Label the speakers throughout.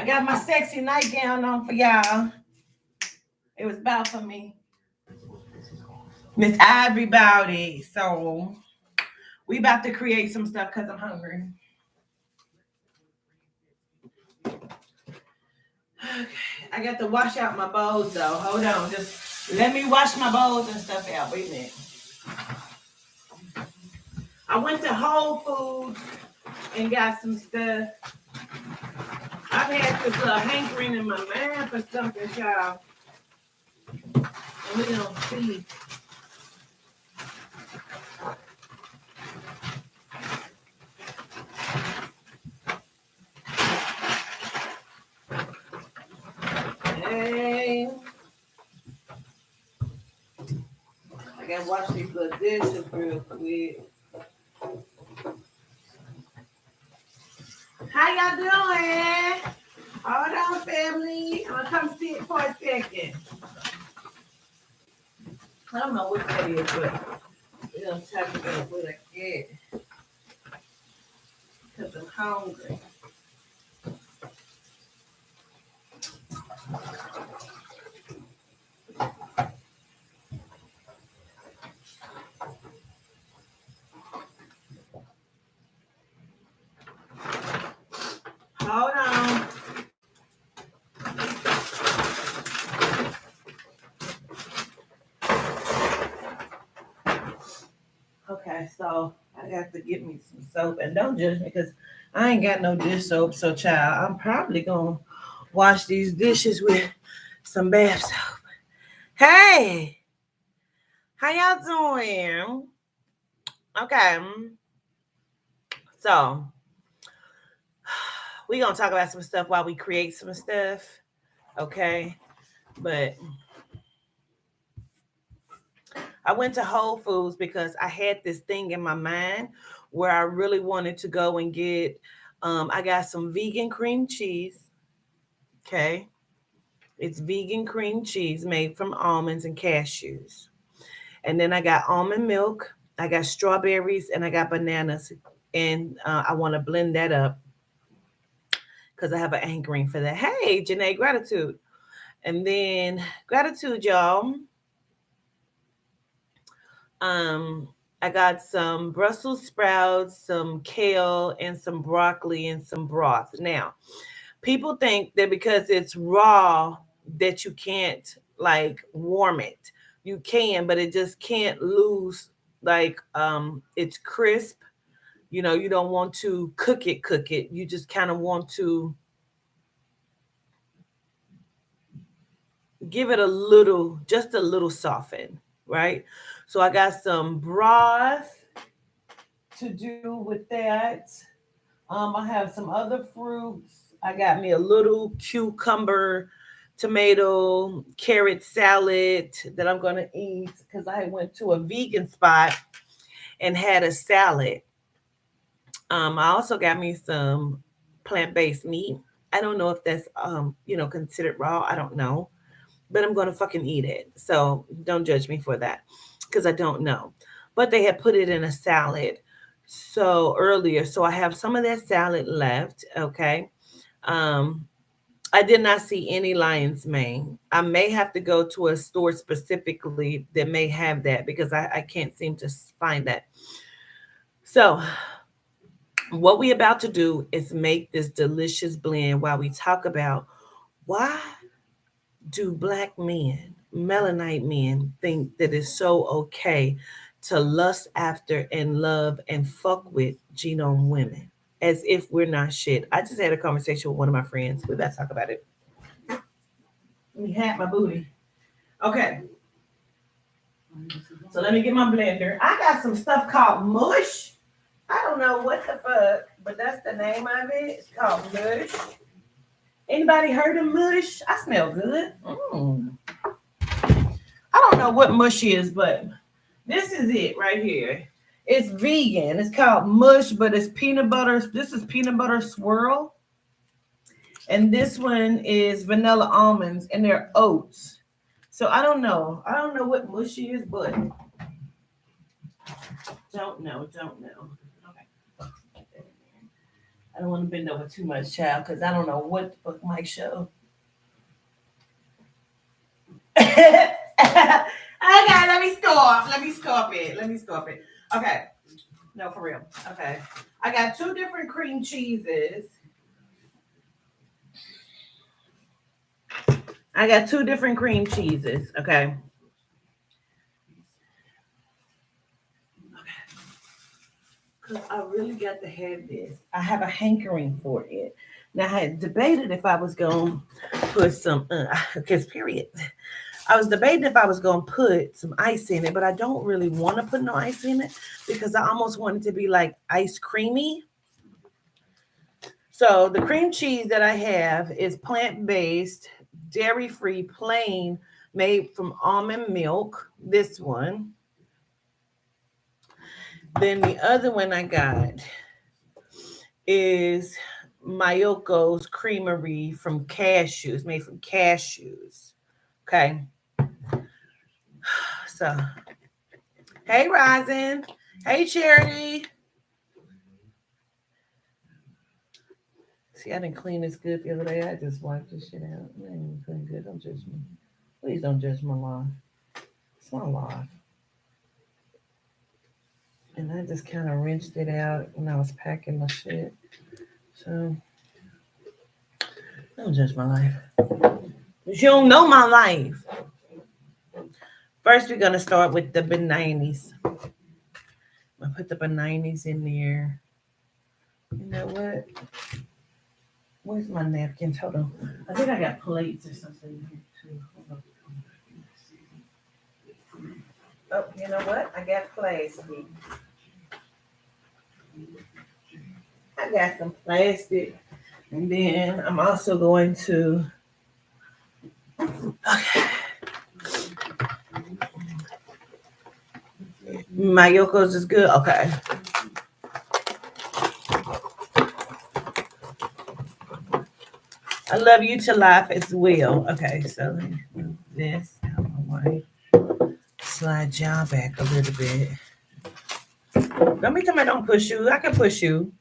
Speaker 1: I got my sexy nightgown on for y'all. It was about for me. Miss Everybody. So we about to create some stuff because I'm hungry. Okay. I got to wash out my bowls though. Hold on. Just let me wash my bowls and stuff out. Wait a minute. I went to Whole Foods and got some stuff. I've had this little hankering in my mind for something, y'all. And we're gonna see. Hey. I gotta wash these little dishes real quick. How y'all doing? Hold on, family. I'm gonna come sit for a second. I don't know what that is, but we're gonna talk about what I get. Because I'm hungry. Hold on. Okay, so I got to get me some soap. And don't judge me because I ain't got no dish soap. So, child, I'm probably going to wash these dishes with some bath soap. Hey, how y'all doing? Okay, so we going to talk about some stuff while we create some stuff. Okay, but I went to Whole Foods because I had this thing in my mind where I really wanted to go and get. I got some vegan cream cheese. Okay, it's vegan cream cheese made from almonds and cashews. And then I got almond milk. I got strawberries and I got bananas. And I want to blend that up because I have an anchoring for that. Hey, Janae, gratitude. And then gratitude, y'all. Um, I got some Brussels sprouts, some kale, and some broccoli and some broth. Now, people think that because it's raw that you can't like warm it. You can, but it just can't lose like it's crisp. You know, you don't want to cook it. You just kind of want to give it a little, just a little soften, right? So I got some broth to do with that. I have some other fruits. I got me a little cucumber, tomato, carrot salad that I'm gonna eat because I went to a vegan spot and had a salad. I also got me some plant-based meat. I don't know if that's considered raw. I don't know, but I'm gonna fucking eat it. So don't judge me for that because I don't know. But they had put it in a salad so earlier, so I have some of that salad left. Okay. Um, I did not see any lion's mane. I may have to go to a store specifically that may have that because I can't seem to find that. So what we about to do is make this delicious blend while we talk about why do black men, melanite men, think that it's so okay to lust after and love and fuck with genome women as if we're not shit? I just had a conversation with one of my friends. We about to talk about it. Let me hat my booty. Okay, so let me get my blender. I got some stuff called mush. I don't know what the fuck, but that's the name of it. It's called mush. Anybody heard of mush? I smell good. I don't know what mush is, but this is it right here. It's vegan. It's called mush, but it's peanut butter. This is peanut butter swirl. And this one is vanilla almonds, and they're oats. So I don't know. I don't know what mush is, but don't know. Okay. I don't want to bend over too much, child, because I don't know what the fuck might show. Okay, let me stop. Let me stop it. Let me stop it. Okay, no, for real. Okay, I got two different cream cheeses. I got two different cream cheeses. Okay, because I really got to have this. I have a hankering for it. Now, I had debated if I was going to put some, because period. I was debating if I was going to put some ice in it, but I don't really want to put no ice in it because I almost want it to be like ice creamy. So the cream cheese that I have is plant-based, dairy-free, plain, made from almond milk. This one. Then the other one I got is Mayoko's Creamery from cashews, made from cashews. Okay. So, hey, Rosin. Hey, Charity. See, I didn't clean this good the other day. I just wiped this shit out. I didn't even clean good. Don't judge me. Please don't judge my life. It's my life. And I just kind of rinsed it out when I was packing my shit. So, don't judge my life. You don't know my life. First, we're going to start with the bananas. I put the bananas in there. You know what? Where's my napkins? Hold on. I think I got plates or something here too. Hold on. Oh, you know what? I got plastic. I got some plastic. And then I'm also going to. Okay. My Yoko's is good. Okay. I love you to life as well. Okay, so let me move this out of my way. Slide y'all back a little bit. Don't be telling me don't push you. I can push you.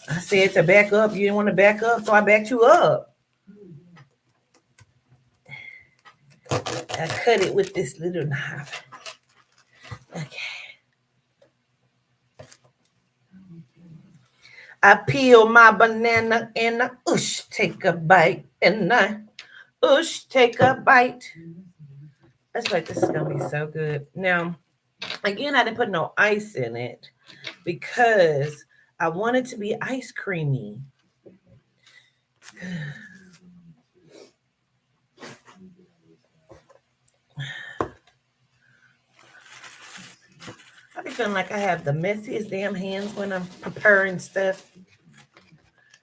Speaker 1: I said to back up. You didn't want to back up, so I backed you up. I cut it with this little knife. Okay. I peel my banana and I take a bite. And I take a bite. That's like this is gonna be so good. Now, again, I didn't put no ice in it because I want it to be ice creamy. I be feeling like I have the messiest damn hands when I'm preparing stuff.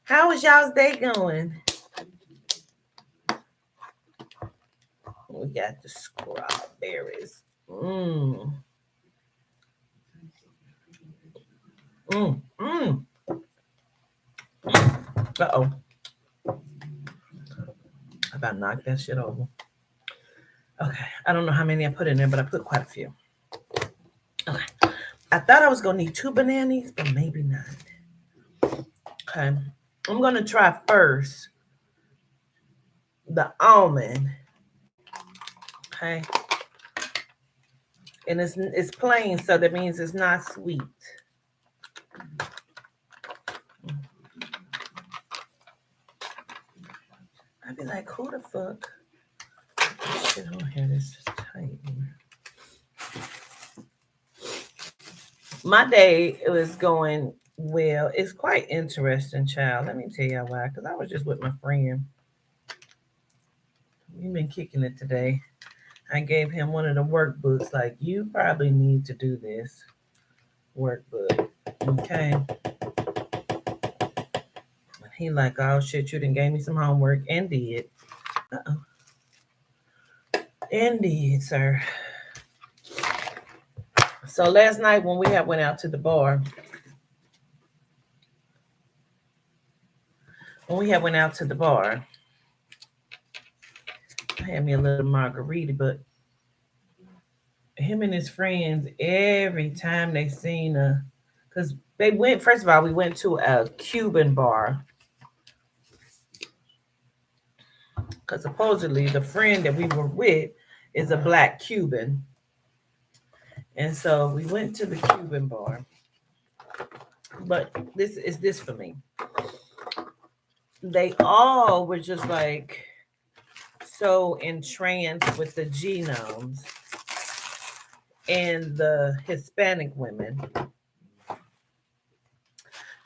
Speaker 1: How is y'all's day going? We got the strawberries. Mmm. Mmm. Mmm. Uh-oh. I about knocked that shit over. Okay. I don't know how many I put in there, but I put quite a few. Okay. I thought I was gonna need two bananas, but maybe not. Okay. I'm gonna try first the almond. Okay. And it's plain, so that means it's not sweet. I'd be like, who the fuck? Shit on here, this is tight. My day it was going well. It's quite interesting, child. Let me tell you why. Because I was just with my friend. We've been kicking it today. I gave him one of the workbooks. Like, you probably need to do this workbook. Okay. He like, oh shit, you done gave me some homework and did. Uh-oh. Indeed, sir. So last night when we had went out to the bar, I had me a little margarita, but him and his friends, every time they seen a, because They went, first of all, we went to a Cuban bar because supposedly the friend that we were with is a black Cuban. And so we went to the Cuban bar. But this is this for me. They all were just like so entranced with the genomes and the Hispanic women.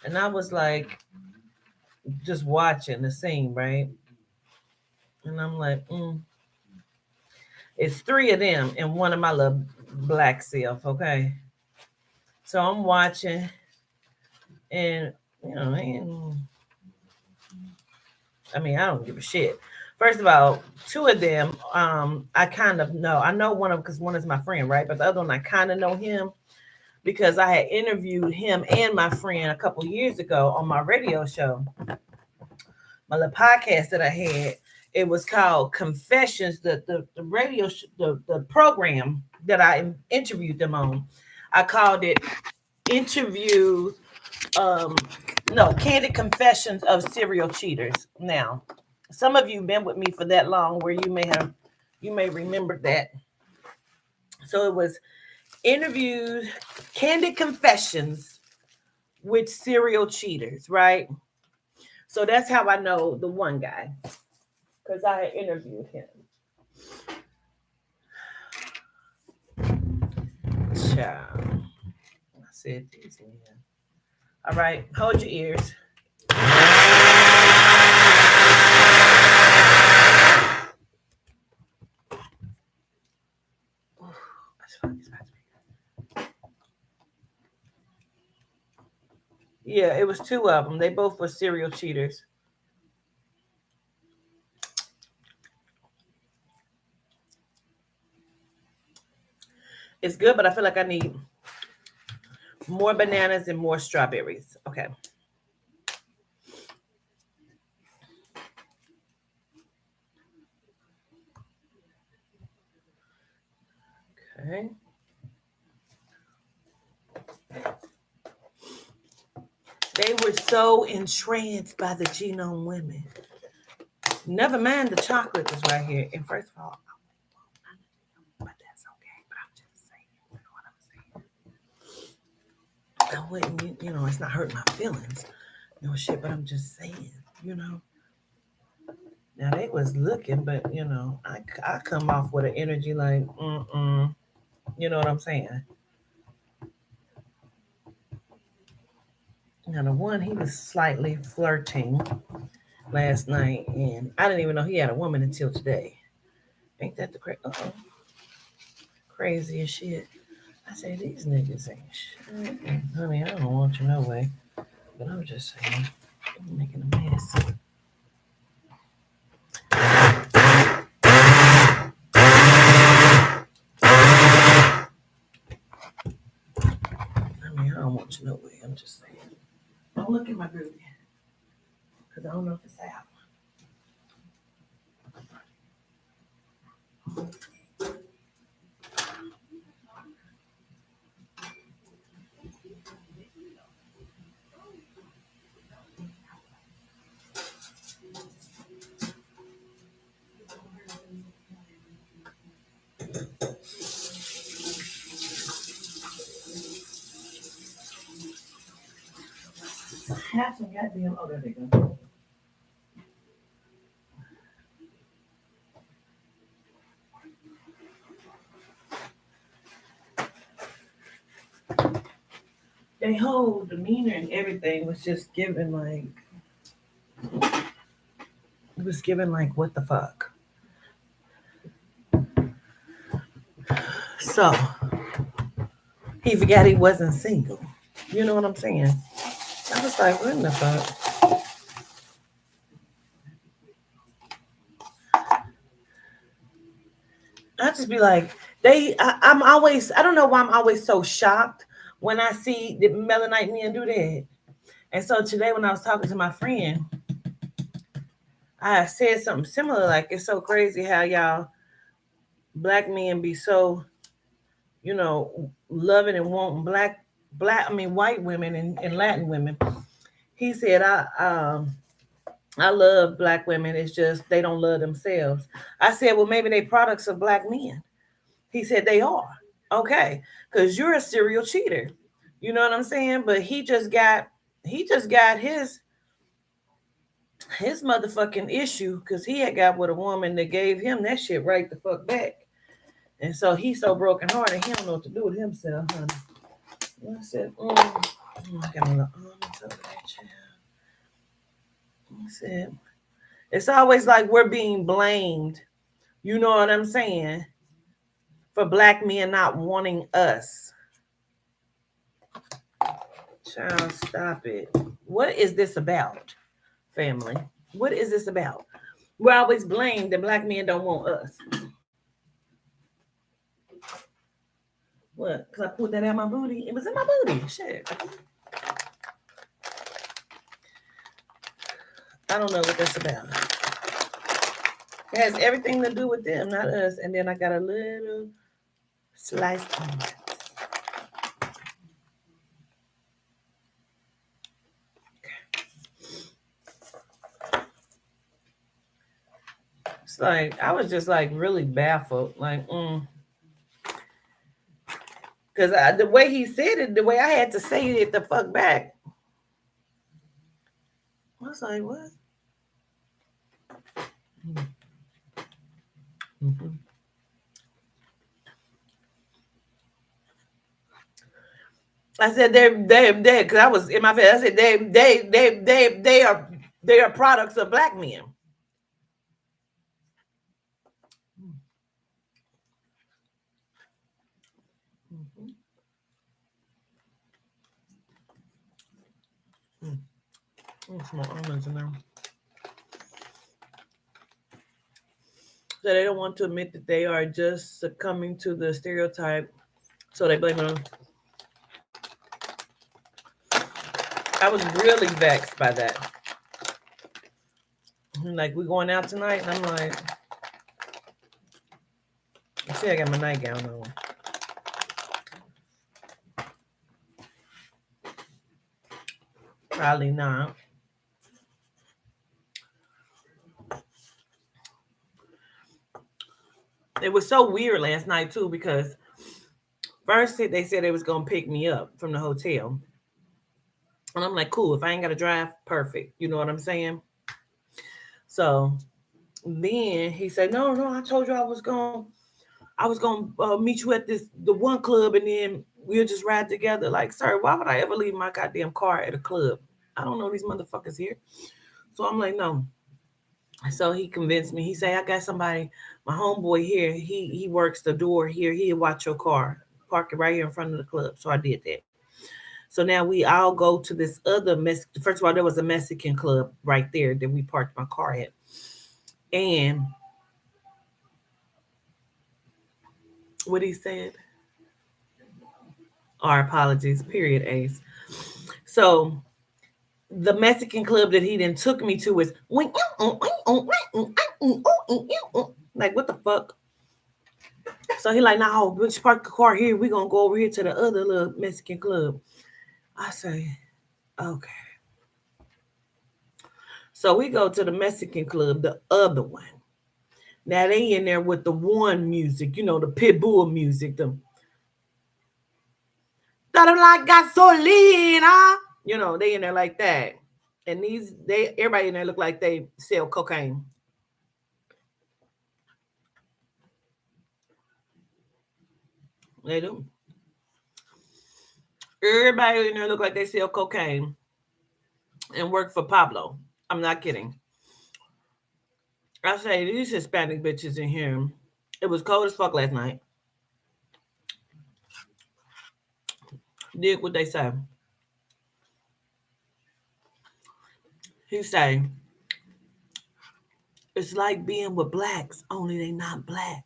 Speaker 1: And I was like, just watching the scene, right? And I'm like, it's three of them and one of my little black self, okay? So I'm watching, and I mean, I don't give a shit. First of all, two of them, I kind of know. I know one of them because one is my friend, right? But the other one, I kind of know him because I had interviewed him and my friend a couple years ago on my radio show, my little podcast that I had. It was called Confessions. The radio the program that I interviewed them on. I called it interview um no candid confessions of serial cheaters. Now, some of you been with me for that long where you may remember that. So it was interviewed candid confessions with serial cheaters, right? So that's how I know the one guy because I had interviewed him. Child, I said this man. All right, hold your ears. Yeah, it was two of them. They both were serial cheaters. It's good, but I feel like I need more bananas and more strawberries. Okay. Okay. They were so entranced by the genome women. Never mind the chocolate is right here. And first of all, but that's okay. But I'm just saying, you know what I'm saying? I wouldn't, it's not hurting my feelings. No shit, but I'm just saying, you know. Now they was looking, but I come off with an energy like, you know what I'm saying? Now the one he was slightly flirting last night, and I didn't even know he had a woman until today. Ain't that the crazy as shit? I say these niggas ain't shit. Honey, I don't want you no way. But I'm just saying, I'm making a mess. I mean, I don't want you no way. I'm just saying. Don't look at my booty. Because I don't know if it's out. Have some goddamn. Oh, there they go. Their whole demeanor and everything was just giving like, it was giving like, what the fuck? So, he forgot he wasn't single. You know what I'm saying? I was like, what in the fuck? I just be like, I'm always, I don't know why I'm always so shocked when I see the Melanite men do that. And so today when I was talking to my friend, I said something similar, like it's so crazy how y'all black men be so, loving and wanting black white women and Latin women. He said, I love black women. It's just they don't love themselves. I said, well, maybe they products of black men. He said they are. Okay, because you're a serial cheater. You know what I'm saying? But he just got his motherfucking issue because he had got with a woman that gave him that shit right the fuck back. And so he's so broken hearted, he don't know what to do with himself, honey. And I said, I got my little almonds over there, child. I said, it's always like we're being blamed, you know what I'm saying, for black men not wanting us. Child, stop it. What is this about, family? What is this about? We're always blamed that black men don't want us. What? Because I pulled that out of my booty? It was in my booty. Shit. I don't know what that's about. It has everything to do with them, not us. And then I got a little sliced almond. It's like I was just like really baffled, like, because the way he said it, the way I had to say it the fuck back, I was like, what? Mm-hmm. I said they because I was in my face. I said they are products of black men. Mm-hmm. Some more almonds in there. So they don't want to admit that they are just succumbing to the stereotype. So they blame it on. I was really vexed by that. Like, we going out tonight, and I'm like, I see I got my nightgown on. Probably not. It was so weird last night too because first they said they was gonna pick me up from the hotel, and I'm like, cool. If I ain't gotta drive, perfect. You know what I'm saying? So then he said, no, no. I told you I was gonna meet you at the one club, and then we'll just ride together. Like, sir, why would I ever leave my goddamn car at a club? I don't know these motherfuckers here. So I'm like, no. So he convinced me. He said, I got somebody, my homeboy here. He works the door here. He'll watch your car, park it right here in front of the club. So I did that. So now we all go to this other First of all, there was a Mexican club right there that we parked my car at, and what he said. Our apologies. Period. Ace. So the Mexican club that he then took me to is like, what the fuck? So he like, no, we just park the car here. We gonna go over here to the other little Mexican club. I say, okay. So we go to the Mexican club, the other one. Now they in there with the one music, the pit bull music, them that are like gasolina. They in there like that. And everybody in there look like they sell cocaine. They do. Everybody in there look like they sell cocaine and work for Pablo. I'm not kidding. I say these Hispanic bitches in here. It was cold as fuck last night. Did what they say. He say it's like being with blacks, only they not black.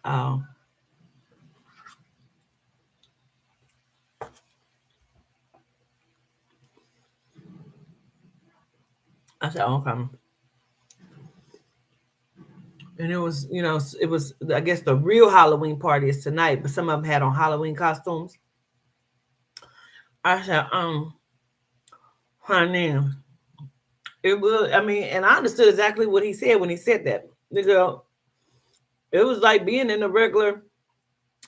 Speaker 1: Oh, I said, okay. And it was, it was, I guess the real Halloween party is tonight, but some of them had on Halloween costumes. I said, honey, it was, I mean, and I understood exactly what he said when he said that. The girl, it was like being in a regular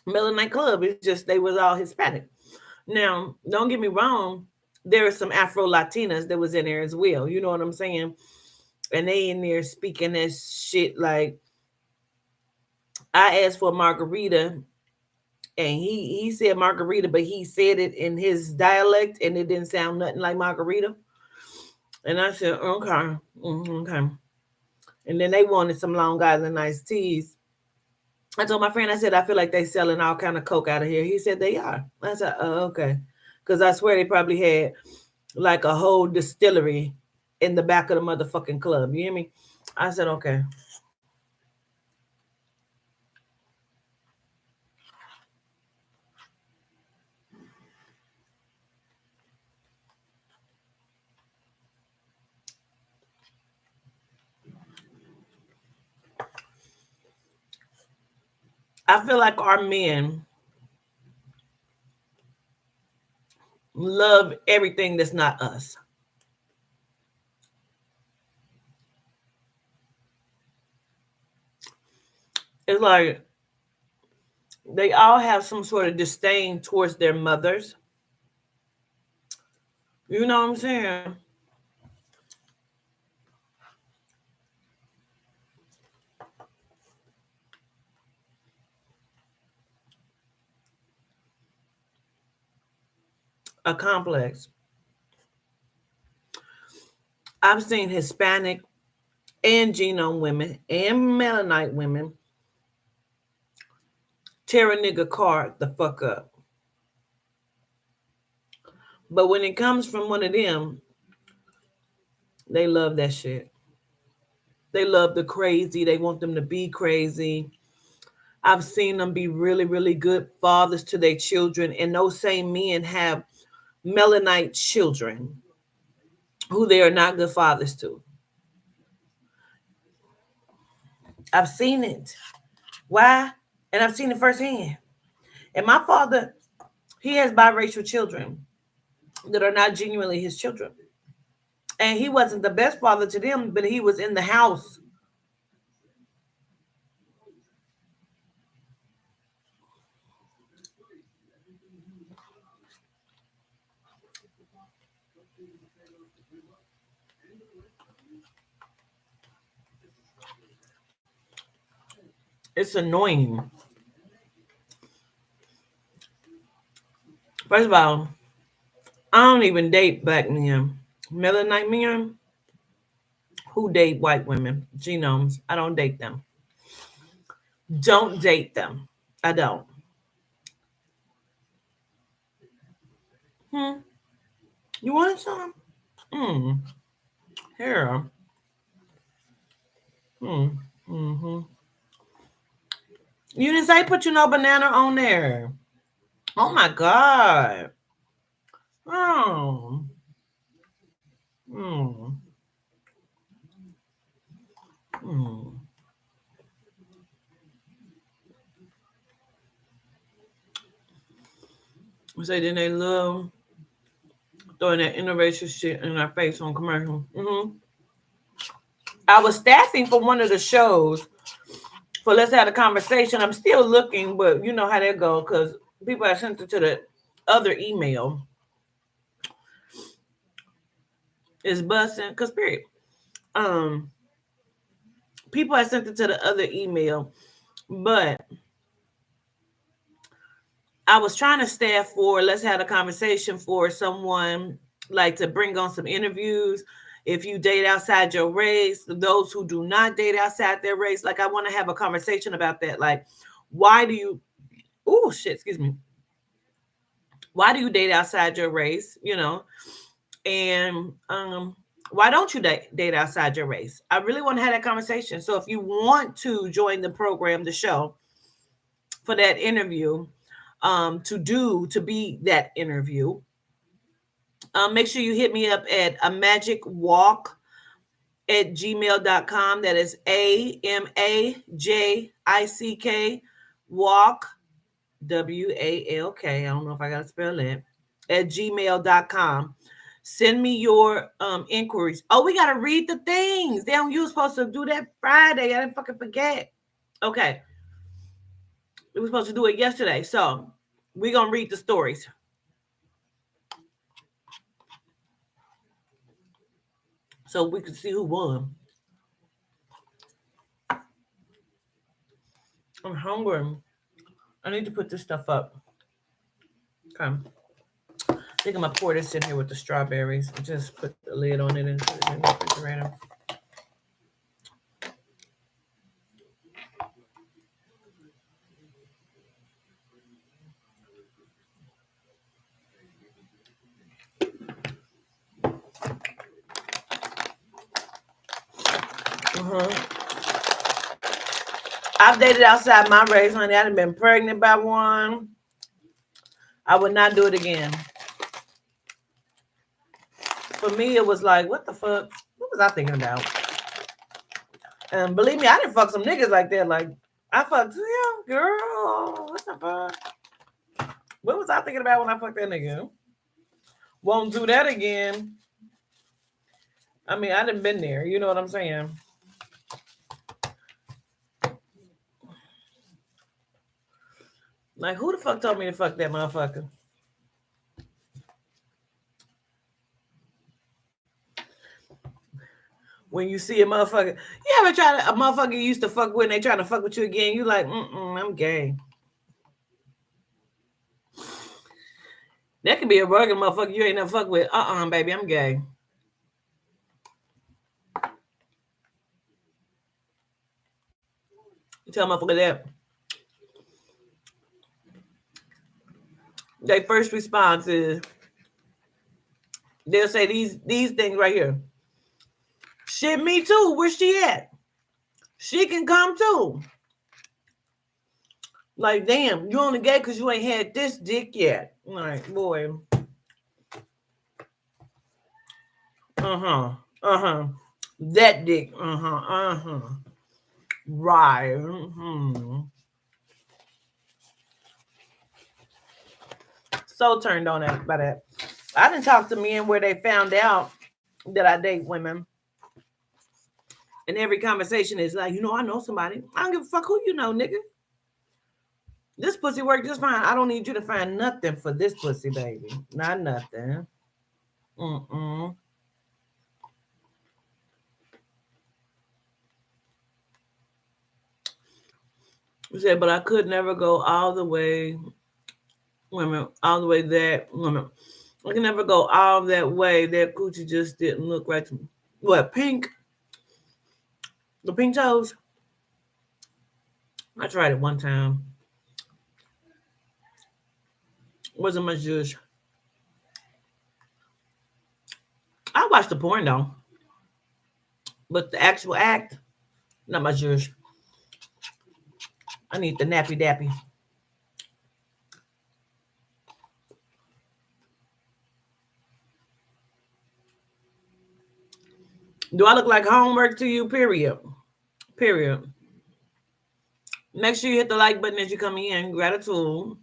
Speaker 1: Melanin club. It's just they was all Hispanic. Now, don't get me wrong, there are some Afro Latinas that was in there as well. You know what I'm saying? And they in there speaking that shit like I asked for a margarita and he said margarita, but he said it in his dialect and it didn't sound nothing like margarita. And I said, okay, okay. And then they wanted some Long Island iced teas. I told my friend, I said, I feel like they selling all kind of coke out of here. He said they are. I said, oh, okay. Because I swear they probably had like a whole distillery in the back of the motherfucking club. You hear me? I said, okay. I feel like our men love everything that's not us. It's like they all have some sort of disdain towards their mothers. You know what I'm saying? A complex. I've seen Hispanic and genome women and Melanin women tear a nigga car the fuck up. But when it comes from one of them, they love that shit. They love the crazy. They want them to be crazy. I've seen them be really, really good fathers to their children, and those same men have melanite children who they are not good fathers to. I've seen it. Why? And I've seen it firsthand. And my father, he has biracial children that are not genuinely his children. And he wasn't the best father to them, but he was in the house. It's annoying. First of all, I don't even date black men. Melanite men who date white women, genomes, I don't date them. Don't date them. I don't. Hmm. You want some? Hmm. Here. Hmm. Mm-hmm. You didn't say put no banana on there. Oh my God. Oh. Hmm. Hmm. Say then they love throwing that innovation shit in our face on commercial. I was staffing for one of the shows for Let's Have a Conversation. I'm still looking, but you know how that goes because people have sent it to the other email. It's busting because period. Um, People have sent it to the other email, but I was trying to staff for Let's Have a Conversation for someone like to bring on some interviews. If you date outside your race, those who do not date outside their race, like I want to have a conversation about that. Like, why do you? Oh shit, excuse me. Why do you date outside your race? And why don't you date outside your race? I really want to have that conversation. So if you want to join the program, the show for that interview, to be that interview, make sure you hit me up at a magic walk at gmail.com. That is AMAJICK walk, WALK. I don't know if I got to spell that, at gmail.com. Send me your inquiries. Oh, we got to read the things. Damn, you were supposed to do that Friday. I didn't fucking forget. Okay. We were supposed to do it yesterday. So we're going to read the stories so we can see who won. I'm hungry. I need to put this stuff up. Okay. I think I'm going to pour this in here with the strawberries. Just put the lid on it and put it in the refrigerator. Uh-huh. I've dated outside my race, honey. I've been pregnant by one. I would not do it again. For me, it was like, what the fuck? What was I thinking about? And believe me, I didn't fuck some niggas like that. Like, I fucked him, girl. What the fuck? What was I thinking about when I fucked that nigga? Won't do that again. I mean, I done been there. You know what I'm saying? Like, who the fuck told me to fuck that motherfucker? When you see a motherfucker, you ever try to, a motherfucker you used to fuck with and they trying to fuck with you again, you like, I'm gay. That could be a regular motherfucker you ain't never fuck with. Baby, I'm gay. You tell a motherfucker that. Their first response is they'll say these things right here. Shit, me too. Where's she at? She can come too. Like, damn, you only gay because you ain't had this dick yet. Like, boy. Uh-huh. That dick. Uh-huh. Right. So turned on by that. I didn't talk to men where they found out that I date women. And every conversation is like, I know somebody. I don't give a fuck who you know, nigga. This pussy work just fine. I don't need you to find nothing for this pussy, baby. Not nothing. Mm-mm. He said, but I could never go all the way, women, all the way that, women. I can never go all that way. That coochie just didn't look right to me. What, pink? The pink toes? I tried it one time. Wasn't much juice. I watched the porn though. But the actual act, not much juice. I need the nappy dappy. Do I look like homework to you? Period. Period. Make sure you hit the like button as you come in. Gratitude.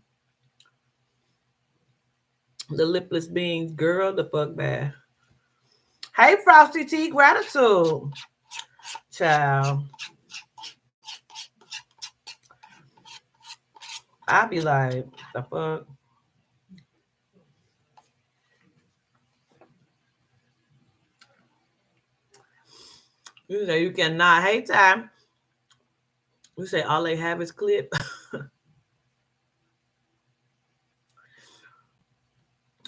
Speaker 1: The lipless beings, girl, the fuck bad. Hey, Frosty T, gratitude. Child. I be like, the fuck? You say you cannot hate time. You say all they have is clip.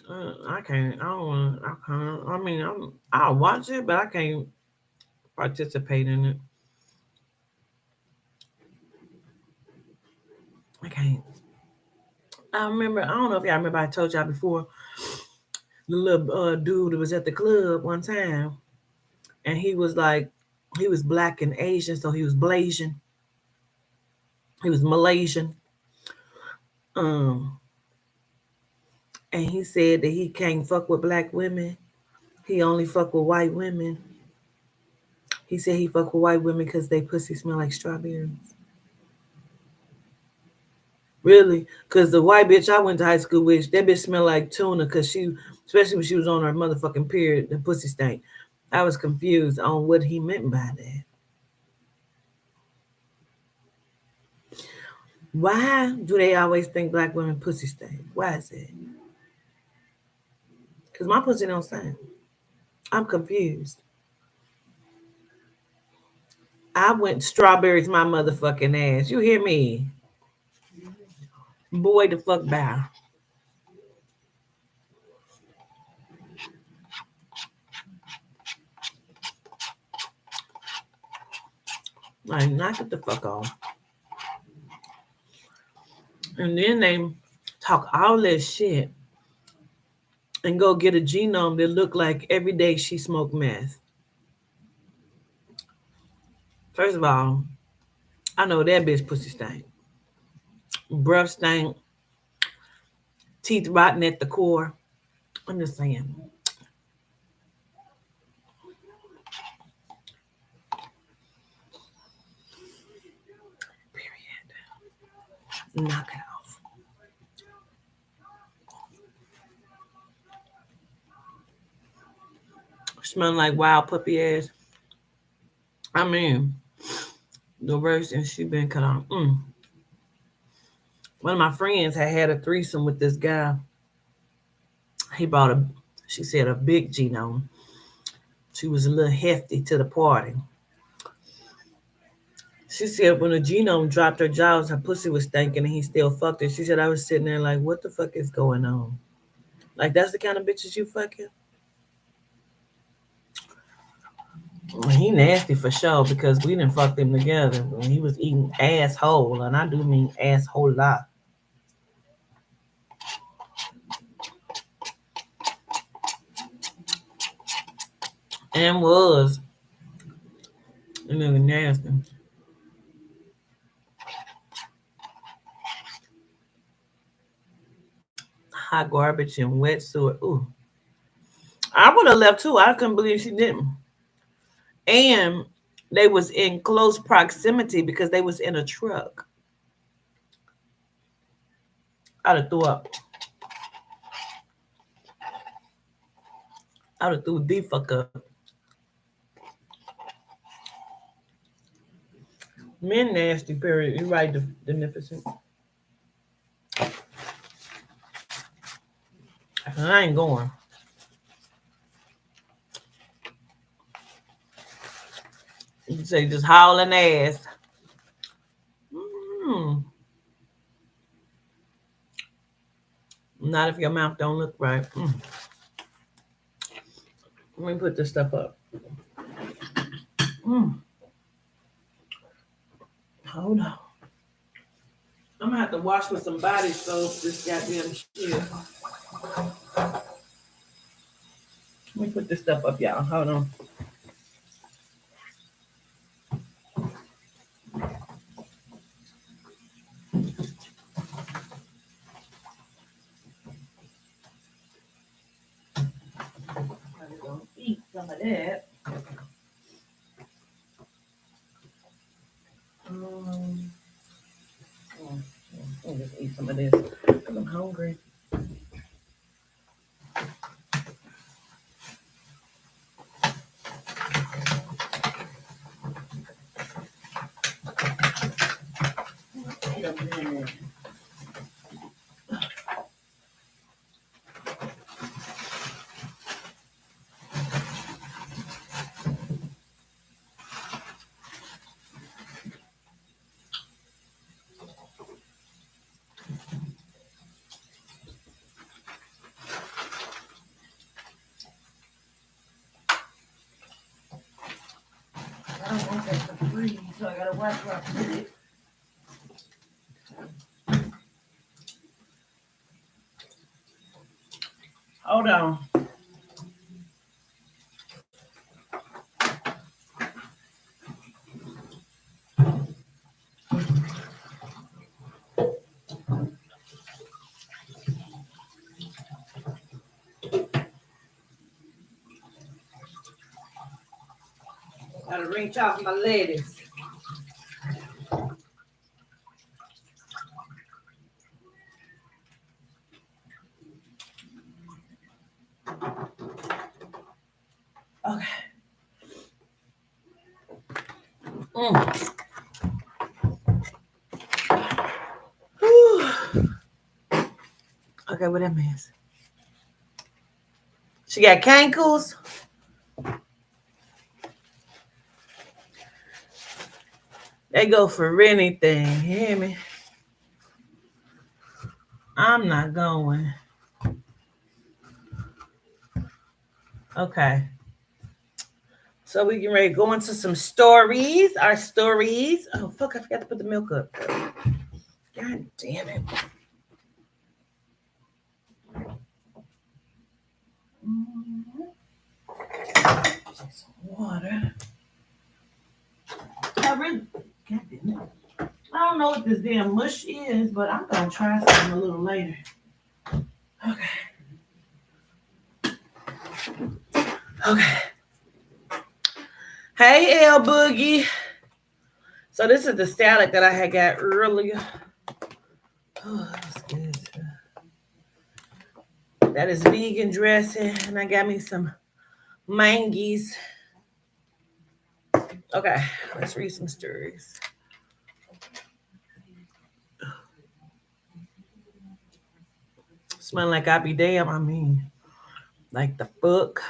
Speaker 1: I can't. I don't want. I can't. I mean, I'll watch it, but I can't participate in it. I can't. I remember. I don't know if y'all remember. I told y'all before. The little dude that was at the club one time, and he was like, he was black and Asian, so he was Blasian. He was Malaysian. Um, and he said that he can't fuck with black women. He only fuck with white women. He said he fuck with white women because they pussy smell like strawberries. Really? Because the white bitch I went to high school with, that bitch smelled like tuna because she, especially when she was on her motherfucking period, the pussy stank. I was confused on what he meant by that. Why do they always think black women pussy stink? Why is it? Because my pussy don't stink. I'm confused. I went strawberries my motherfucking ass. You hear me? Boy, the fuck bow. Like, knock it the fuck off. And then they talk all this shit and go get a genome that look like every day she smoked meth. First of all, I know that bitch pussy stank. Breath stank, teeth rotten at the core. I'm just saying. Period. Knock it off. Smelling like wild puppy ass. I mean, the worst and she been cut off. One of my friends had a threesome with this guy. He brought a, she said, a big genome. She was a little hefty to the party. She said when the genome dropped her jaws, her pussy was stinking and he still fucked her. She said I was sitting there like, what the fuck is going on? Like that's the kind of bitches you fucking? He nasty for sure because we didn't fuck them together. When he was eating asshole, and I do mean asshole lot. And was. And nigga nasty. Hot garbage and wet sewer. Ooh. I would have left too. I couldn't believe she didn't. And they was in close proximity because they was in a truck. I'd have threw up. I'd have threw the fuck up. Men nasty, period. You're right, Beneficent. I ain't going. You say just hauling ass. Mm. Not if your mouth don't look right. Let me put this stuff up. Mm. Hold on. I'm gonna have to wash with some body soap this goddamn shit. Let me put this stuff up, y'all. Hold on. I'm gonna eat some of that. Um, I'll just eat some of this because I'm hungry. Wait a minute. I don't want that to freeze, so I gotta watch where I put it. Hold on. Gotta rinse off my lettuce. Okay. Mm. Okay, what that means? She got cankles. They go for anything. You hear me? I'm not going. Okay. So we can ready to go into some stories. Our stories. Oh fuck! I forgot to put the milk up. God damn it. Some water. I really, God damn it. I don't know what this damn mush is, but I'm gonna try something a little later. Okay. Okay. Hey, L Boogie. So this is the salad that I had got earlier. Oh, that's good. That is vegan dressing, and I got me some mangies. Okay, let's read some stories. Smell like I be damn. I mean, like the fuck.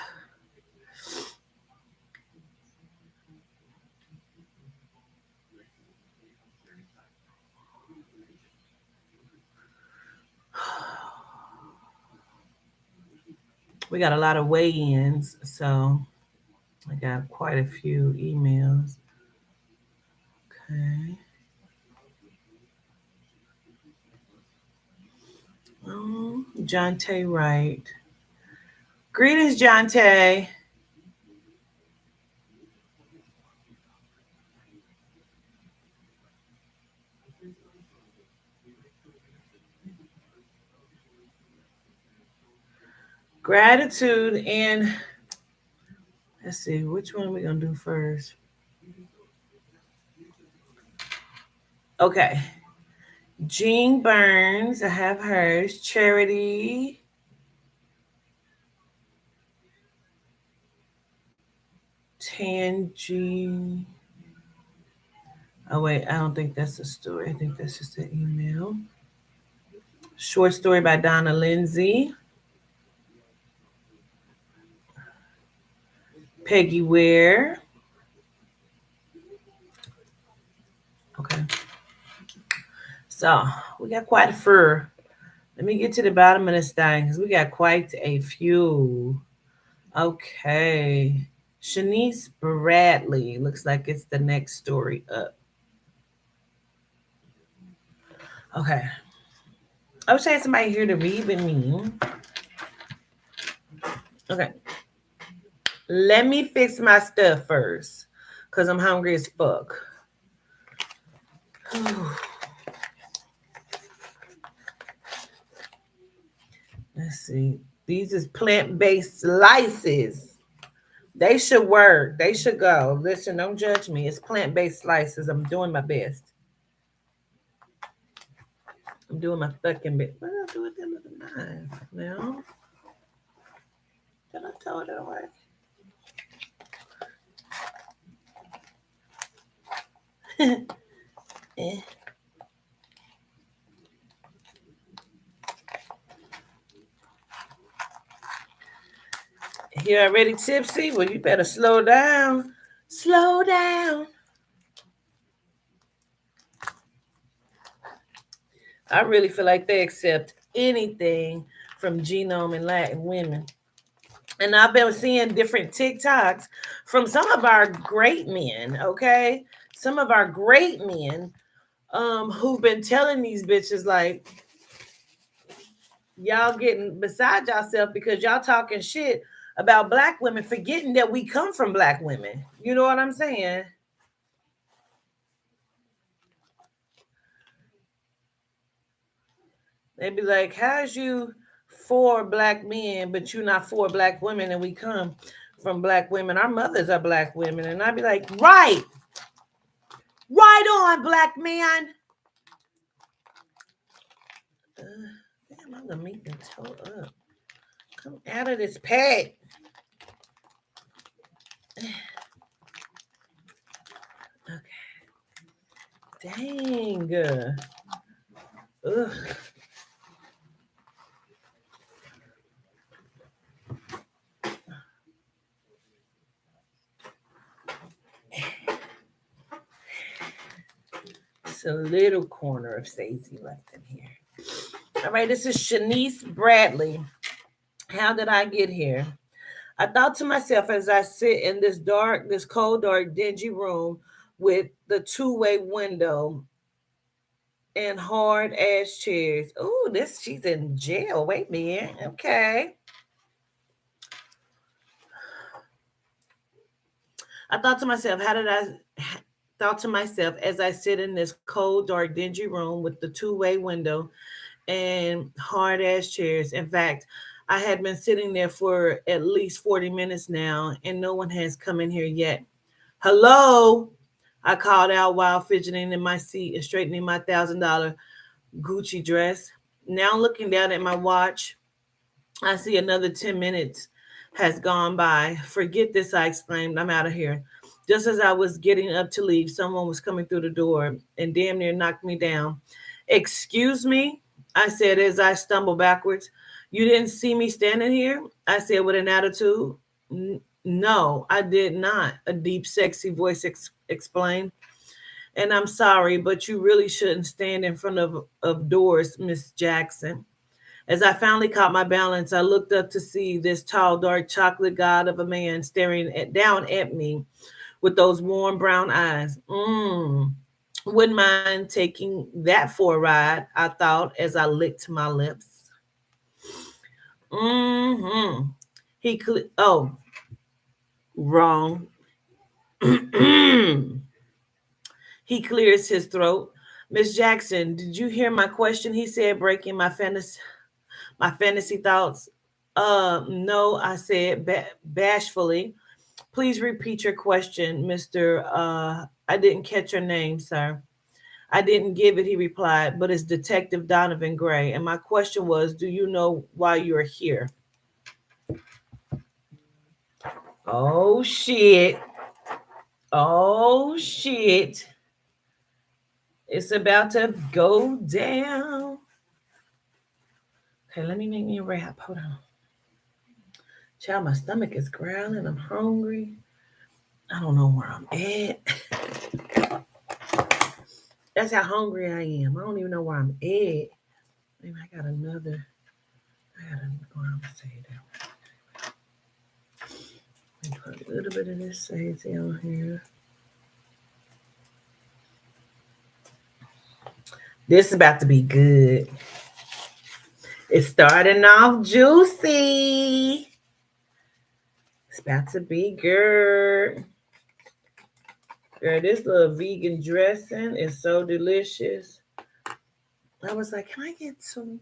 Speaker 1: We got a lot of weigh-ins, so I got quite a few emails. Okay. John Tay Wright. Greetings, John Tay. Gratitude and let's see, which one we gonna do first? Okay. Jean Burns, I have hers. Charity. Tangy. Oh wait, I don't think that's a story. I think that's just an email. Short story by Donna Lindsay. Peggy Ware. Okay. So we got quite a fur. Let me get to the bottom of this thing because we got quite a few. Okay. Shanice Bradley. Looks like it's the next story up. Okay. I wish I had somebody here to read with me. Okay. Let me fix my stuff first. Cause I'm hungry as fuck. Let's see. These is plant-based slices. They should work. They should go. Listen, don't judge me. It's plant-based slices. I'm doing my best. I'm doing my fucking best. What did I do with them with the knife? No. Did I throw it away? Eh. You already tipsy? Well, you better slow down. Slow down. I really feel like they accept anything from genome and Latin women. And I've been seeing different TikToks from some of our great men, okay? Some of our great men who've been telling these bitches like y'all getting beside yourself because y'all talking shit about black women, forgetting that we come from black women. You know what I'm saying? They be like, how's you for black men, but you not for black women and we come from black women. Our mothers are black women. And I'd be like, right, right on, black man. Damn, I'm gonna meet the toe up. Come out of this pack. Okay. Dang. Ugh. It's a little corner of Stacey left in here. All right, this is Shanice Bradley. How did I get here? I thought to myself as I sit in this cold, dark, dingy room with the two-way window and hard ass chairs. Ooh, she's in jail. Wait a minute. Okay. I thought to myself, how did I thought to myself as I sit in this cold, dark, dingy room with the two-way window and hard ass chairs. In fact, I had been sitting there for at least 40 minutes now, and no one has come in here yet. Hello? I called out while fidgeting in my seat and straightening my $1,000 Gucci dress. Now, looking down at my watch, I see another 10 minutes has gone by. Forget this, I exclaimed. I'm out of here. Just as I was getting up to leave, someone was coming through the door and damn near knocked me down. Excuse me, I said as I stumbled backwards. You didn't see me standing here? I said with an attitude. No, I did not, a deep, sexy voice explained. And I'm sorry, but you really shouldn't stand in front of doors, Miss Jackson. As I finally caught my balance, I looked up to see this tall, dark, chocolate god of a man staring down at me with those warm brown eyes. Wouldn't mind taking that for a ride, I thought as I licked my lips. Mm-hmm. Wrong. He clears his throat. Miss Jackson, did you hear my question? He said, breaking my fantasy thoughts. No, I said bashfully. Please repeat your question, Mr. I didn't catch your name, sir. I didn't give it, he replied, but it's Detective Donovan Gray. And my question was, do you know why you're here? Oh, shit. Oh, shit. It's about to go down. Okay, let me make me a wrap. Hold on. Child, my stomach is growling. I'm hungry. I don't know where I'm at. That's how hungry I am. I don't even know where I'm at. Maybe I got another. I got I'm gonna say that. Put a little bit of this sage on here. This is about to be good. It's starting off juicy. It's about to be good. Girl, this little vegan dressing is so delicious. I was like, can I get some?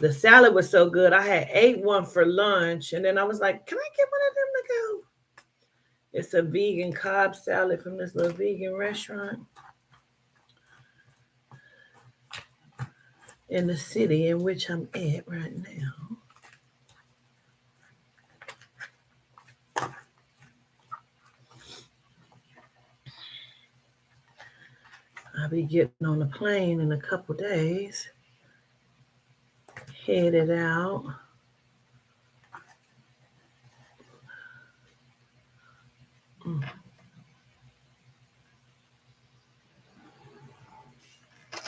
Speaker 1: The salad was so good. I had ate one for lunch, and then I was like, can I get one of them to go? It's a vegan Cobb salad from this little vegan restaurant in the city in which I'm at right now. I'll be getting on a plane in a couple days, headed out.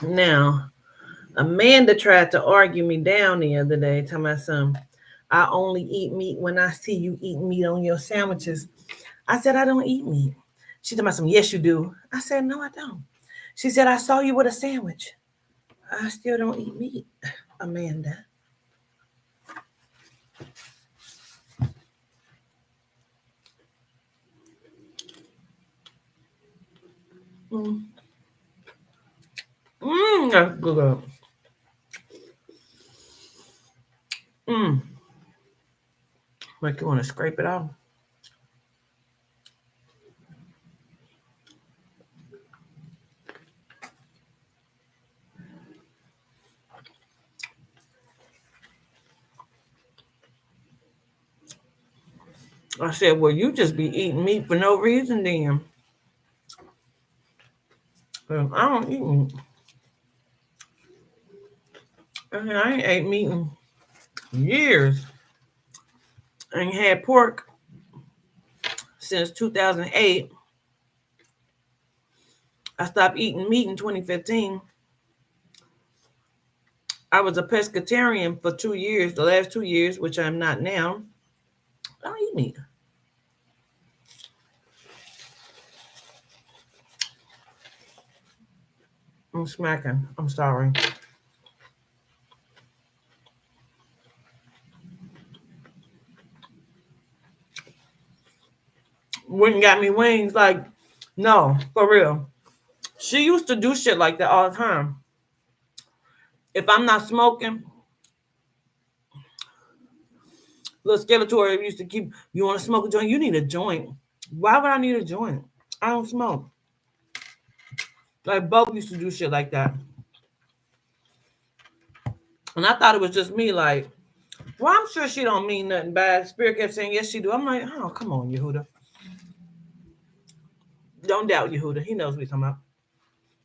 Speaker 1: Now, Amanda tried to argue me down the other day, telling my son, I only eat meat when I see you eat meat on your sandwiches. I said, I don't eat meat. She told me some, yes, you do. I said, no, I don't. She said, I saw you with a sandwich. I still don't eat meat, Amanda. Mm. That's good. Mm. Like you want to scrape it off? I said, well, you just be eating meat for no reason then. I don't eat meat. I ain't ate meat in years. I ain't had pork since 2008. I stopped eating meat in 2015. I was a pescatarian for 2 years, the last 2 years, which I'm not now. I don't eat meat. I'm smacking. I'm sorry. Went and got me wings. Like, no, for real. She used to do shit like that all the time. If I'm not smoking, little Skeletor used to keep, you want to smoke a joint? You need a joint. Why would I need a joint? I don't smoke. Like, Bo used to do shit like that. And I thought it was just me, like, well, I'm sure she don't mean nothing bad. Spirit kept saying, yes, she do. I'm like, oh, come on, Yehuda. Don't doubt Yehuda. He knows what he's talking about.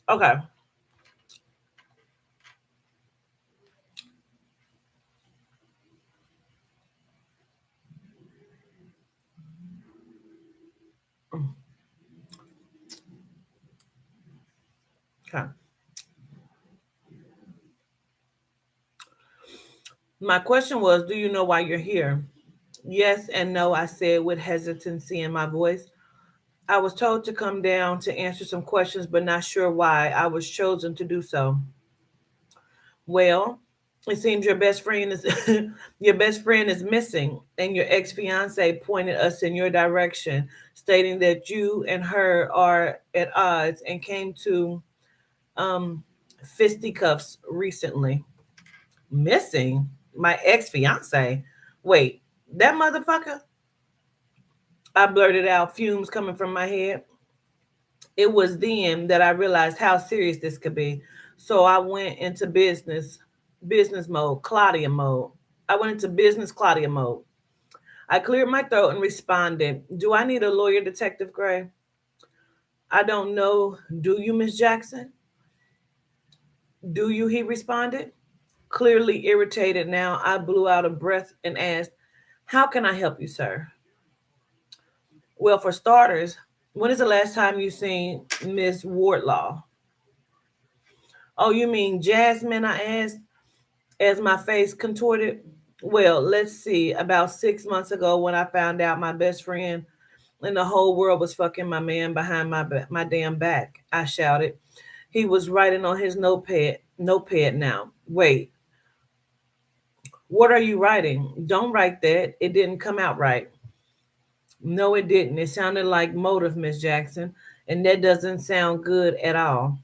Speaker 1: Okay. Okay. My question was, do you know why you're here? Yes and no, I said with hesitancy in my voice. I was told to come down to answer some questions, but not sure why I was chosen to do so. Well, it seems your best friend is your best friend is missing, and your ex fiance pointed us in your direction, stating that you and her are at odds and came to um, fisticuffs recently. Missing my ex fiance. Wait, that motherfucker? I blurted out, fumes coming from my head. It was then that I realized how serious this could be. So I went into business mode, Claudia mode. I went into business Claudia mode. I cleared my throat and responded, do I need a lawyer, Detective Gray? I don't know. Do you, Miss Jackson? Do you? He responded. Clearly irritated now, I blew out a breath and asked, how can I help you, sir? Well, for starters, when is the last time you seen Miss Wardlaw? Oh, you mean Jasmine? I asked as my face contorted. Well, let's see. About 6 months ago, when I found out my best friend in the whole world was fucking my man behind my damn back, I shouted. He was writing on his notepad now. Wait, what are you writing? Don't write that. It didn't come out right. No, it didn't. It sounded like motive, Miss Jackson, and that doesn't sound good at all.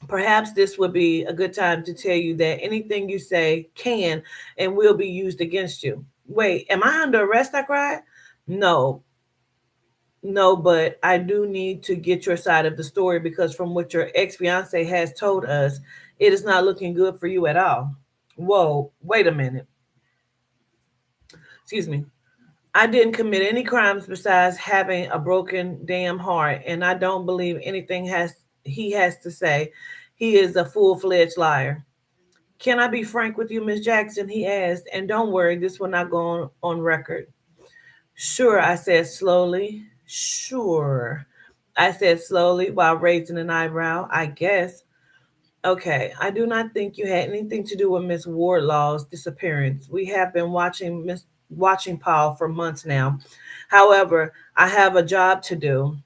Speaker 1: Perhaps this would be a good time to tell you that anything you say can and will be used against you. Wait, am I under arrest? I cried. No, no, but I do need to get your side of the story because from what your ex fiance has told us, it is not looking good for you at all. Whoa, wait a minute. Excuse me. I didn't commit any crimes besides having a broken damn heart, and I don't believe anything has he has to say. He is a full-fledged liar. Can I be frank with you, Miss Jackson? He asked, and don't worry, this will not go on record. Sure, I said slowly. Sure. I said slowly while raising an eyebrow. I guess. Okay, I do not think you had anything to do with Miss Wardlaw's disappearance. We have been watching Paul for months now. However, I have a job to do.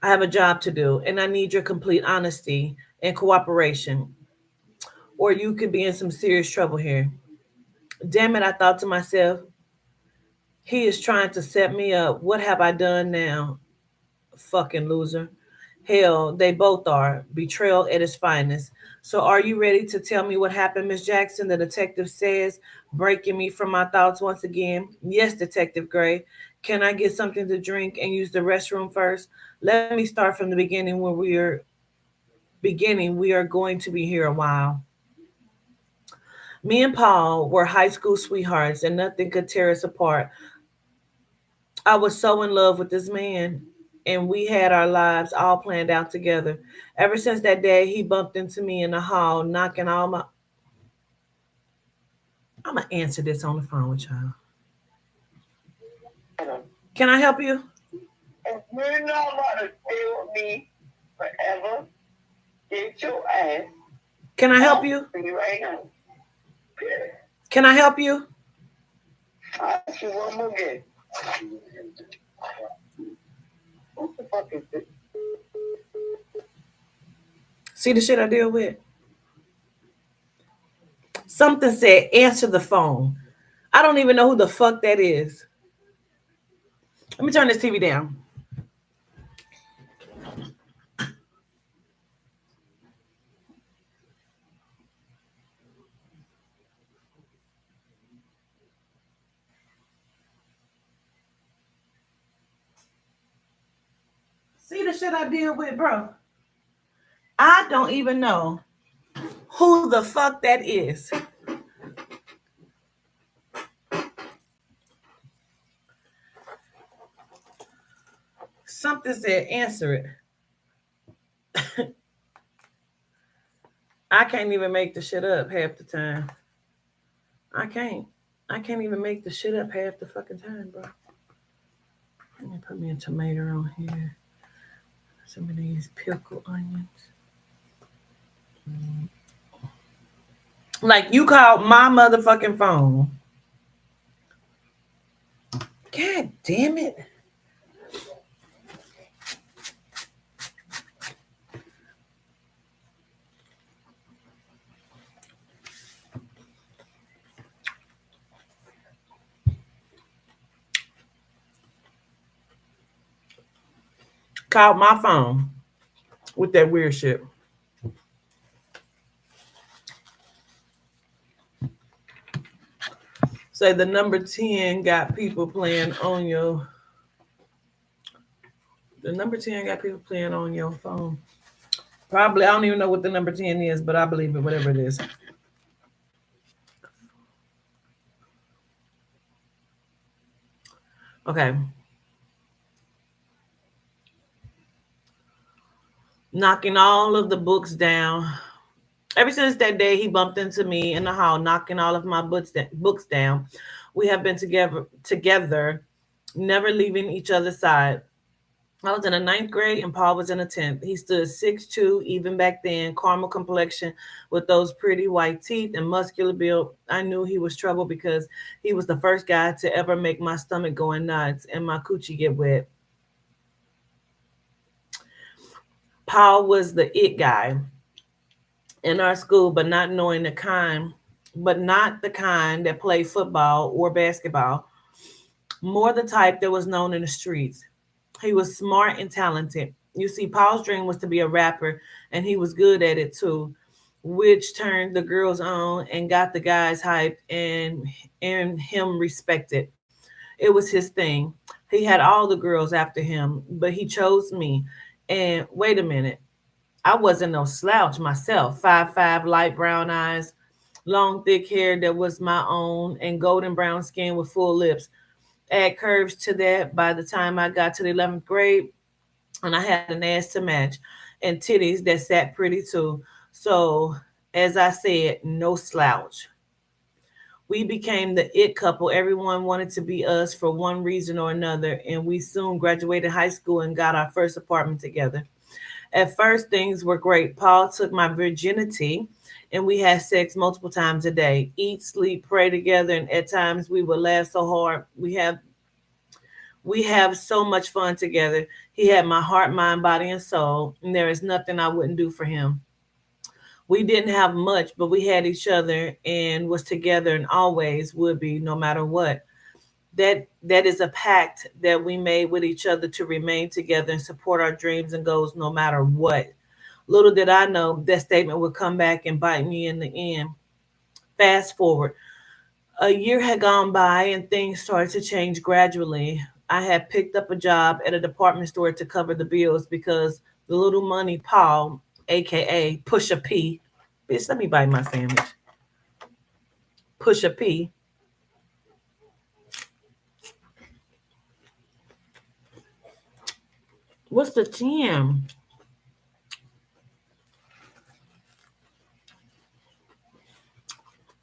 Speaker 1: I have a job to do, and I need your complete honesty and cooperation, or you could be in some serious trouble here. Damn it, I thought to myself, he is trying to set me up. What have I done now? Fucking loser. Hell, they both are. Betrayal at its finest. So are you ready to tell me what happened, Miss Jackson? The detective says, breaking me from my thoughts once again. Yes, Detective Gray. Can I get something to drink and use the restroom first? Let me start from the beginning where we are going to be here a while. Me and Paul were high school sweethearts, and nothing could tear us apart. I was so in love with this man, and we had our lives all planned out together. Ever since that day, he bumped into me in the hall, knocking all my. I'm gonna answer this on the phone with y'all. Can I help you?
Speaker 2: If you're not about to stay with me forever, get your ass
Speaker 1: Can I help
Speaker 2: off
Speaker 1: you?
Speaker 2: me right now.
Speaker 1: Can I help you?
Speaker 2: I ask you one more again. What the fuck is this?
Speaker 1: See the shit I deal with? Something said answer the phone. I don't even know who the fuck that is. Let me turn this TV down. See the shit I deal with, bro? I don't even know who the fuck that is. Something said answer it. I can't even make the shit up half the time. I can't. I can't even make the shit up half the fucking time, bro. Let me put me a tomato on here. Some of these pickled onions. Like you called my motherfucking phone. God damn it. Called my phone with that weird shit. Say the number 10 got people playing on your the number 10 got people playing on your phone. Probably I don't even know what the number 10 is, but I believe it, whatever it is. Okay. Knocking all of the books down. Ever since that day he bumped into me in the hall, knocking all of my books down. We have been together, never leaving each other's side. I was in the ninth grade and Paul was in the 10th. He stood 6'2", even back then, caramel complexion with those pretty white teeth and muscular build. I knew he was trouble because he was the first guy to ever make my stomach go in knots and my coochie get wet. Paul was the it guy in our school, but not the kind that played football or basketball, more the type that was known in the streets. He was smart and talented. You see, Paul's dream was to be a rapper, and he was good at it too, which turned the girls on and got the guys hyped and him respected. It was his thing. He had all the girls after him, but he chose me. And wait a minute, I wasn't no slouch myself. 5'5", light brown eyes, long thick hair that was my own, and golden brown skin with full lips. Add curves to that by the time I got to the 11th grade, and I had an ass to match and titties that sat pretty too. So, as I said, no slouch. We became the it couple. Everyone wanted to be us for one reason or another, and we soon graduated high school and got our first apartment together. At first, things were great. Paul took my virginity, and we had sex multiple times a day. Eat, sleep, pray together, and at times we would laugh so hard. We have so much fun together. He had my heart, mind, body, and soul, and there is nothing I wouldn't do for him. We didn't have much, but we had each other and was together and always would be no matter what. That is a pact that we made with each other to remain together and support our dreams and goals no matter what. Little did I know that statement would come back and bite me in the end. Fast forward, a year had gone by and things started to change gradually. I had picked up a job at a department store to cover the bills because the little money Paul, aka Pusha P, bitch, let me buy my sandwich. Push a P. What's the 10?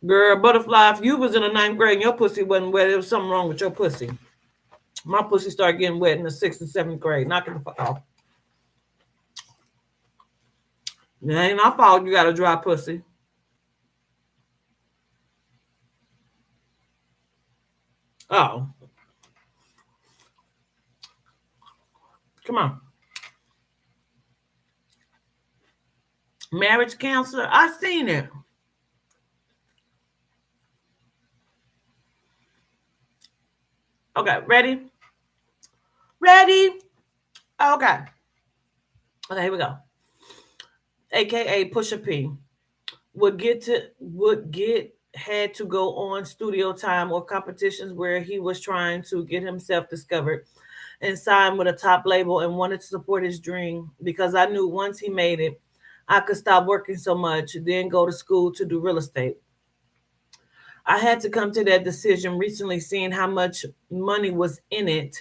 Speaker 1: Girl, butterfly, if you was in the ninth grade and your pussy wasn't wet, there was something wrong with your pussy. My pussy started getting wet in the sixth and seventh grade. Knock it the fuck off. It ain't my fault you got a dry pussy. Oh, come on. Marriage counselor, I seen it. Okay, ready? Ready? Okay. Okay, here we go. AKA Pusha P would get had to go on studio time or competitions where he was trying to get himself discovered and signed with a top label and wanted to support his dream because I knew once he made it, I could stop working so much, then go to school to do real estate. I had to come to that decision recently, seeing how much money was in it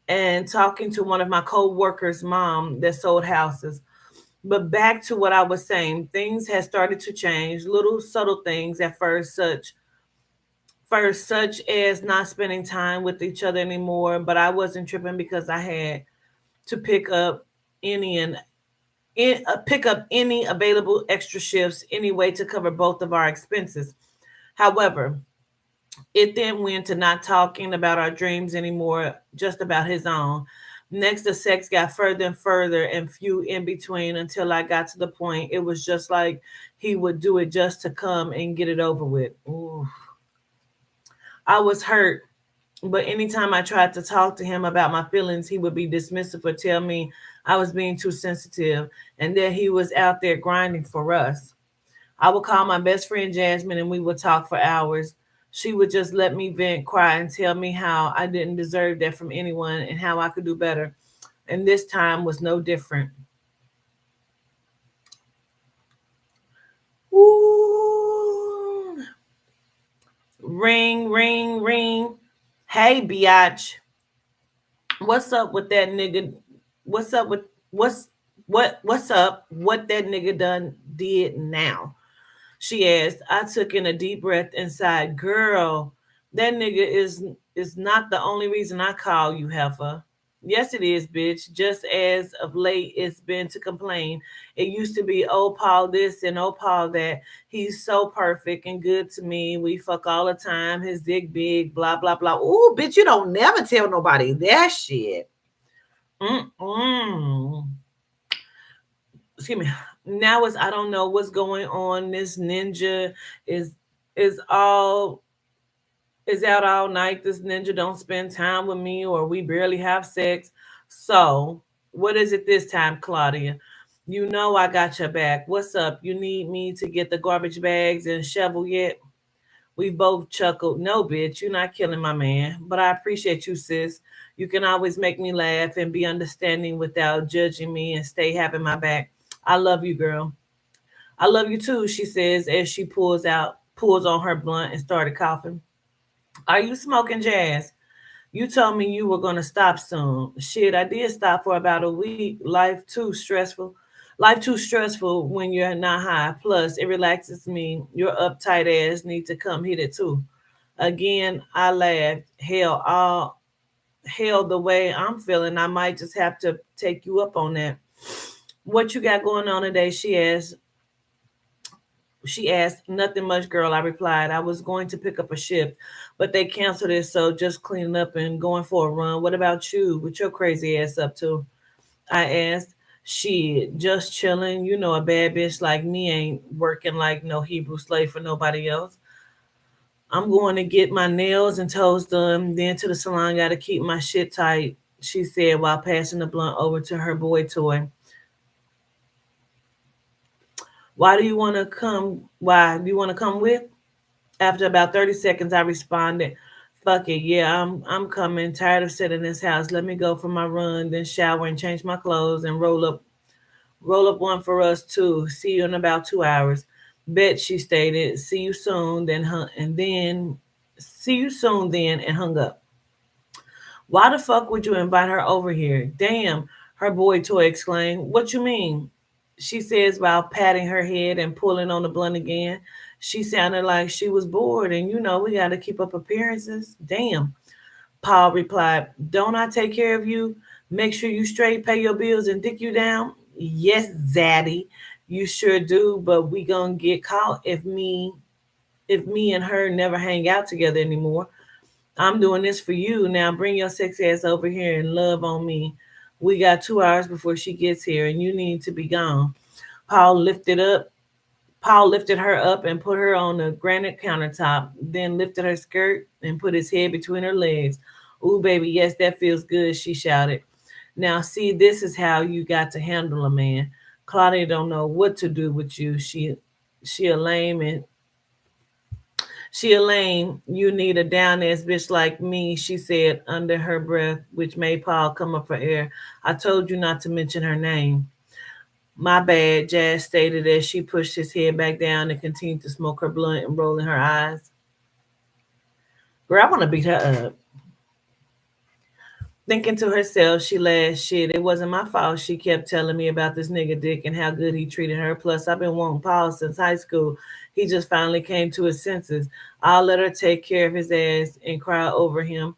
Speaker 1: and talking to one of my co-workers' mom that sold houses. But back to what I was saying, things had started to change, little subtle things at first such as not spending time with each other anymore, but I wasn't tripping because I had to any and pick up any available extra shifts anyway to cover both of our expenses. However, it then went to not talking about our dreams anymore, just about his own. Next, the sex got further and further and few in between until I got to the point it was just like he would do it just to come and get it over with. Ooh. I was hurt, but anytime I tried to talk to him about my feelings, he would be dismissive or tell me I was being too sensitive and that he was out there grinding for us. I would call my best friend Jasmine and we would talk for hours. She would just let me vent, cry, and tell me how I didn't deserve that from anyone and how I could do better. And this time was no different. Ooh. Ring, ring, ring. Hey, biatch. What's up with that nigga? What's up with what's up? What that nigga done did now? She asked. I took in a deep breath and sighed. Girl, that nigga is not the only reason I call you heifer. Yes, it is, bitch. Just as of late, it's been to complain. It used to be, oh, Paul this and oh, Paul that. He's so perfect and good to me. We fuck all the time. His dick big, blah, blah, blah. Ooh, bitch, you don't never tell nobody that shit. Mm-mm. Excuse me. Now is I don't know what's going on. This ninja is is all is out all night. This ninja don't spend time with me, or we barely have sex. So what is it this time, Claudia? You know I got your back. What's up? You need me to get the garbage bags and shovel yet? We both chuckled. No, bitch, you're not killing my man. But I appreciate you, sis. You can always make me laugh and be understanding without judging me and stay having my back. I love you, girl. I love you too, she says as she pulls on her blunt and started coughing. Are you smoking, Jazz? You told me you were gonna stop soon. Shit, I did stop for about a week. Life too stressful. Life too stressful when you're not high. Plus, it relaxes me. Your uptight ass need to come hit it too. Again, I laughed. Hell, the way I'm feeling, I might just have to take you up on that. What you got going on today? She asked, nothing much, girl. I replied, I was going to pick up a shift, but they canceled it, so just cleaning up and going for a run. What about you? What your crazy ass up to? I asked. Shit, just chilling. You know, a bad bitch like me ain't working like no Hebrew slave for nobody else. I'm going to get my nails and toes done, then to the salon. Got to keep my shit tight, she said while passing the blunt over to her boy toy. Why do you want to come? Why do you want to come with? After about 30 seconds, I responded, fuck it, yeah, I'm coming. Tired of sitting in this house. Let me go for my run, then shower and change my clothes and roll up one for us too. See you in about 2 hours. Bet, she stated. See you soon, then hung, and then see you soon then and hung up. Why the fuck would you invite her over here? Damn, her boy toy exclaimed. What you mean? She says while patting her head and pulling on the blunt again. She sounded like she was bored, and we gotta keep up appearances. Damn. Paul replied, don't I take care of you? Make sure you straight, pay your bills, and dick you down? Yes, Zaddy. You sure do, but we gonna get caught if me and her never hang out together anymore. I'm doing this for you. Now bring your sex ass over here and love on me. We got 2 hours before she gets here and you need to be gone. Paul lifted up Paul lifted her up and put her on the granite countertop, then lifted her skirt and put his head between her legs. Ooh, baby, yes, that feels good, she shouted. Now, see, this is how you got to handle a man. Claudia don't know what to do with you. She a lame and she a lame. You need a down ass bitch like me, she said under her breath, which made Paul come up for air. I told you not to mention her name. My bad, Jazz stated as she pushed his head back down and continued to smoke her blunt and rolling her eyes. Girl, I want to beat her up. Thinking to herself, she laughed, shit, it wasn't my fault. She kept telling me about this nigga Dick and how good he treated her. Plus, I've been wanting Paul since high school. He just finally came to his senses. I'll let her take care of his ass and cry over him.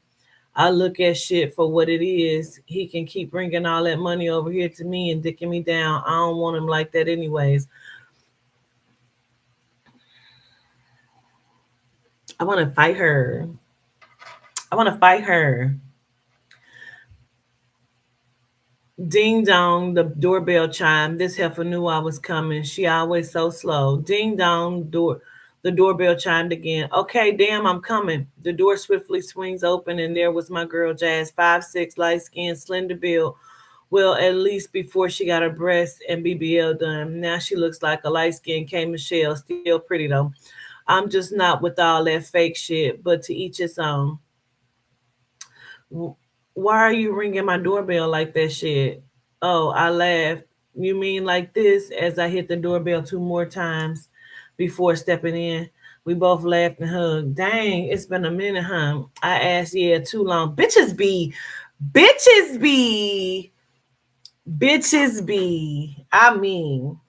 Speaker 1: I look at shit for what it is. He can keep bringing all that money over here to me and dicking me down. I don't want him like that anyways. I want to fight her. I want to fight her. Ding dong, the doorbell chimed. This heifer knew I was coming. She always so slow. Ding dong, the doorbell chimed again. Okay, damn, I'm coming. The door swiftly swings open, and there was my girl Jazz, 5'6", light skinned, slender build. Well, at least before she got her breasts and BBL done. Now she looks like a light skinned K Michelle, still pretty though. I'm just not with all that fake shit, but to each his own. Why are you ringing my doorbell like that shit? Oh, I laughed. You mean like this? As I hit the doorbell 2 more times before stepping in. We both laughed and hugged. Dang, it's been a minute, huh? I asked, yeah, too long. Bitches be, bitches be. I mean,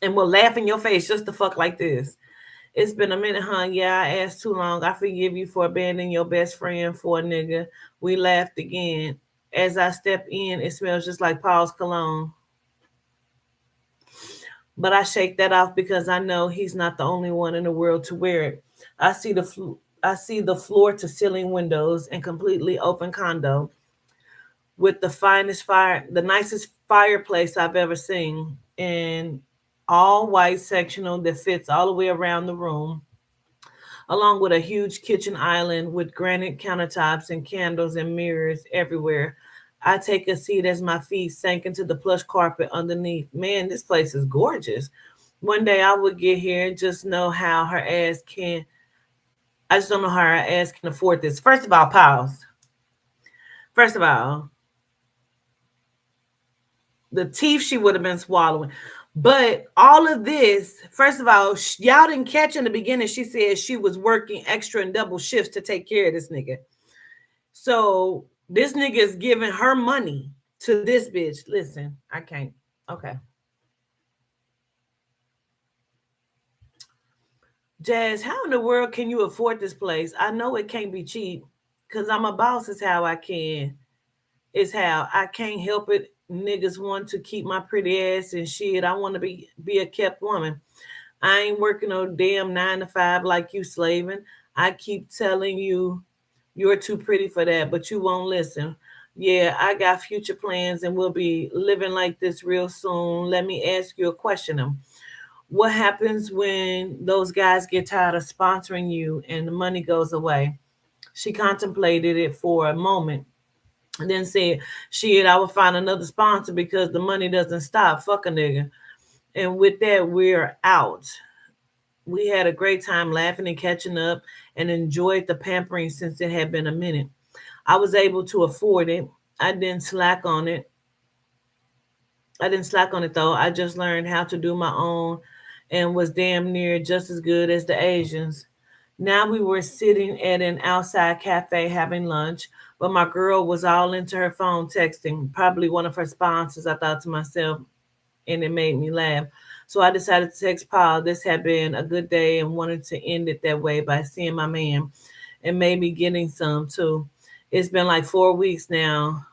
Speaker 1: and will laugh in your face just to fuck like this. It's been a minute, huh? Yeah, I asked too long. I forgive you for abandoning your best friend for a nigga. We laughed again. As I step in, it smells just like Paul's cologne. But I shake that off because I know he's not the only one in the world to wear it. I see the floor to ceiling windows and completely open condo with the nicest fireplace I've ever seen, and all white sectional that fits all the way around the room, along with a huge kitchen island with granite countertops and candles and mirrors everywhere. I take a seat as my feet sank into the plush carpet underneath. Man, this place is gorgeous. One day I would get here, just know how her ass can. I just don't know how her ass can afford this. First of all, pause. First of all, the teeth she would have been swallowing. But all of this, first of all, y'all didn't catch in the beginning. She said she was working extra and double shifts to take care of this nigga. So this nigga is giving her money to this bitch. Listen, I can't. Okay. Jazz, how in the world can you afford this place? I know it can't be cheap because I'm a boss, is how I can. It's how I can't help it. Niggas want to keep my pretty ass and shit. I want to be a kept woman. I ain't working no damn 9 to 5 like you slaving. I keep telling you you're too pretty for that, but you won't listen. Yeah, I got future plans and we'll be living like this real soon. Let me ask you a question. What happens when those guys get tired of sponsoring you and the money goes away? She contemplated it for a moment and then said, shit, I would find another sponsor because the money doesn't stop. Fuck a nigga. And with that, we're out. We had a great time laughing and catching up and enjoyed the pampering since it had been a minute. I was able to afford it. I didn't slack on it. I didn't slack on it though. I just learned how to do my own and was damn near just as good as the Asians. Now we were sitting at an outside cafe having lunch, but my girl was all into her phone texting, probably one of her sponsors, I thought to myself, and it made me laugh. So I decided to text Paul. This had been a good day and wanted to end it that way by seeing my man and maybe getting some too. It's been like 4 weeks now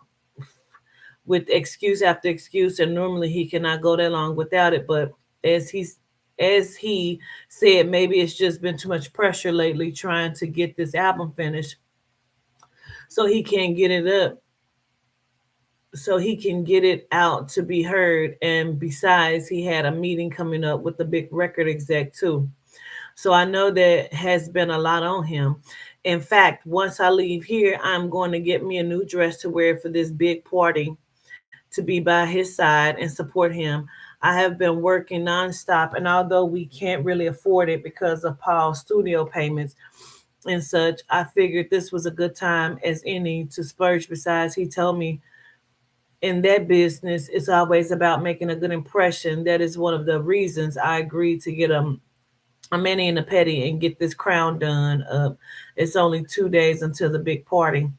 Speaker 1: with excuse after excuse, and normally he cannot go that long without it. But as he's as he said, maybe it's just been too much pressure lately trying to get this album finished, so he can't get it up, so he can get it out to be heard. And besides, he had a meeting coming up with the big record exec too. So I know that has been a lot on him. In fact, once I leave here, I'm going to get me a new dress to wear for this big party to be by his side and support him. I have been working nonstop, and although we can't really afford it because of Paul's studio payments and such, I figured this was a good time as any to splurge. Besides, he told me in that business, it's always about making a good impression. That is one of the reasons I agreed to get a mani and a pedi and get this crown done up. It's only 2 days until the big party.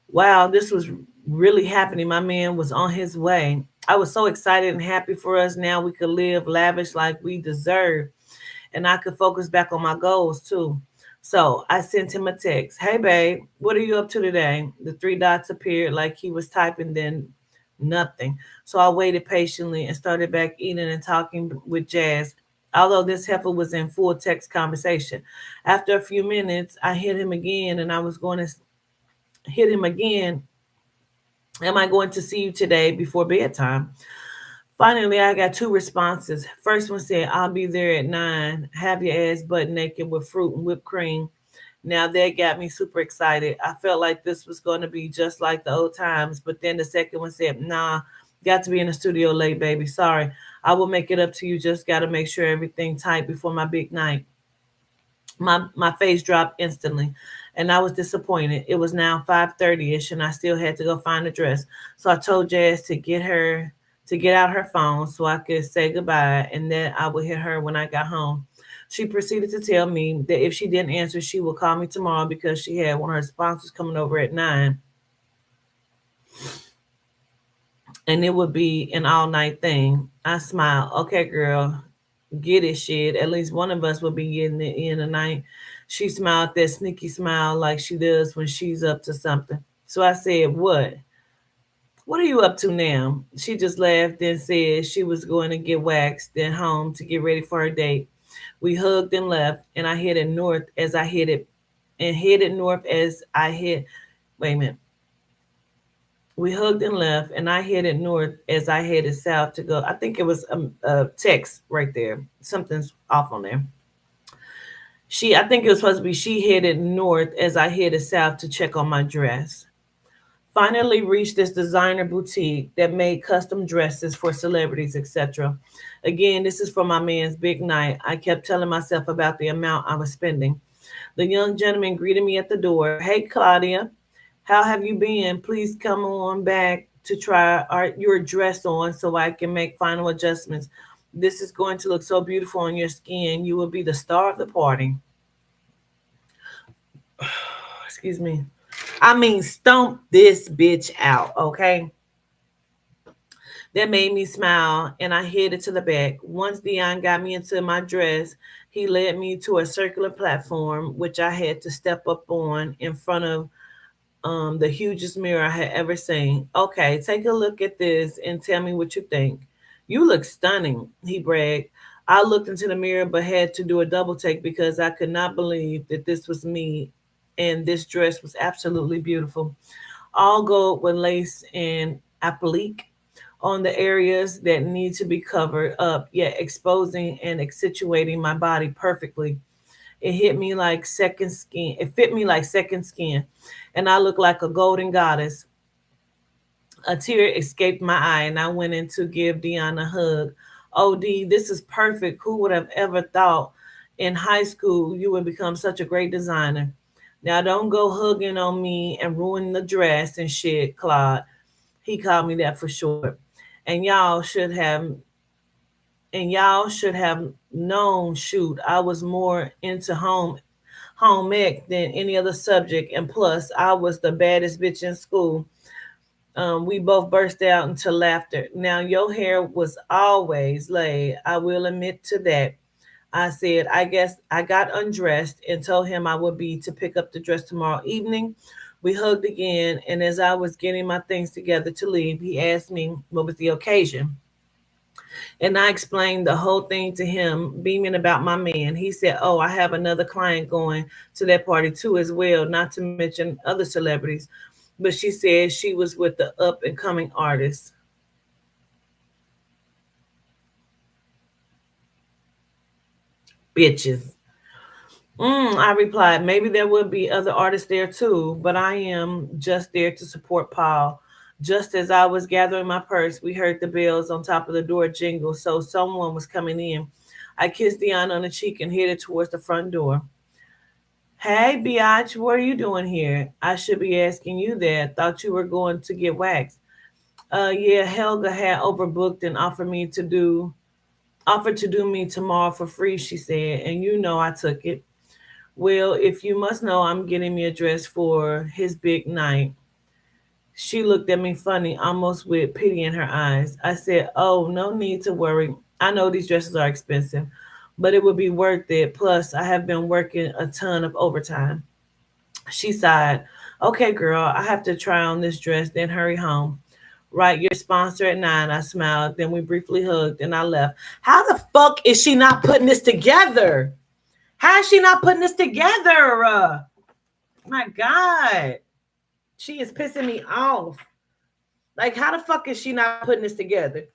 Speaker 1: Wow, this was really happening. My man was on his way. I was so excited and happy for us. Now we could live lavish like we deserve, and I could focus back on my goals too. So I sent him a text. Hey, babe, what are you up to today? The three dots appeared like he was typing, then nothing. So I waited patiently and started back eating and talking with Jazz, although this heifer was in full text conversation. After a few minutes, I hit him again, and I was going to hit him again. Am I going to see you today before bedtime? Finally, I got two responses. First one said, I'll be there at 9. Have your ass butt naked with fruit and whipped cream. Now that got me super excited. I felt like this was going to be just like the old times. But then the second one said, nah, got to be in the studio late, baby. Sorry. I will make it up to you. Just got to make sure everything tight before my big night. My face dropped instantly, and I was disappointed. It was now 5:30ish, and I still had to go find a dress. So I told Jazz to get out her phone so I could say goodbye, and that I would hit her when I got home. She proceeded to tell me that if she didn't answer, she would call me tomorrow because she had one of her sponsors coming over at 9, and it would be an all night thing. I smiled. Okay, girl, get it, shit. At least one of us will be getting it in tonight. She smiled that sneaky smile like she does when she's up to something. So I said, What? What are you up to now? She just laughed and said she was going to get waxed, then home to get ready for her date. We hugged and left, and I headed north as I headed, and headed north as I hit. Wait a minute. We hugged and left, and I headed north as I headed south to go. I think it was a text right there. Something's off on there. I think it was supposed to be she headed north as I headed south to check on my dress. Finally reached this designer boutique that made custom dresses for celebrities, etc. Again, this is for my man's big night. I kept telling myself about the amount I was spending. The young gentleman greeted me at the door. Hey, Claudia, how have you been? Please come on back to try your dress on so I can make final adjustments. This is going to look so beautiful on your skin. You will be the star of the party. Excuse me. I mean, stomp this bitch out, okay? That made me smile, and I headed to the back. Once Dion got me into my dress, he led me to a circular platform, which I had to step up on in front of the hugest mirror I had ever seen. Okay, take a look at this and tell me what you think. You look stunning, he bragged. I looked into the mirror but had to do a double take because I could not believe that this was me, and this dress was absolutely beautiful. All gold with lace and applique on the areas that need to be covered up, yet exposing and accentuating my body perfectly. It hit me like second skin. It fit me like second skin, and I looked like a golden goddess. A tear escaped my eye, and I went in to give Dion a hug. Oh, D, this is perfect. Who would have ever thought in high school you would become such a great designer? Now, don't go hugging on me and ruin the dress and shit, Claude. He called me that for short. And y'all should have And y'all should have known, shoot, I was more into home ec than any other subject, and plus I was the baddest bitch in school. We both burst out into laughter. Now your hair was always laid, I will admit to that. I said, I guess I got undressed and told him I would be to pick up the dress tomorrow evening. We hugged again, and as I was getting my things together to leave, he asked me what was the occasion. And I explained the whole thing to him, beaming about my man. He said, oh, I have another client going to that party too, as well, not to mention other celebrities. But she said she was with the up and coming artist. Bitches. I replied, maybe there would be other artists there too, but I am just there to support Paul. Just as I was gathering my purse, we heard the bells on top of the door jingle, so someone was coming in. I kissed Dion on the cheek and headed towards the front door. Hey, Biatch, what are you doing here? I should be asking you that. Thought you were going to get waxed. Yeah, Helga had overbooked and offered to do me tomorrow for free, she said, and you know I took it. Well, if you must know, I'm getting me a dress for his big night. She looked at me funny, almost with pity in her eyes. I said, oh, no need to worry. I know these dresses are expensive, but it would be worth it. Plus, I have been working a ton of overtime. She sighed. Okay, girl, I have to try on this dress, then hurry home. Right, your sponsor at 9, I smiled. Then we briefly hugged and I left. How the fuck is she not putting this together? How is she not putting this together? My God. She is pissing me off. Like, how the fuck is she not putting this together?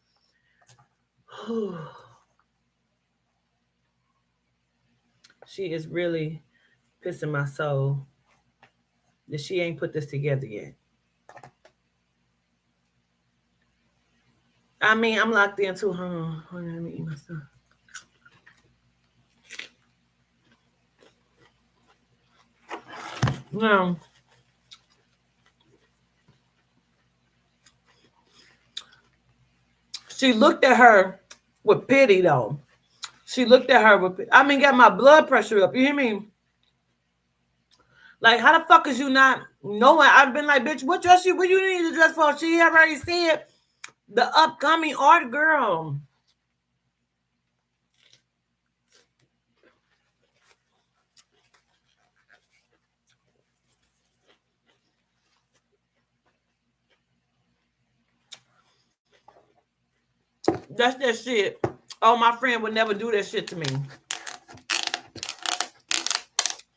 Speaker 1: She is really pissing my soul that she ain't put this together yet. I mean, I'm locked in too. Hold on. Hold on, let me eat my stuff. No, she looked at her with pity, though. She looked at her with, I mean, got my blood pressure up. You hear me? Like, how the fuck is you not knowing? I've been like, bitch, what you need to dress for? She already said the upcoming art girl. That's that shit. Oh, my friend would never do that shit to me.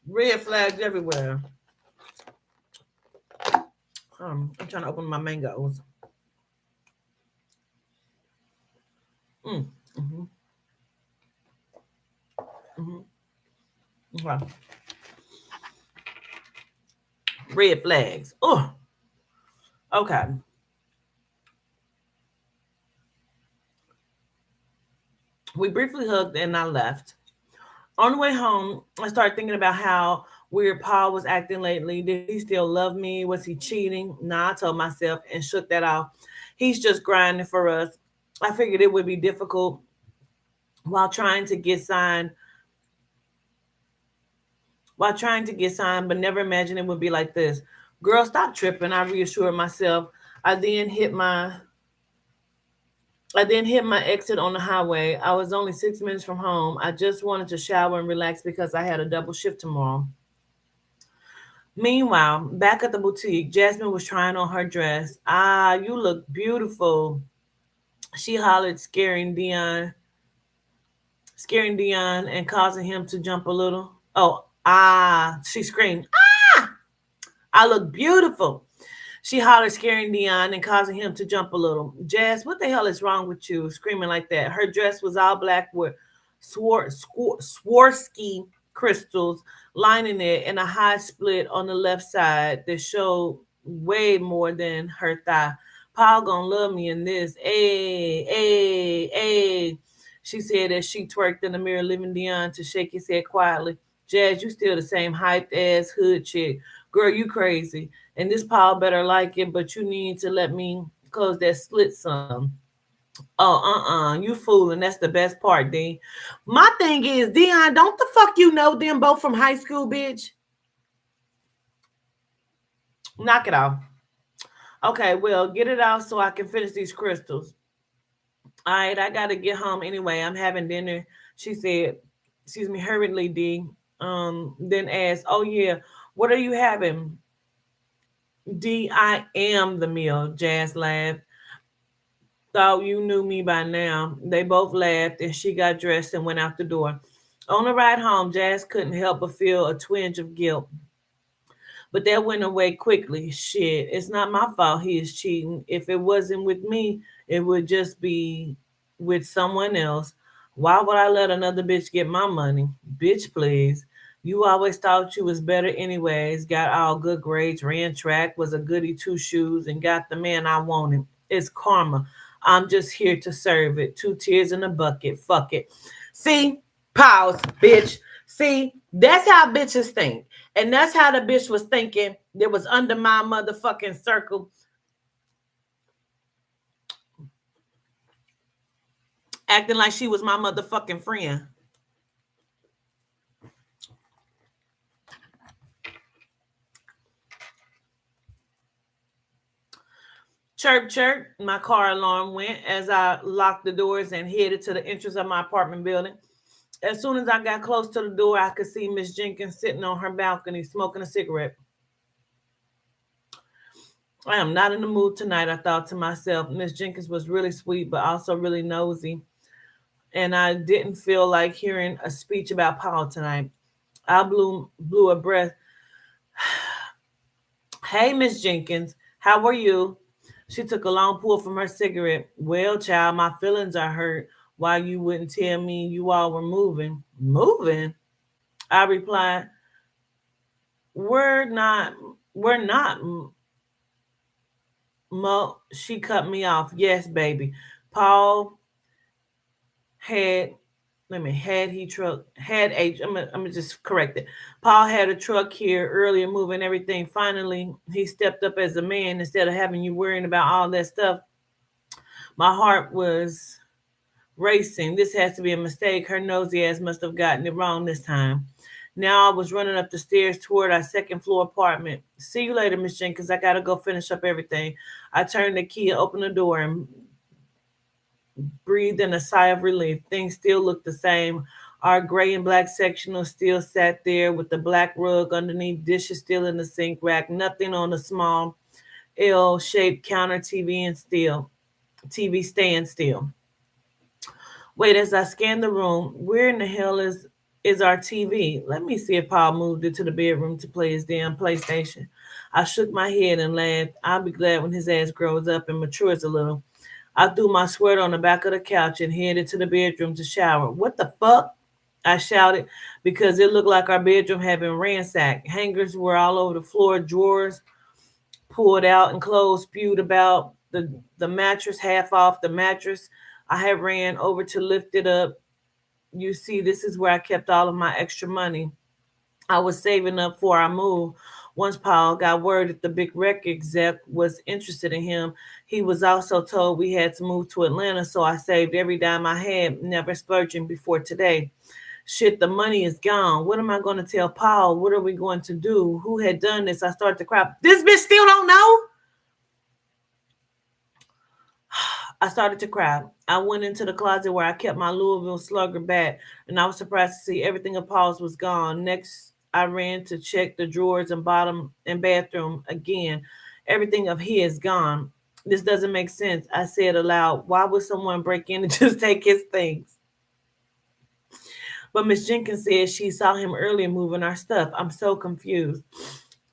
Speaker 1: Red flags everywhere. I'm trying to open my mangoes. Mm, mm-hmm, mm-hmm. Okay. Red flags. Oh, okay. We briefly hugged and I left. On the way home, I started thinking about how weird Paul was acting lately. Did he still love me? Was he cheating? Nah, I told myself and shook that off. He's just grinding for us. I figured it would be difficult while trying to get signed, but never imagined it would be like this. Girl, stop tripping. I reassured myself. I then hit my I then hit my exit on the highway. I was only 6 minutes from home. I just wanted to shower and relax because I had a double shift tomorrow. Meanwhile, back at the boutique, Jasmine was trying on her dress. Ah, you look beautiful. She hollered, scaring Dion and causing him to jump a little. Oh, she screamed, I look beautiful. She hollered, scaring Dion and causing him to jump a little. Jazz, what the hell is wrong with you? Screaming like that. Her dress was all black with Swarovski crystals lining it and a high split on the left side that showed way more than her thigh. Paul gonna love me in this. Hey, hey, hey. She said as she twerked in the mirror, leaving Dion to shake his head quietly. Jazz, you still the same hyped ass hood chick. Girl, you crazy. And this Paul better like it, but you need to let me close that slit some. Oh, you fooling. That's the best part, Dean. My thing is, Dion, don't the fuck you know them both from high school, bitch? Knock it off. Okay, well, get it out so I can finish these crystals. All right, I gotta get home anyway. I'm having dinner. She said, excuse me, hurriedly, D. Then asked, oh yeah, what are you having? D, I am the meal. Jazz laughed. Thought you knew me by now. They both laughed and she got dressed and went out the door. On the ride home, Jazz couldn't help but feel a twinge of guilt. But that went away quickly. Shit, it's not my fault he is cheating. If it wasn't with me, it would just be with someone else. Why would I let another bitch get my money? Bitch, please. You always thought you was better anyways. Got all good grades, ran track, was a goody two shoes, and got the man I wanted. It's karma. I'm just here to serve it. Two tears in a bucket. Fuck it. See? Pause, bitch. See? That's how bitches think. And that's how the bitch was thinking that was under my motherfucking circle, acting like she was my motherfucking friend. Chirp, chirp. My car alarm went as I locked the doors and headed to the entrance of my apartment building. As soon as I got close to the door, I could see Miss Jenkins sitting on her balcony smoking a cigarette. I am not in the mood tonight, I thought to myself. Miss Jenkins was really sweet, but also really nosy. And I didn't feel like hearing a speech about Paul tonight. I blew a breath. Hey, Miss Jenkins, how are you? She took a long pull from her cigarette. Well, child, my feelings are hurt. Why you wouldn't tell me you all were moving? Moving? I replied, We're not, we're not. She cut me off. Yes, baby. Paul had, had he truck, had a, I'm gonna just correct it. Paul had a truck here earlier moving everything. Finally, he stepped up as a man instead of having you worrying about all that stuff. My heart was racing. This has to be a mistake. Her nosy ass must have gotten it wrong this time. Now I was running up the stairs toward our second floor apartment. See you later, Miss Jenkins. I gotta go finish up everything. I turned the key, opened the door, and breathed in a sigh of relief. Things still looked the same. Our gray and black sectional still sat there with the black rug underneath, dishes still in the sink rack, nothing on the small L-shaped counter TV stand still. Wait, as I scanned the room, where in the hell is our TV? Let me see if Paul moved it to the bedroom to play his damn PlayStation. I shook my head and laughed. I'll be glad when his ass grows up and matures a little. I threw my sweater on the back of the couch and headed to the bedroom to shower. What the fuck? I shouted because it looked like our bedroom had been ransacked. Hangers were all over the floor, drawers pulled out, and clothes spewed about the mattress, half off the mattress. I had ran over to lift it up. You see, this is where I kept all of my extra money I was saving up for our move. Once Paul got word that the big record exec was interested in him, he was also told we had to move to Atlanta, so I saved every dime I had, never splurging before today. Shit, the money is gone. What am I going to tell Paul? What are we going to do? Who had done this? I started to cry. This bitch still don't know? I started to cry. I went into the closet where I kept my Louisville Slugger bat, and I was surprised to see everything of Paul's was gone. Next, I ran to check the drawers and bottom and bathroom again. Everything of his gone. This doesn't make sense. I said aloud, why would someone break in and just take his things? But Miss Jenkins said she saw him earlier moving our stuff. I'm so confused.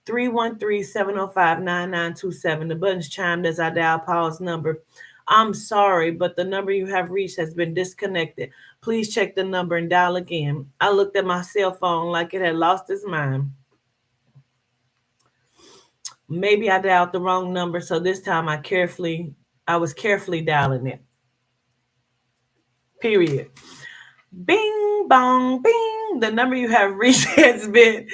Speaker 1: 313-705-9927. The buttons chimed as I dialed Paul's number. I'm sorry, but the number you have reached has been disconnected. Please check the number and dial again. I looked at my cell phone like it had lost its mind. Maybe I dialed the wrong number, so this time I was carefully dialing it. Period. Bing bong bing. The number you have reached has been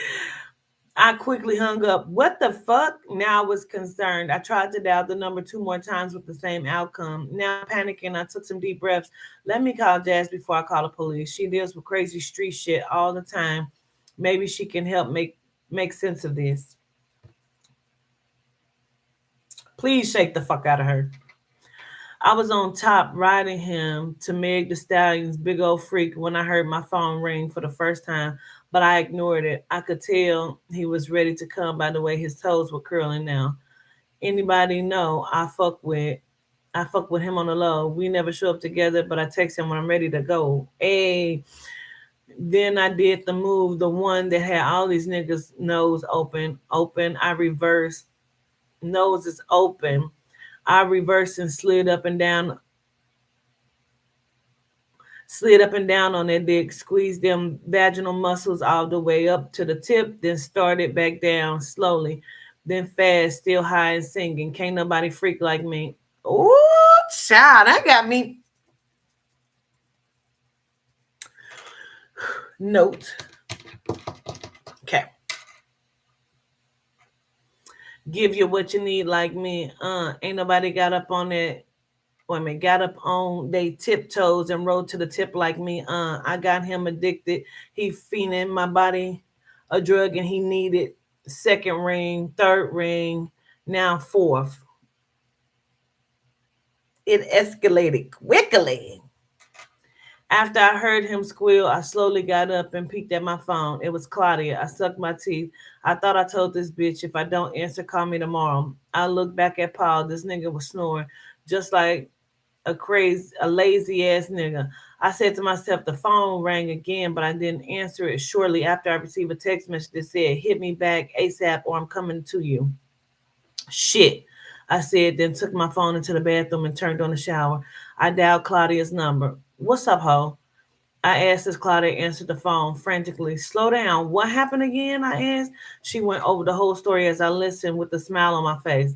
Speaker 1: I quickly hung up. What the fuck? Now I was concerned. I tried to dial the number two more times with the same outcome. Now panicking, I took some deep breaths. Let me call Jazz before I call the police. She deals with crazy street shit all the time. Maybe she can help make sense of this. Please shake the fuck out of her. I was on top riding him to Meg the Stallion's big old freak when I heard my phone ring for the first time, but I ignored it. I could tell he was ready to come by the way his toes were curling now. Anybody know I fuck with him on the low. We never show up together, but I text him when I'm ready to go. Hey, then I did the move, the one that had all these niggas nose open. I reversed, nose is open. I reversed and slid up and down on that dick, squeezed them vaginal muscles all the way up to the tip, then started back down slowly, then fast, still high and singing. Can't nobody freak like me. Ooh, child, that got me. Note. Okay. Give you what you need like me. Ain't nobody got up on that women got up on they tiptoes and rode to the tip like me. I got him addicted. He feeding my body a drug and he needed second ring, third ring, now fourth. It escalated quickly. After I heard him squeal, I slowly got up and peeked at my phone. It was Claudia. I sucked my teeth. I thought I told this bitch if I don't answer, call me tomorrow. I looked back at Paul. This nigga was snoring, just like a lazy ass nigga. I said to myself, the phone rang again, but I didn't answer it. Shortly after, I received a text message that said, hit me back ASAP or I'm coming to you. Shit. I said, then took my phone into the bathroom and turned on the shower. I dialed Claudia's number. What's up, ho? I asked as Claudia answered the phone frantically. Slow down. What happened again? I asked. She went over the whole story as I listened with a smile on my face.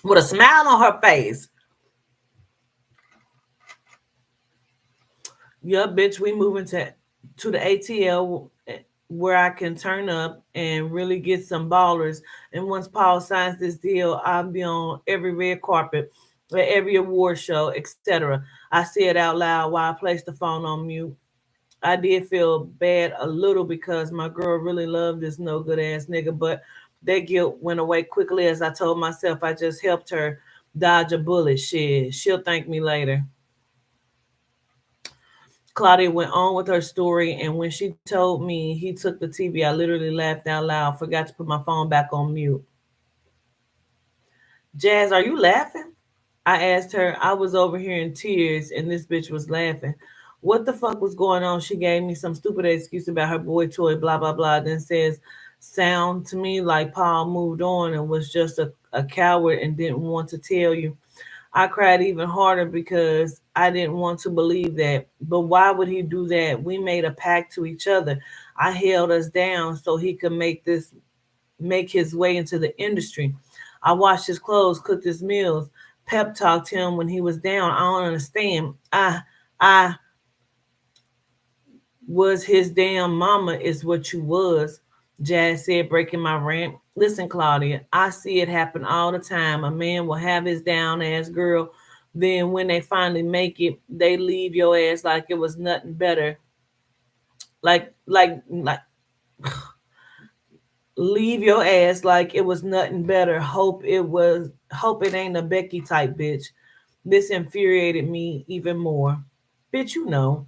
Speaker 1: With a smile on her face. Yup, bitch, we moving to the ATL where I can turn up and really get some ballers. And once Paul signs this deal, I'll be on every red carpet, at every award show, etc. I said out loud while I placed the phone on mute. I did feel bad a little because my girl really loved this no good ass nigga, but that guilt went away quickly as I told myself I just helped her dodge a bullet. Shit, she'll thank me later. Claudia went on with her story, and when she told me he took the TV, I literally laughed out loud, forgot to put my phone back on mute. Jazz, are you laughing? I asked her. I was over here in tears, and this bitch was laughing. What the fuck was going on? She gave me some stupid excuse about her boy toy, blah, blah, blah, then says, sound to me like Paul moved on and was just a coward and didn't want to tell you. I cried even harder because I didn't want to believe that. But why would he do that? We made a pact to each other. I held us down so he could make his way into the industry. I washed his clothes, cooked his meals, pep talked him when he was down. I don't understand. I was his damn mama is what you was. Jazz said, breaking my rant. Listen, Claudia, I see it happen all the time. A man will have his down ass girl. Then when they finally make it, they leave your ass like it was nothing better. Like leave your ass like it was nothing better. Hope it ain't a Becky type bitch. This infuriated me even more. Bitch, you know.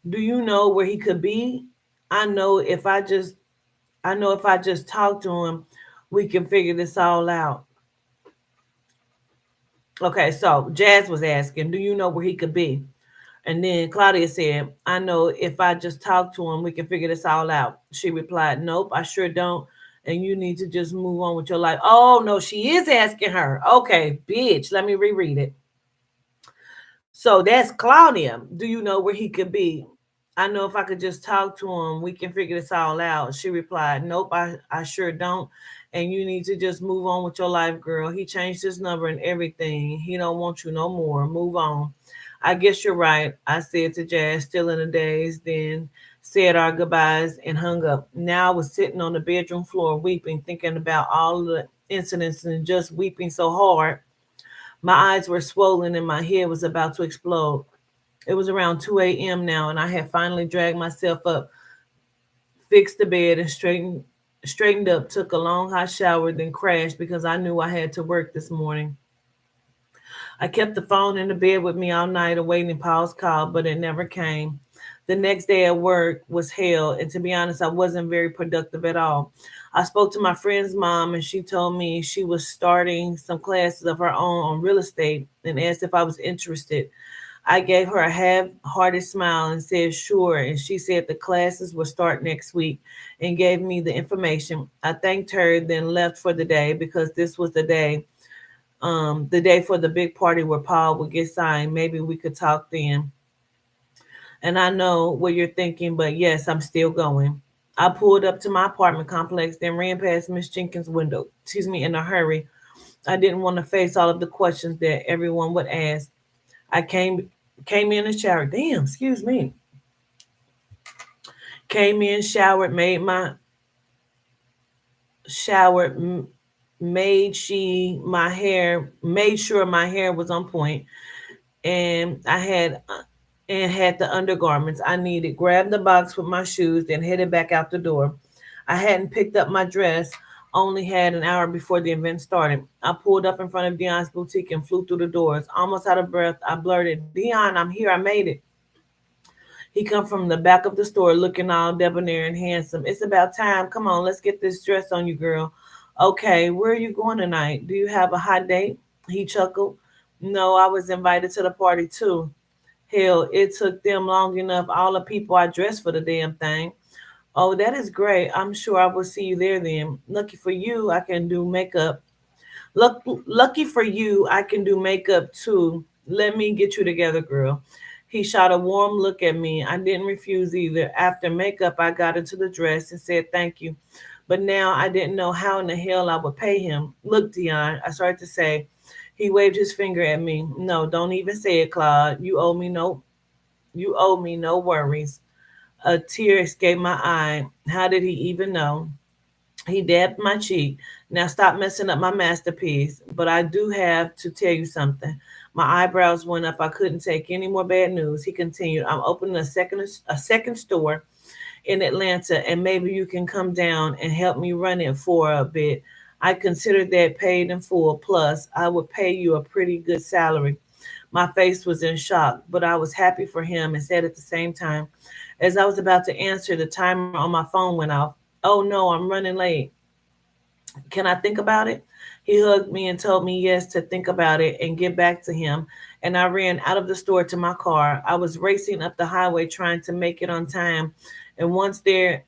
Speaker 1: Do you know where he could be? I know if I just I know if I just talk to him, we can figure this all out. Okay, so Jazz was asking, do you know where he could be? And then Claudia said, I know if I just talk to him, we can figure this all out. She replied, nope, I sure don't. And you need to just move on with your life. Oh, no, she is asking her. Okay, bitch, let me reread it. So that's Claudia. Do you know where he could be? I know if I could just talk to him, we can figure this all out. She replied, nope, I sure don't. and you need to just move on with your life, girl. He changed his number and everything. He don't want you no more. Move on. I guess you're right, I said to Jazz, still in the daze, then said our goodbyes and hung up. Now I was sitting on the bedroom floor weeping, thinking about all the incidents and just weeping so hard. My eyes were swollen and my head was about to explode. It was around 2 a.m. now, and I had finally dragged myself up, fixed the bed, and straightened up, took a long hot shower, then crashed because I knew I had to work this morning. I kept the phone in the bed with me all night awaiting Paul's call, but it never came. The next day at work was hell, and to be honest, I wasn't very productive at all. I spoke to my friend's mom, and she told me she was starting some classes of her own on real estate and asked if I was interested. I gave her a half-hearted smile and said sure, and she said the classes will start next week and gave me the information. I thanked her, then left for the day because this was the day for the big party where Paul would get signed. Maybe we could talk then. And I know what you're thinking, but yes, I'm still going. I pulled up to my apartment complex, then ran past Miss Jenkins' window, in a hurry. I didn't want to face all of the questions that everyone would ask. I came in and showered. Damn, excuse me. Came in, showered, showered, made sure my hair was on point, and had the undergarments I needed. Grabbed the box with my shoes, then headed back out the door. I hadn't picked up my dress. Only had an hour before the event started. I pulled up in front of Dion's boutique and flew through the doors. Almost out of breath, I blurted, "Dion, I'm here. I made it." He come from the back of the store looking all debonair and handsome. "It's about time. Come on, let's get this dress on you, girl." "Okay, where are you going tonight? Do you have a hot date?" He chuckled. "No, I was invited to the party too. Hell, it took them long enough, all the people I dressed for the damn thing." "Oh, that is great. I'm sure I will see you there then. Lucky for you, I can do makeup. Lucky for you, I can do makeup too. Let me get you together, girl." He shot a warm look at me. I didn't refuse either. After makeup, I got into the dress and said thank you. But now I didn't know how in the hell I would pay him. "Look, Dion," I started to say. He waved his finger at me. "No, don't even say it, Claude. You owe me no worries." A tear escaped my eye. How did he even know? He dabbed my cheek. "Now stop messing up my masterpiece. But I do have to tell you something." My eyebrows went up. I couldn't take any more bad news. He continued, "I'm opening a second store in Atlanta, and maybe you can come down and help me run it for a bit. I consider that paid in full. Plus, I would pay you a pretty good salary." My face was in shock, but I was happy for him and said at the same time, as I was about to answer, the timer on my phone went off. "Oh no, I'm running late. Can I think about it?" He hugged me and told me yes to think about it and get back to him. And I ran out of the store to my car. I was racing up the highway trying to make it on time. And once there,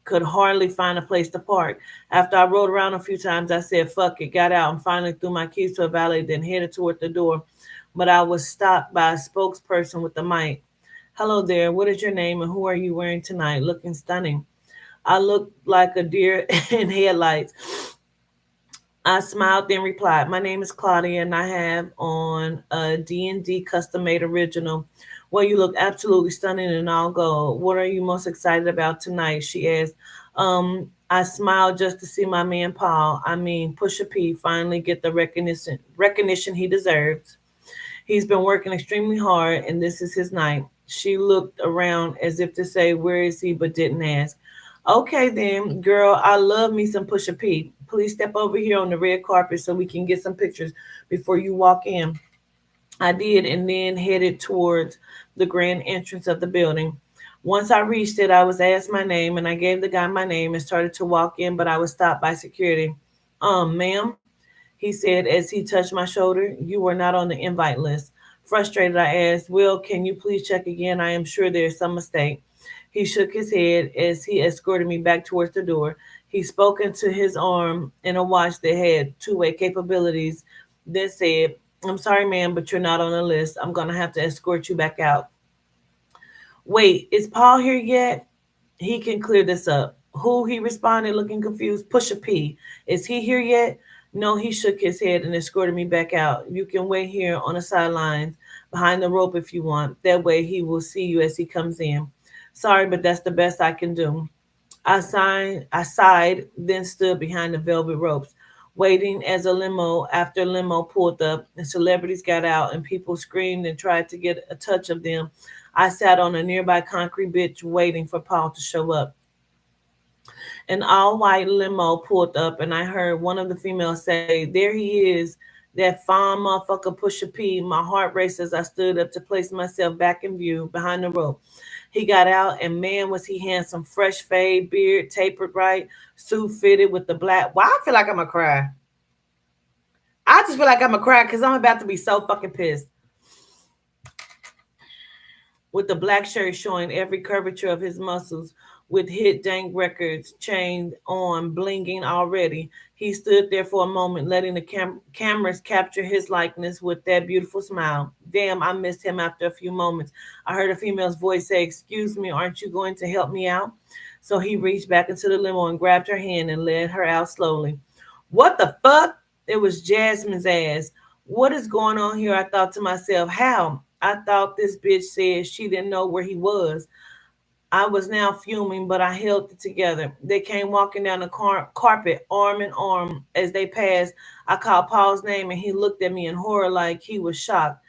Speaker 1: could hardly find a place to park. After I rode around a few times, I said, "Fuck it," got out and finally threw my keys to a valet, then headed toward the door. But I was stopped by a spokesperson with the mic. "Hello there, what is your name and who are you wearing tonight? Looking stunning." I looked like a deer in headlights. I smiled, then replied, "My name is Claudia, and I have on a D&D custom-made original." "Well, you look absolutely stunning in all gold. What are you most excited about tonight?" she asked. I smiled just to see my man Paul, Pusha P, finally get the recognition he deserves. He's been working extremely hard, and this is his night." She looked around as if to say, "Where is he?" but didn't ask. "Okay, then, girl, I love me some Pusha P. Please step over here on the red carpet so we can get some pictures before you walk in." I did, and then headed towards the grand entrance of the building. Once I reached it, I was asked my name, and I gave the guy my name and started to walk in, but I was stopped by security. Ma'am," he said as he touched my shoulder, "you were not on the invite list." Frustrated, I asked, "Well, can you please check again? I am sure there's some mistake." He shook his head as he escorted me back towards the door. He spoke into his arm in a watch that had two-way capabilities, then said, "I'm sorry, ma'am, but you're not on the list. I'm going to have to escort you back out." "Wait, is Paul here yet? He can clear this up." Who, he responded, looking confused. Push a P. Is he here yet? No, he shook his head and escorted me back out. You can wait here on the sidelines behind the rope if you want. That way he will see you as he comes in. Sorry, but that's the best I can do. I sighed, then stood behind the velvet ropes, waiting as a limo after limo pulled up and celebrities got out and people screamed and tried to get a touch of them. I sat on a nearby concrete bench waiting for Paul to show up. An all white limo pulled up, and I heard one of the females say, "There he is, that fine motherfucker Pusha P." My heart raced as I stood up to place myself back in view behind the rope. He got out, and man, was he handsome. Fresh fade, beard tapered right, suit fitted with the black. Why I feel like I'm going to cry. I just feel like I'm going to cry because I'm about to be so fucking pissed. With the black shirt showing every curvature of his muscles, with hit dank records chained on, blinking already. He stood there for a moment, letting the cameras capture his likeness with that beautiful smile. Damn, I missed him after a few moments. I heard a female's voice say, "Excuse me, aren't you going to help me out?" So he reached back into the limo and grabbed her hand and led her out slowly. What the fuck? It was Jasmine's ass. What is going on here? I thought to myself. How? I thought this bitch said she didn't know where he was. I was now fuming, but I held it together. They came walking down the carpet, arm in arm. As they passed, I called Paul's name, and he looked at me in horror like he was shocked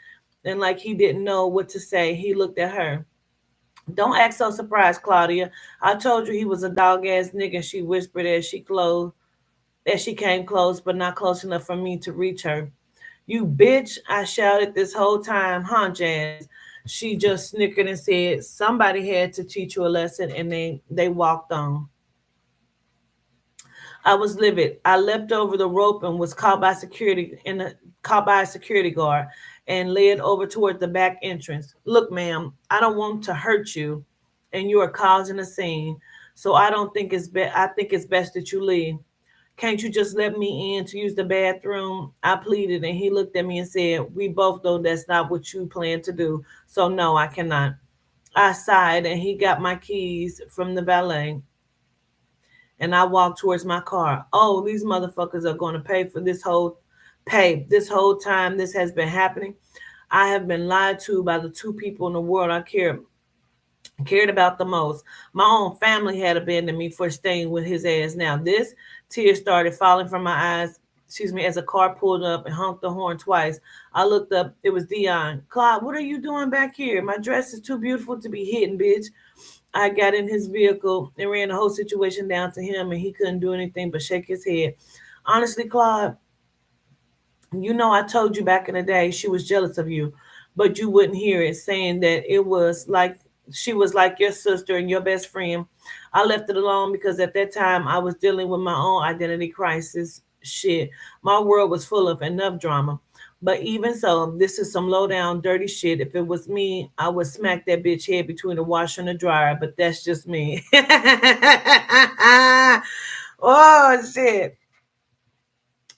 Speaker 1: and like he didn't know what to say. He looked at her. Don't act so surprised, Claudia. I told you he was a dog ass nigga, she whispered as she came close, but not close enough for me to reach her. You bitch, I shouted this whole time, huh, Jazz? She just snickered and said, somebody had to teach you a lesson, and they walked on. I was livid. I leapt over the rope and was caught by a security guard and led over toward the back entrance. Look, ma'am, I don't want to hurt you, and you are causing a scene. So I think it's best that you leave. Can't you just let me in to use the bathroom? I pleaded, and he looked at me and said, we both know that's not what you plan to do. So no, I cannot. I sighed, and he got my keys from the valet, and I walked towards my car. Oh, these motherfuckers are going to pay this whole time this has been happening. I have been lied to by the two people in the world I cared about the most. My own family had abandoned me for staying with his ass. Now this, tears started falling from my eyes. Excuse me, as a car pulled up and honked the horn twice. I looked up. It was Dion. Claude, what are you doing back here? My dress is too beautiful to be hidden, bitch. I got in his vehicle and ran the whole situation down to him, and he couldn't do anything but shake his head. Honestly, Claude, you know, I told you back in the day she was jealous of you, but you wouldn't hear it, saying that it was like she was like your sister and your best friend. I left it alone because at that time I was dealing with my own identity crisis. Shit, my world was full of enough drama. But even so, this is some low down dirty shit. If it was me, I would smack that bitch head between the washer and the dryer. But that's just me. Oh shit.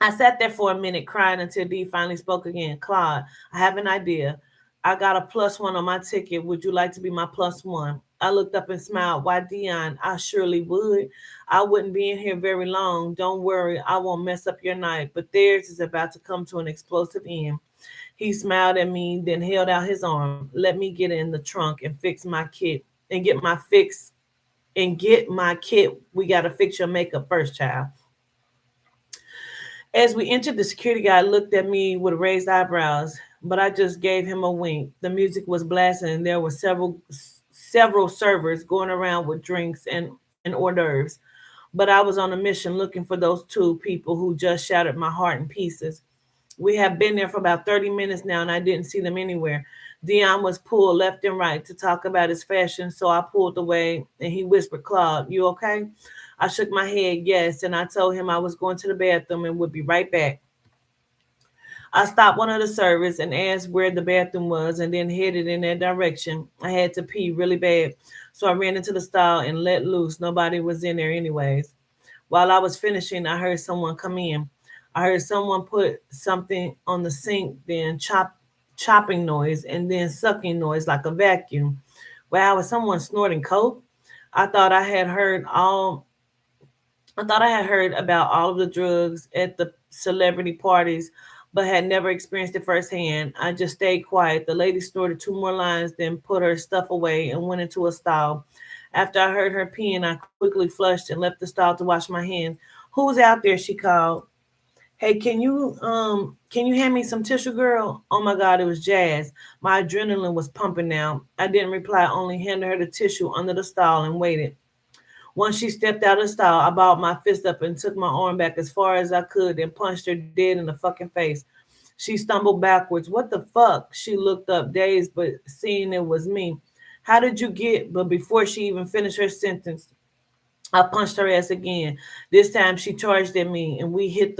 Speaker 1: I sat there for a minute crying until Dee finally spoke again. Claude, I have an idea. I got a plus one on my ticket. Would you like to be my plus one? I looked up and smiled. Why, Dion? I surely would. I wouldn't be in here very long. Don't worry, I won't mess up your night. But theirs is about to come to an explosive end. He smiled at me, then held out his arm. Let me get in the trunk and fix my kit and get my kit. We gotta fix your makeup first, child. As we entered, the security guy looked at me with raised eyebrows, but I just gave him a wink. The music was blasting, and there were several servers going around with drinks and hors d'oeuvres. But I was on a mission looking for those two people who just shattered my heart in pieces. We have been there for about 30 minutes now, and I didn't see them anywhere. Dion was pulled left and right to talk about his fashion, so I pulled away, and he whispered, Claude, you okay? I shook my head, yes, and I told him I was going to the bathroom and would be right back. I stopped one of the servers and asked where the bathroom was and then headed in that direction. I had to pee really bad, so I ran into the stall and let loose. Nobody was in there, anyways. While I was finishing, I heard someone come in. I heard someone put something on the sink, then chopping noise, and then sucking noise like a vacuum. Wow, was someone snorting coke? I thought I had heard all. I thought I had heard about all of the drugs at the celebrity parties, but had never experienced it firsthand. I just stayed quiet. The lady snorted two more lines, then put her stuff away and went into a stall. After I heard her peeing, I quickly flushed and left the stall to wash my hands. Who's out there? She called. Hey, can you hand me some tissue, girl? Oh my God, it was Jazz. My adrenaline was pumping now. I didn't reply, only handed her the tissue under the stall and waited. Once she stepped out of the stall, I balled my fist up and took my arm back as far as I could, then punched her dead in the fucking face. She stumbled backwards. What the fuck? She looked up, dazed, but seeing it was me. How did you get? But before she even finished her sentence, I punched her ass again. This time she charged at me, and we hit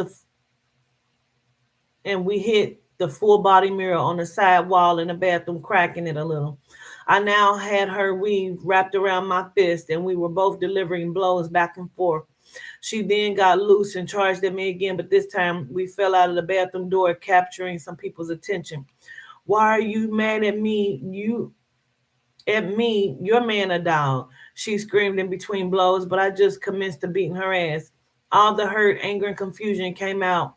Speaker 1: the full body mirror on the side wall in the bathroom, cracking it a little. I now had her weave wrapped around my fist, and we were both delivering blows back and forth. She then got loose and charged at me again, but this time we fell out of the bathroom door, capturing some people's attention. Why are you mad at me? Your man a dog. She screamed in between blows, but I just commenced to beating her ass. All the hurt, anger, and confusion came out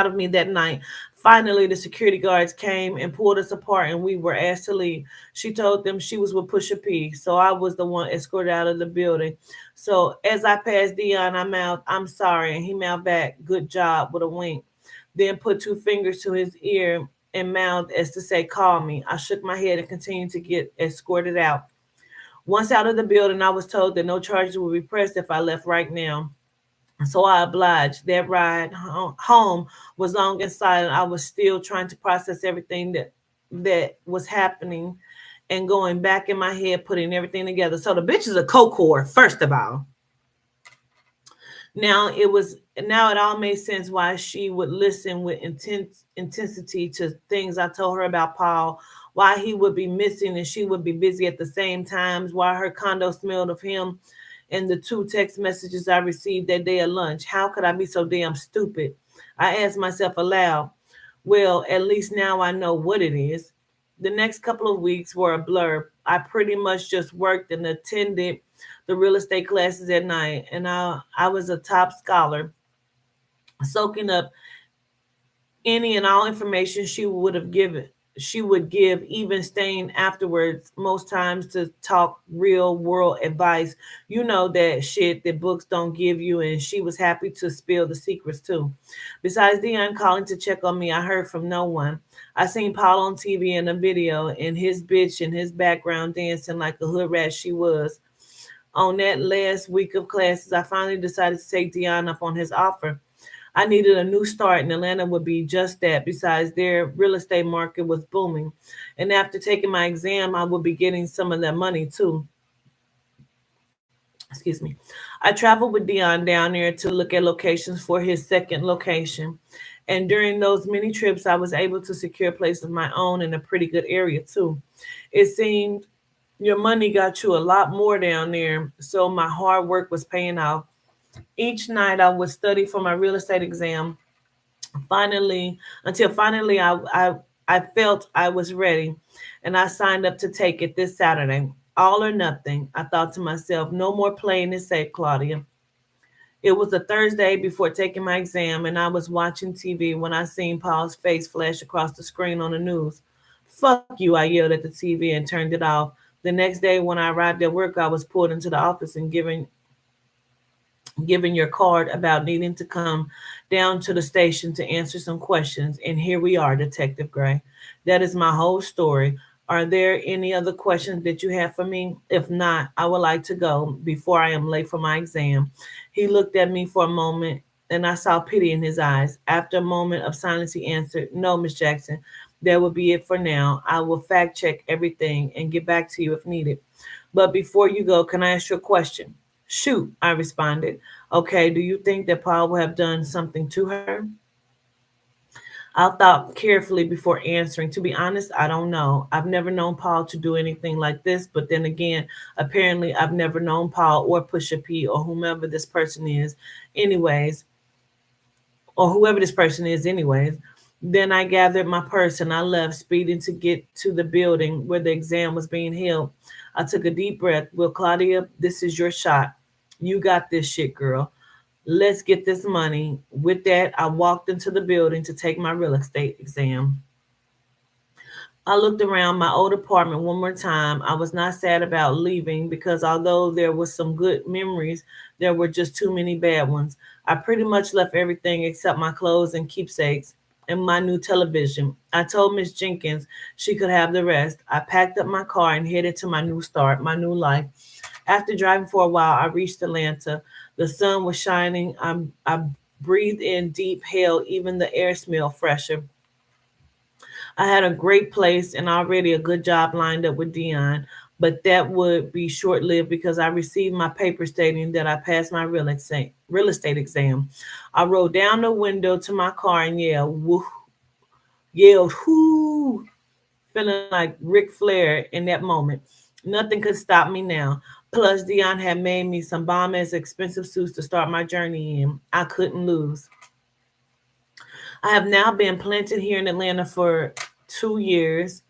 Speaker 1: of me that night. Finally, the security guards came and pulled us apart, and we were asked to leave. She told them she was with Pusha P, so I was the one escorted out of the building. So as I passed Dion, I mouthed, "I'm sorry," and he mouthed back, "Good job," with a wink. Then put two fingers to his ear and mouthed as to say, "Call me." I shook my head and continued to get escorted out. Once out of the building, I was told that no charges would be pressed if I left right now. So I obliged. That ride home was long and silent. I was still trying to process everything that was happening and going back in my head, putting everything together. So the bitch is a co-core, first of all. Now it all made sense why she would listen with intensity to things I told her about Paul, why he would be missing and she would be busy at the same times, why her condo smelled of him, and the two text messages I received that day at lunch. How could I be so damn stupid? I asked myself aloud. Well, at least now I know what it is. The next couple of weeks were a blur. I pretty much just worked and attended the real estate classes at night, and I was a top scholar, soaking up any and all information she would give, even staying afterwards most times to talk real world advice. You know, that shit that books don't give you, and she was happy to spill the secrets too. Besides Dion calling to check on me, I heard from no one. I seen Paul on TV in a video, and his bitch in his background dancing like a hood rat she was. On that last week of classes, I finally decided to take Dion up on his offer. I needed a new start, and Atlanta would be just that. Besides, their real estate market was booming. And after taking my exam, I would be getting some of that money too. Excuse me. I traveled with Dion down there to look at locations for his second location. And during those many trips, I was able to secure a place of my own in a pretty good area too. It seemed your money got you a lot more down there, so my hard work was paying off. Each night I would study for my real estate exam. Finally I felt I was ready, and I signed up to take it this Saturday. All or nothing. I thought to myself, no more playing it safe, Claudia. It was a Thursday before taking my exam, and I was watching TV when I seen Paul's face flash across the screen on the news. Fuck you, I yelled at the TV and turned it off. The next day, when I arrived at work, I was pulled into the office and given your card about needing to come down to the station to answer some questions. And here we are, Detective Gray. That is my whole story. Are there any other questions that you have for me? If not, I would like to go before I am late for my exam. He looked at me for a moment, and I saw pity in his eyes. After a moment of silence, he answered, "No, Miss Jackson, that will be it for now. I will fact check everything and get back to you if needed. But before you go, can I ask you a question?" "Shoot," I responded. "Okay, do you think that Paul will have done something to her?" I thought carefully before answering. To be honest, I don't know. I've never known Paul to do anything like this, but then again, apparently I've never known Paul or Pusha P or whomever this person is, anyways, or whoever this person is, anyways. Then I gathered my purse and I left, speeding to get to the building where the exam was being held. I took a deep breath. "Well, Claudia, this is your shot. You got this shit, girl. Let's get this money. With that, I walked into the building to take my real estate exam. I looked around my old apartment one more time. I was not sad about leaving because although there was some good memories, there were just too many bad ones. I pretty much left everything except my clothes and keepsakes and my new television. I told Miss Jenkins she could have the rest. I packed up my car and headed to my new start, my new life. After driving for a while, I reached Atlanta. The sun was shining. I breathed in deep. Hell, even the air smelled fresher. I had a great place and already a good job lined up with Dion, but that would be short lived because I received my paper stating that I passed my real estate exam. I rolled down the window to my car and yelled, whoo, feeling like Ric Flair in that moment. Nothing could stop me now. Plus, Dion had made me some bomb ass expensive suits to start my journey in. I couldn't lose. I have now been planted here in Atlanta 2 years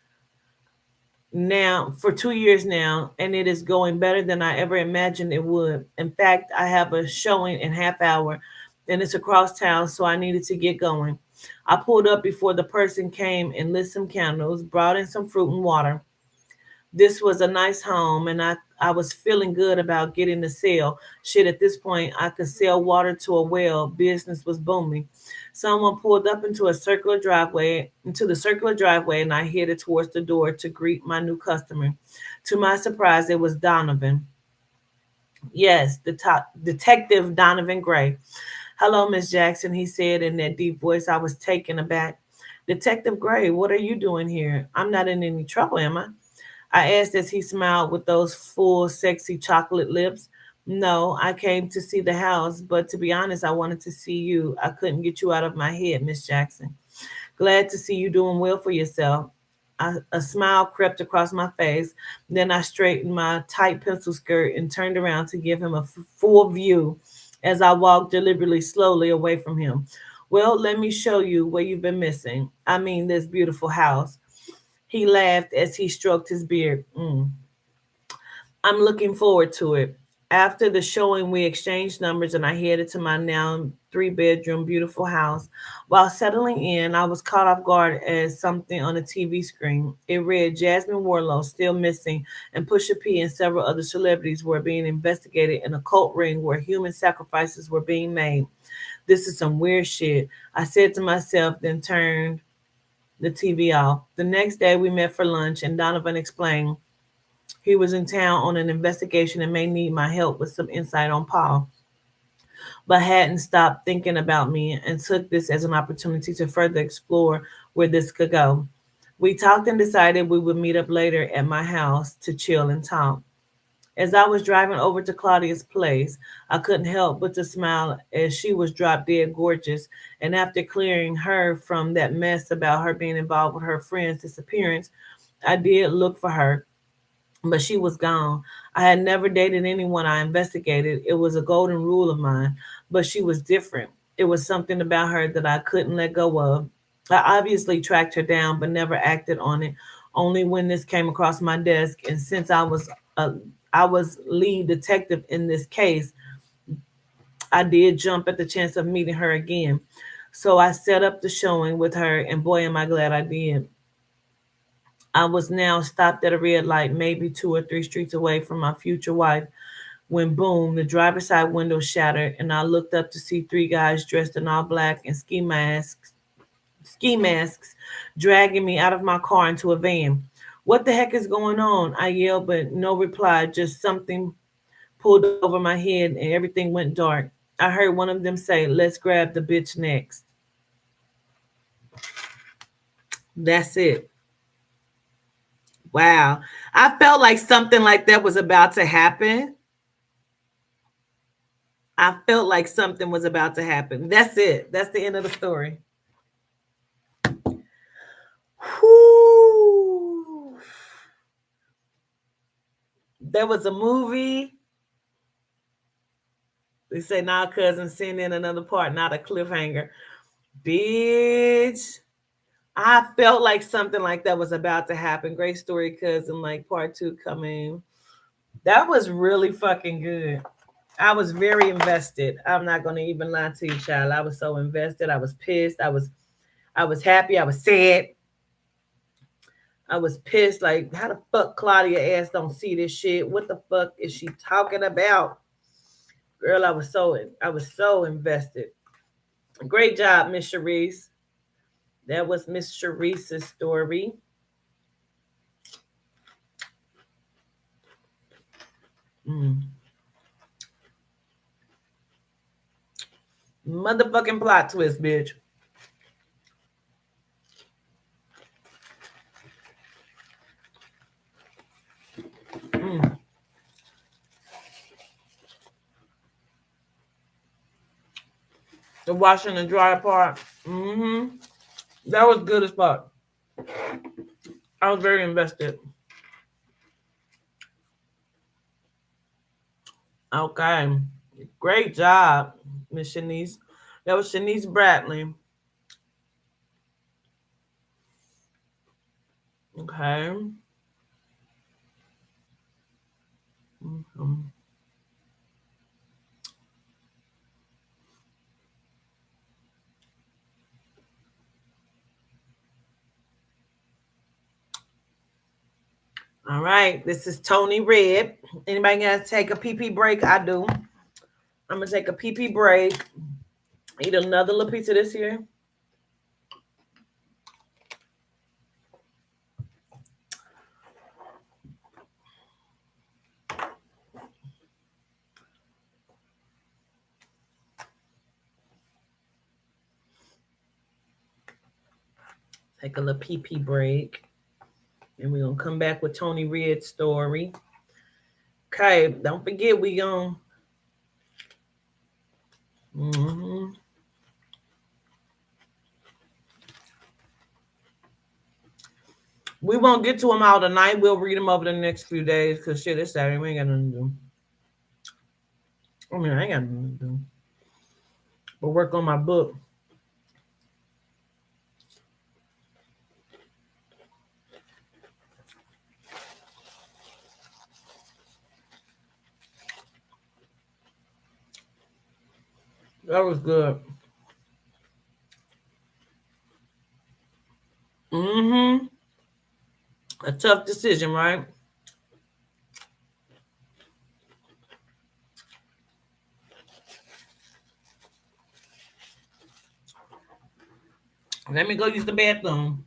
Speaker 1: for 2 years now, and it is going better than I ever imagined it would. In fact, I have a showing in half hour, and it's across town, so I needed to get going. I pulled up before the person came and lit some candles, brought in some fruit and water. This was a nice home, and I was feeling good about getting the sale. Shit, at this point, I could sell water to a well. Business was booming. Someone pulled up into the circular driveway, and I headed towards the door to greet my new customer. To my surprise, it was Donovan. Yes, the top detective Donovan Gray. Hello, Miss Jackson, he said in that deep voice. I was taken aback. Detective Gray, what are you doing here? I'm not in any trouble, am I? I asked as he smiled with those full, sexy chocolate lips. No, I came to see the house, but to be honest, I wanted to see you. I couldn't get you out of my head, Miss Jackson. Glad to see you doing well for yourself. A smile crept across my face. Then I straightened my tight pencil skirt and turned around to give him a full view as I walked deliberately slowly away from him. Well, let me show you what you've been missing. I mean, this beautiful house. He laughed as he stroked his beard. I'm looking forward to it. After the showing, we exchanged numbers and I headed to my now 3 bedroom beautiful house. While settling in, I was caught off guard as something on the TV screen. It read Jasmine Warlow still missing, and Pusha P and several other celebrities were being investigated in a cult ring where human sacrifices were being made. This is some weird shit, I said to myself, then turned the TV off. The next day, we met for lunch, and Donovan explained he was in town on an investigation and may need my help with some insight on Paul, but hadn't stopped thinking about me and took this as an opportunity to further explore where this could go. We talked and decided we would meet up later at my house to chill and talk. As I was driving over to Claudia's place, I couldn't help but to smile as she was drop dead gorgeous. And after clearing her from that mess about her being involved with her friend's disappearance, I did look for her, but she was gone. I had never dated anyone I investigated. It was a golden rule of mine, but she was different. It was something about her that I couldn't let go of. I obviously tracked her down, but never acted on it. Only when this came across my desk, and since a, I was lead detective in this case, I did jump at the chance of meeting her again. So I set up the showing with her, and boy, am I glad I did. I was now stopped at a red light, maybe 2 or 3 streets away from my future wife, when boom, the driver's side window shattered, and I looked up to see 3 guys dressed in all black and ski masks, dragging me out of my car into a van. What the heck is going on? I yelled, but no reply, just something pulled over my head and everything went dark. I heard one of them say, "Let's grab the bitch next." That's it. Wow. I felt like something like that was about to happen. I felt like something was about to happen. That's it. That's the end of the story. Whew. There was a movie. They say now, cousin, send in another part, not a cliffhanger. Bitch. I felt like something like that was about to happen. Great story, cousin. Like part 2 coming. That was really fucking good. I was very invested. I'm not gonna even lie to you, child. I was so invested. I was pissed. I was happy. I was sad. I was pissed. Like, how the fuck Claudia ass don't see this shit? What the fuck is she talking about? Girl, I was so invested. Great job, Miss Sharice. That was Miss Sharice's story. Mm. Motherfucking plot twist, bitch. Mm. The washing and dry part. That was good as fuck. I was very invested. Okay. Great job, Miss Shanice. That was Shanice Bradley. Okay. Mhm. All right. This is Tony Red. Anybody got to take a pee pee break? I do. I'm going to take a pee pee break. Eat another little piece of this here. Take a little pee pee break. And we're going to come back with Tony Red's story. Okay. Don't forget, we going to. We won't get to them all tonight. We'll read them over the next few days because shit, it's Saturday. We ain't got nothing to do. I mean, I ain't got nothing to do. But work on my book. That was good. Mm-hmm. A tough decision, right? Let me go use the bathroom.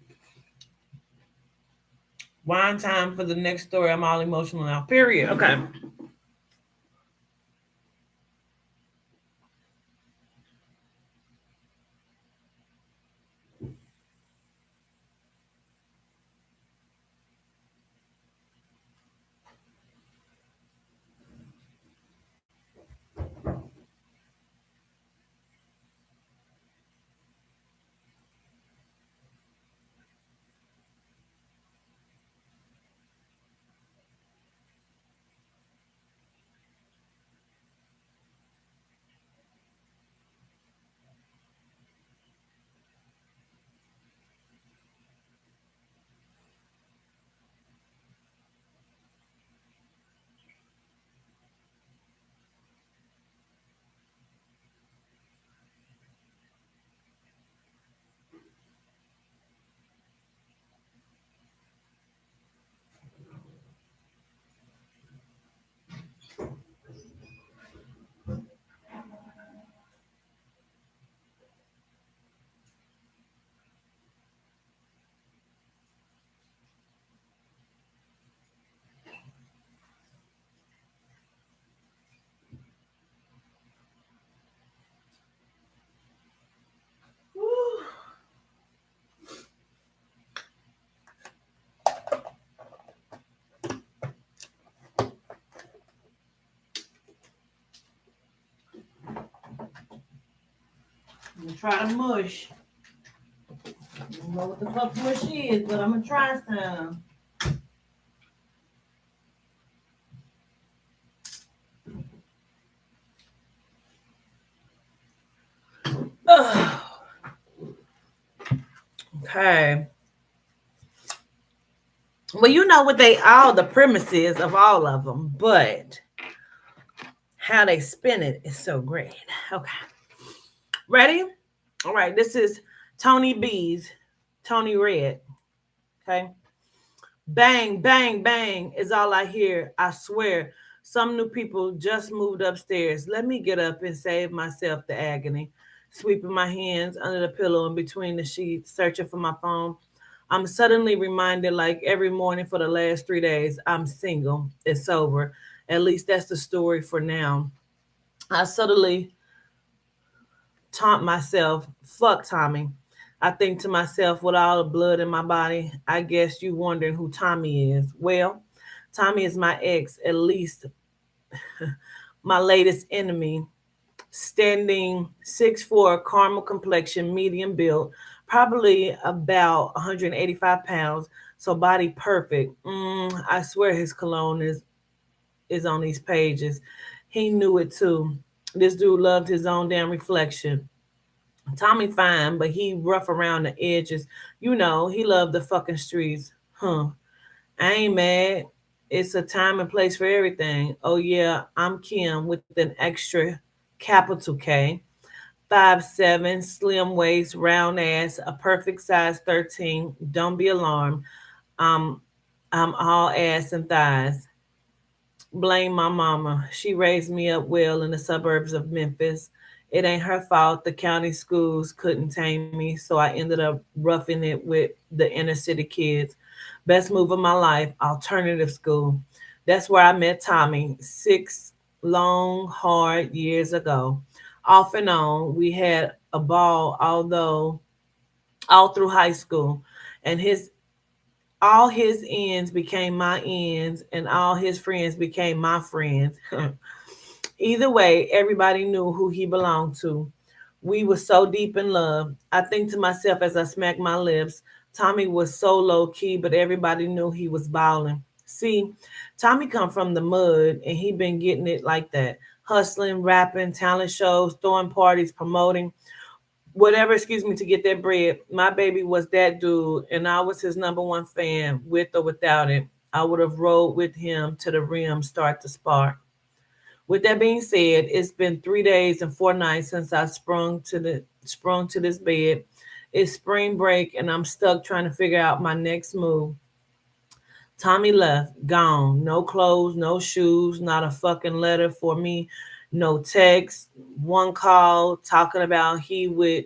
Speaker 1: Wine time for the next story. I'm all emotional now. Period. Okay. I'm gonna try to mush. I don't know what the fuck mush is, but I'm gonna try some. Ugh. Okay. Well, you know what they all the premises of all of them, but How they spin it is so great. Okay. Ready? All right. This is Tony B's, Tony Red. Okay. Bang, bang, bang is all I hear. I swear. Some new people just moved upstairs. Let me get up and save myself the agony. Sweeping my hands under the pillow and between the sheets, searching for my phone. I'm suddenly reminded, like every morning for the last 3 days, I'm single. It's over. At least that's the story for now. I suddenly taunt myself, fuck Tommy. I think to myself, with all the blood in my body, I guess you wondering who Tommy is. Well, Tommy is my ex, at least my latest enemy. Standing 6'4", caramel complexion, medium build, probably about 185 pounds, so body perfect. I swear his cologne is on these pages. He knew it too. This dude loved his own damn reflection. Tommy fine, but he rough around the edges. You know, he loved the fucking streets. Huh. I ain't mad. It's a time and place for everything. Oh yeah, I'm Kim with an extra capital K. 5'7", slim waist, round ass, a perfect size 13. Don't be alarmed. Um, I'm all ass and thighs. Blame my mama. She raised me up well in the suburbs of Memphis. It ain't her fault the county schools couldn't tame me, so I ended up roughing it with the inner city kids. Best move of my life, alternative school. That's where I met Tommy 6 long, hard years ago. Off and on, we had a ball, although all through high school, and his all his ends became my ends, and all his friends became my friends. Either way, everybody knew who he belonged to. We were so deep in love. I think to myself as I smacked my lips, Tommy was so low key, but everybody knew he was balling. See, Tommy come from the mud, and he been getting it like that, hustling, rapping, talent shows, throwing parties, promoting whatever, excuse me, to get that bread. My baby was that dude, and I was his number one fan, with or without it. I would have rolled with him to the rim, start to spark. With that being said, it's been 3 days and 4 nights since I sprung to this bed. It's spring break, and I'm stuck trying to figure out my next move. Tommy left, gone. No clothes, no shoes, not a fucking letter for me, no text. One call talking about he with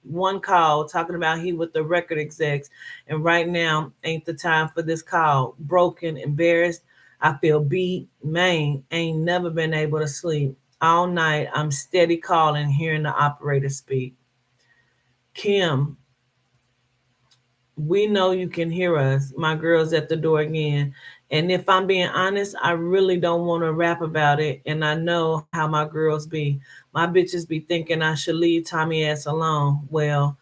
Speaker 1: one call talking about he with the record execs, and right now ain't the time for this call. Broken, embarrassed, I feel beat, man, ain't never been able to sleep. All night I'm steady calling, hearing the operator speak. Kim, we know you can hear us. My girl's at the door again. And if I'm being honest, I really don't want to rap about it. And I know how my girls be. My bitches be thinking I should leave Tommy ass alone. Well,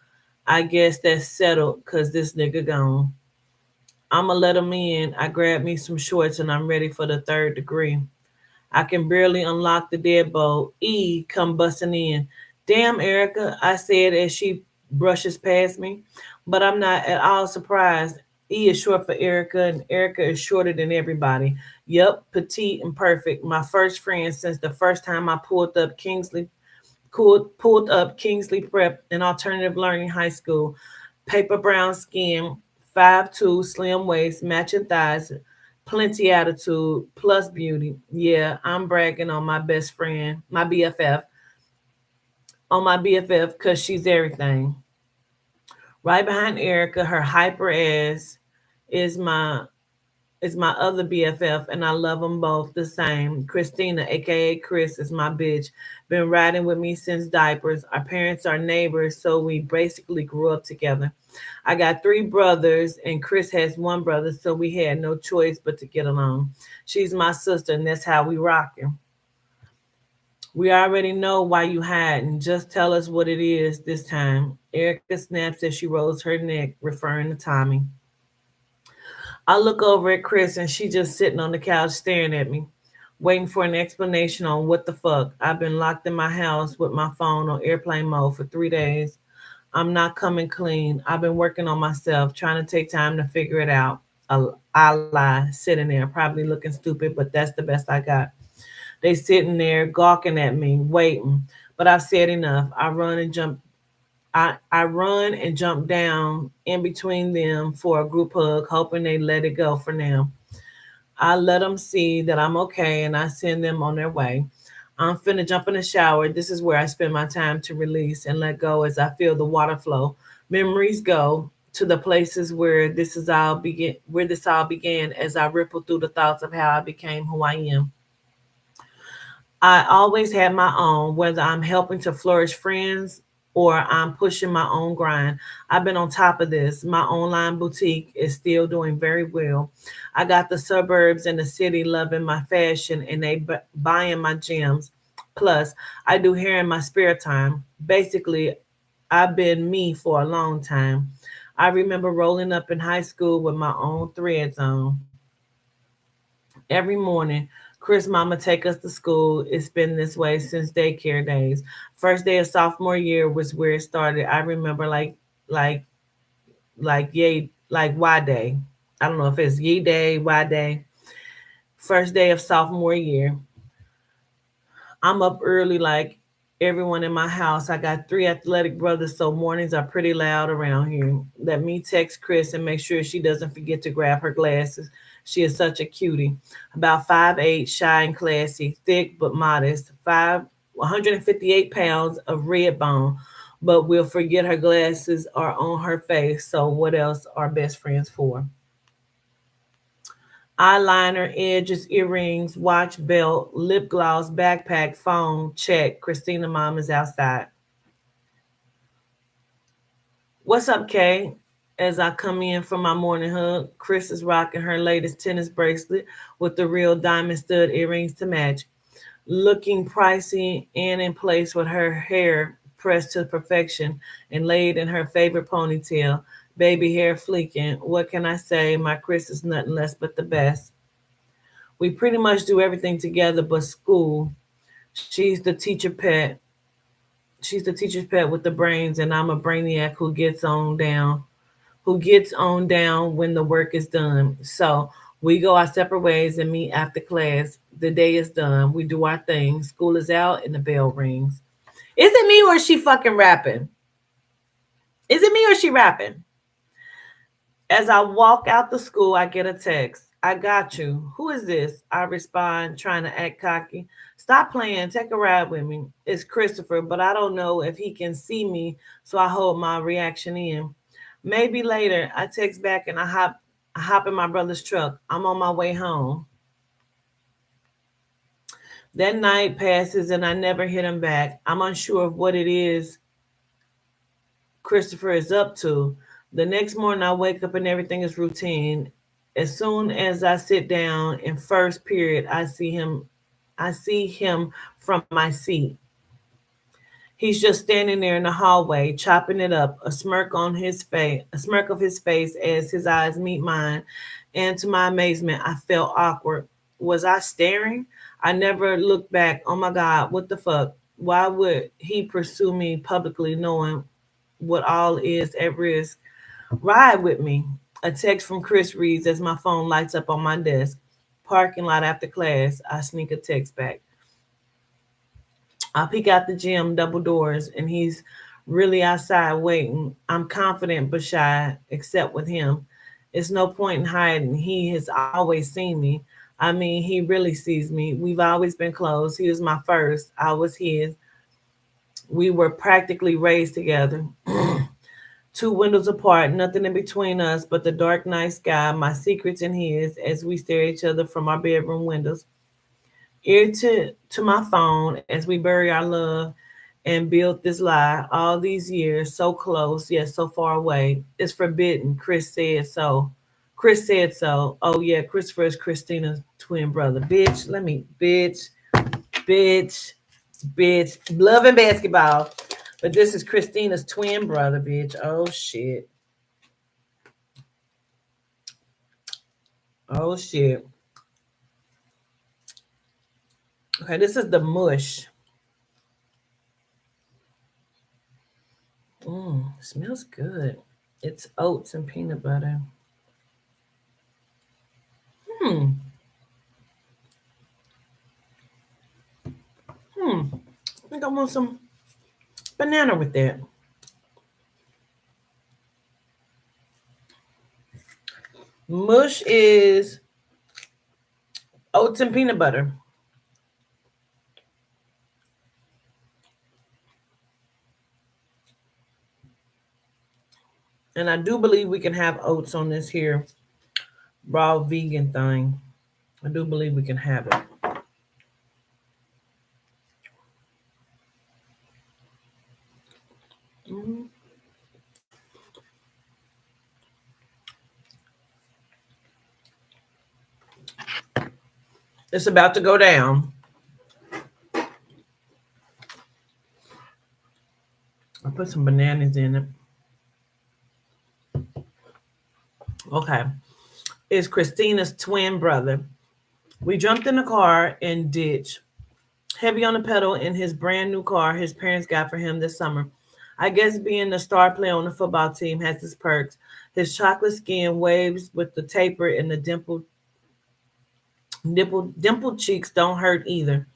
Speaker 1: I guess that's settled because this nigga gone. I'ma let him in. I grabbed me some shorts and I'm ready for the third degree. I can barely unlock the deadbolt. E come busting in. Damn, Erica, I said as she brushes past me. But I'm not at all surprised. E is short for Erica, and Erica is shorter than everybody. Yup, petite and perfect. My first friend since the first time I pulled up Kingsley Prep in alternative learning high school. Paper brown skin, 5'2", slim waist, matching thighs, plenty attitude, plus beauty. Yeah, I'm bragging on my best friend, my BFF, because she's everything. Right behind Erica, her hyper ass is my is my other BFF, and I love them both the same. Christina, aka Chris, is my bitch. Been riding with me since diapers. Our parents are neighbors, so we basically grew up together. I got 3 brothers, and Chris has 1 brother, so we had no choice but to get along. She's my sister, and that's how we rockin'. We already know why you hiding. Just tell us what it is this time. Erica snaps as she rolls her neck, referring to Tommy. I look over at Chris and she just sitting on the couch staring at me, waiting for an explanation on what the fuck. I've been locked in my house with my phone on airplane mode for 3 days. I'm not coming clean. I've been working on myself, trying to take time to figure it out. I lie, sitting there, probably looking stupid, but that's the best I got. They sitting there gawking at me, waiting. But I've said enough. I run and jump down in between them for a group hug, hoping they let it go for now. I let them see that I'm okay and I send them on their way. I'm finna jump in the shower. This is where I spend my time to release and let go as I feel the water flow. Memories go to the places where this all began as I ripple through the thoughts of how I became who I am. I always had my own, whether I'm helping to flourish friends or I'm pushing my own grind. I've been on top of this. My online boutique is still doing very well. I got the suburbs and the city loving my fashion and buying my gems. Plus, I do hair in my spare time. Basically, I've been me for a long time. I remember rolling up in high school with my own threads on. Every morning, Chris mama take us to school. It's been this way since daycare days. First day of sophomore year was where it started. I remember like like Y day. I don't know if it's Ye day, Y day. First day of sophomore year. I'm up early like everyone in my house. I got three athletic brothers, so mornings are pretty loud around here. Let me text Chris and make sure she doesn't forget to grab her glasses. She is such a cutie. About 5'8", shy and classy, thick but modest. 158 pounds of red bone. But we'll forget her glasses are on her face, so what else are best friends for? Eyeliner, edges, earrings, watch, belt, lip gloss, backpack, phone, check. Christina mom is outside. What's up, Kay? As I come in for my morning hug, Chris is rocking her latest tennis bracelet with the real diamond stud earrings to match. Looking pricey and in place with her hair pressed to perfection and laid in her favorite ponytail, baby hair fleeking. What can I say? My Chris is nothing less but the best. We pretty much do everything together but school. She's the teacher pet. She's the teacher's pet with the brains, and I'm a brainiac who gets on down when the work is done. So we go our separate ways and meet after class. The day is done. We do our thing. School is out and the bell rings. Is it me or is she fucking rapping? Is it me or is she rapping? As I walk out the school, I get a text. I got you. Who is this? I respond, trying to act cocky. Stop playing. Take a ride with me. It's Christopher, but I don't know if he can see me, so I hold my reaction in. Maybe later. I text back and I hop in my brother's truck. I'm on my way home. That night passes and I never hit him back. I'm unsure of what it is Christopher is up to. The next morning, I wake up and everything is routine. As soon as I sit down in first period, I see him. I see him from my seat. He's just standing there in the hallway, chopping it up, a smirk of his face as his eyes meet mine. And to my amazement, I felt awkward. Was I staring? I never looked back. Oh my God, what the fuck? Why would he pursue me publicly knowing what all is at risk? Ride with me. A text from Chris reads as my phone lights up on my desk. Parking lot after class. I sneak a text back. I peek out the gym, double doors, and he's really outside waiting. I'm confident but shy, except with him. It's no point in hiding. He has always seen me. I mean, he really sees me. We've always been close. He was my first. I was his. We were practically raised together. Two windows apart, nothing in between us but the dark night sky, my secrets and his, as we stare at each other from our bedroom windows. Ear to my phone as we bury our love and build this lie all these years, so close yet so far away. It's forbidden. Chris said so. Chris said so. Oh yeah, Christopher is Christina's twin brother. Bitch, bitch. Loving basketball. But this is Christina's twin brother, bitch. Oh shit. Oh shit. Okay, this is the mush. Smells good. It's oats and peanut butter. Hmm. I think I want some banana with that. Mush is oats and peanut butter. And I do believe we can have oats on this here raw vegan thing. I do believe we can have it. Mhm. It's about to go down. I put some bananas in it. Okay. It's Christina's twin brother. We jumped in the car and ditched. Heavy on the pedal in his brand new car his parents got for him this summer. I guess being the star player on the football team has its perks. His chocolate skin waves with the taper and the dimpled cheeks don't hurt either.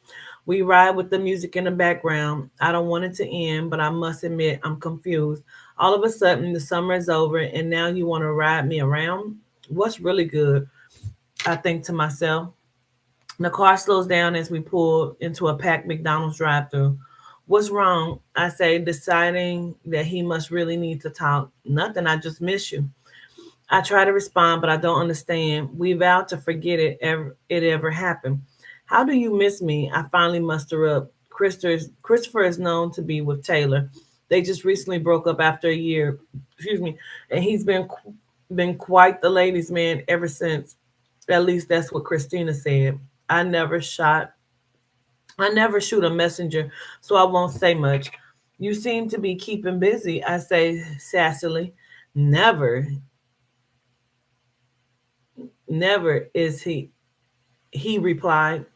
Speaker 1: We ride with the music in the background. I don't want it to end, but I must admit I'm confused. All of a sudden, the summer is over, and now you want to ride me around? What's really good? I think to myself. The car slows down as we pull into a packed McDonald's drive-thru. What's wrong? I say, deciding that he must really need to talk. Nothing, I just miss you. I try to respond, but I don't understand. We vowed to forget it ever happened. How do you miss me? I finally muster up. Christopher is known to be with Taylor. They just recently broke up after a year. Excuse me, and he's been quite the ladies' man ever since. At least that's what Christina said. I never shot. I never shoot a messenger, so I won't say much. You seem to be keeping busy, I say sassily. Never, never is he replied.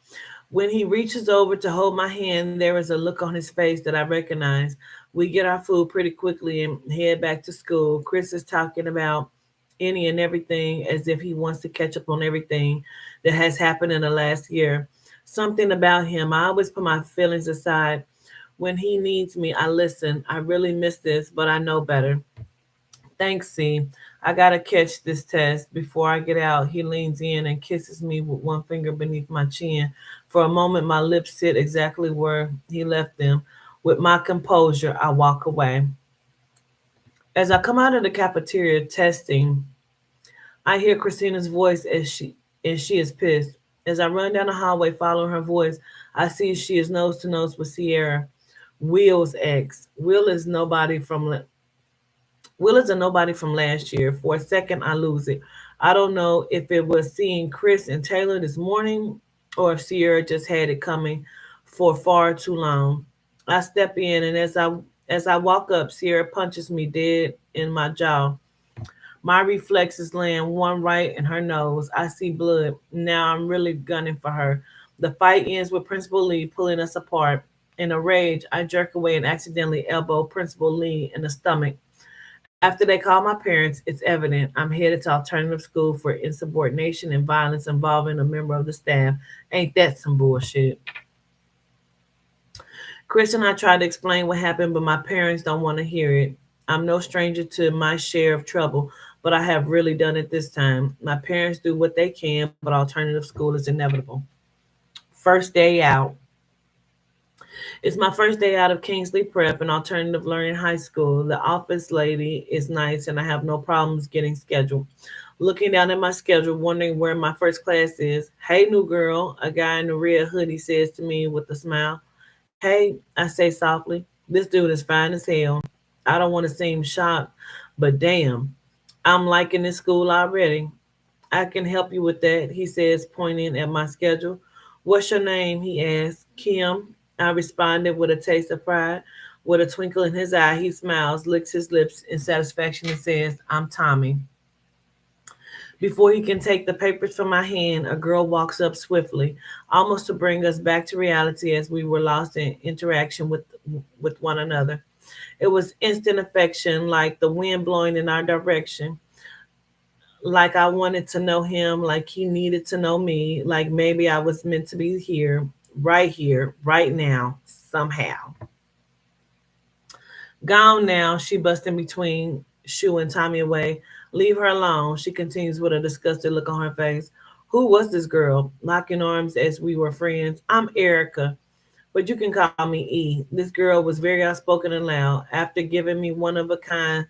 Speaker 1: When he reaches over to hold my hand, there is a look on his face that I recognize. We get our food pretty quickly and head back to school. Chris is talking about any and everything as if he wants to catch up on everything that has happened in the last year. Something about him. I always put my feelings aside. When he needs me, I listen. I really miss this, but I know better. Thanks, C. I gotta catch this test. Before I get out, he leans in and kisses me with one finger beneath my chin. For a moment, my lips sit exactly where he left them. With my composure, I walk away. As I come out of the cafeteria testing, I hear Christina's voice as she is pissed. As I run down the hallway following her voice, I see she is nose to nose with Sierra. Will's ex. Will is a nobody from last year. For a second, I lose it. I don't know if it was seeing Chris and Taylor this morning or if Sierra just had it coming for far too long. I step in, and as I walk up, Sierra punches me dead in my jaw. My reflexes land one right in her nose. I see blood. Now I'm really gunning for her. The fight ends with Principal Lee pulling us apart. In a rage, I jerk away and accidentally elbow Principal Lee in the stomach. After they call my parents, it's evident I'm headed to alternative school for insubordination and violence involving a member of the staff. Ain't that some bullshit? Chris and I tried to explain what happened, but my parents don't want to hear it. I'm no stranger to my share of trouble, but I have really done it this time. My parents do what they can, but alternative school is inevitable. First day out. It's my first day out of Kingsley Prep and Alternative Learning High School. The office lady is nice and I have no problems getting scheduled. Looking down at my schedule, wondering where my first class is. Hey, new girl, a guy in a red hoodie says to me with a smile. Hey, I say softly, this dude is fine as hell. I don't want to seem shocked, but damn, I'm liking this school already. I can help you with that, he says, pointing at my schedule. What's your name? He asked. Kim. I responded with a taste of pride. With a twinkle in his eye, he smiles, licks his lips in satisfaction, and says, I'm Tommy. Before he can take the papers from my hand, a girl walks up swiftly, almost to bring us back to reality as we were lost in interaction with one another. It was instant affection, like the wind blowing in our direction, like I wanted to know him, like he needed to know me, like maybe I was meant to be here. right here, right now, somehow. Gone now, she busts in between, shooing Tommy away. Leave her alone, she continues with a disgusted look on her face. Who was this girl? Locking arms as we were friends. I'm Erica, but you can call me E. This girl was very outspoken and loud. After one,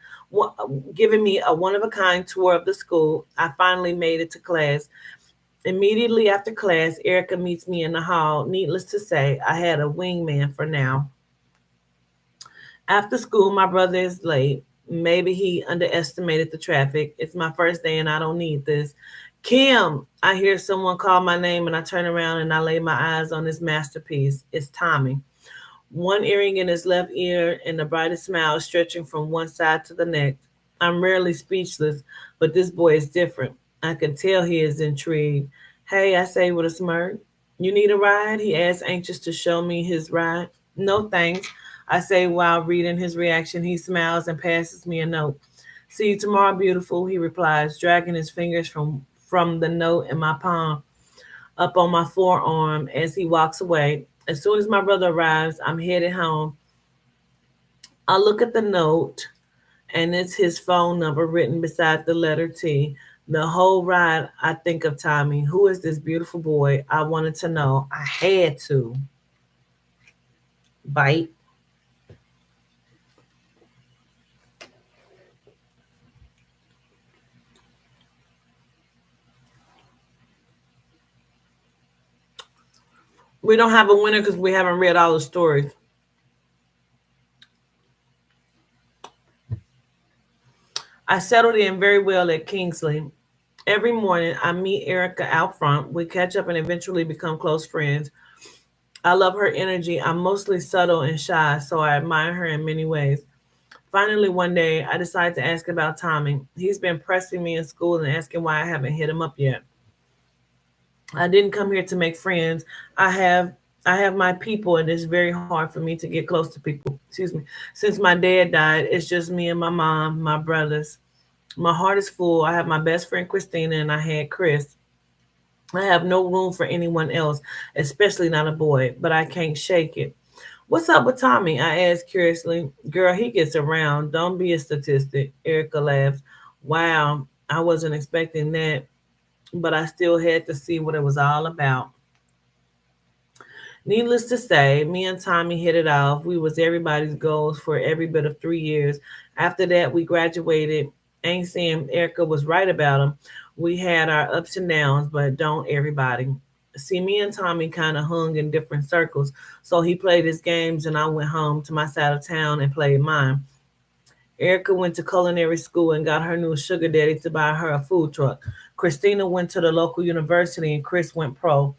Speaker 1: giving me a one of a kind tour of the school, I finally made it to class. Immediately after class, Erica meets me in the hall. Needless to say, I had a wingman for now. After school, my brother is late. Maybe he underestimated the traffic. It's my first day and I don't need this. Kim, I hear someone call my name and I turn around and I lay my eyes on this masterpiece. It's Tommy. One earring in his left ear and the brightest smile stretching from one side to the next. I'm rarely speechless, but this boy is different. I can tell he is intrigued. Hey, I say with a smirk. You need a ride? He asks, anxious to show me his ride. No thanks, I say while reading his reaction. He smiles and passes me a note. See you tomorrow, beautiful, he replies, dragging his fingers from the note in my palm up on my forearm as he walks away. As soon as my brother arrives, I'm headed home. I look at the note, and it's his phone number written beside the letter T. The whole ride, I think of Tommy. Who is this beautiful boy? I wanted to know. I had to bite. We don't have a winner because we haven't read all the stories. I settled in very well at Kingsley. Every morning, I meet Erica out front. We catch up and eventually become close friends. I love her energy. I'm mostly subtle and shy, so I admire her in many ways. Finally, one day, I decided to ask about Tommy. He's been pressing me in school and asking why I haven't hit him up yet. I didn't come here to make friends. I have I have my people, and it's very hard for me to get close to people. Excuse me. Since my dad died, it's just me and my mom, my brothers. My heart is full. I have my best friend Christina, and I had Chris. I have no room for anyone else, especially not a boy, but I can't shake it. What's up with Tommy? I asked curiously. Girl, he gets around. Don't be a statistic. Erica laughs. Wow, I wasn't expecting that, but I still had to see what it was all about. Needless to say, me and Tommy hit it off. We was everybody's goals for every bit of 3 years. After that, we graduated. Ain't saying Erica was right about him. We had our ups and downs, but don't everybody. See, me and Tommy kind of hung in different circles. So he played his games, and I went home to my side of town and played mine. Erica went to culinary school and got her new sugar daddy to buy her a food truck. Christina went to the local university, and Chris went pro.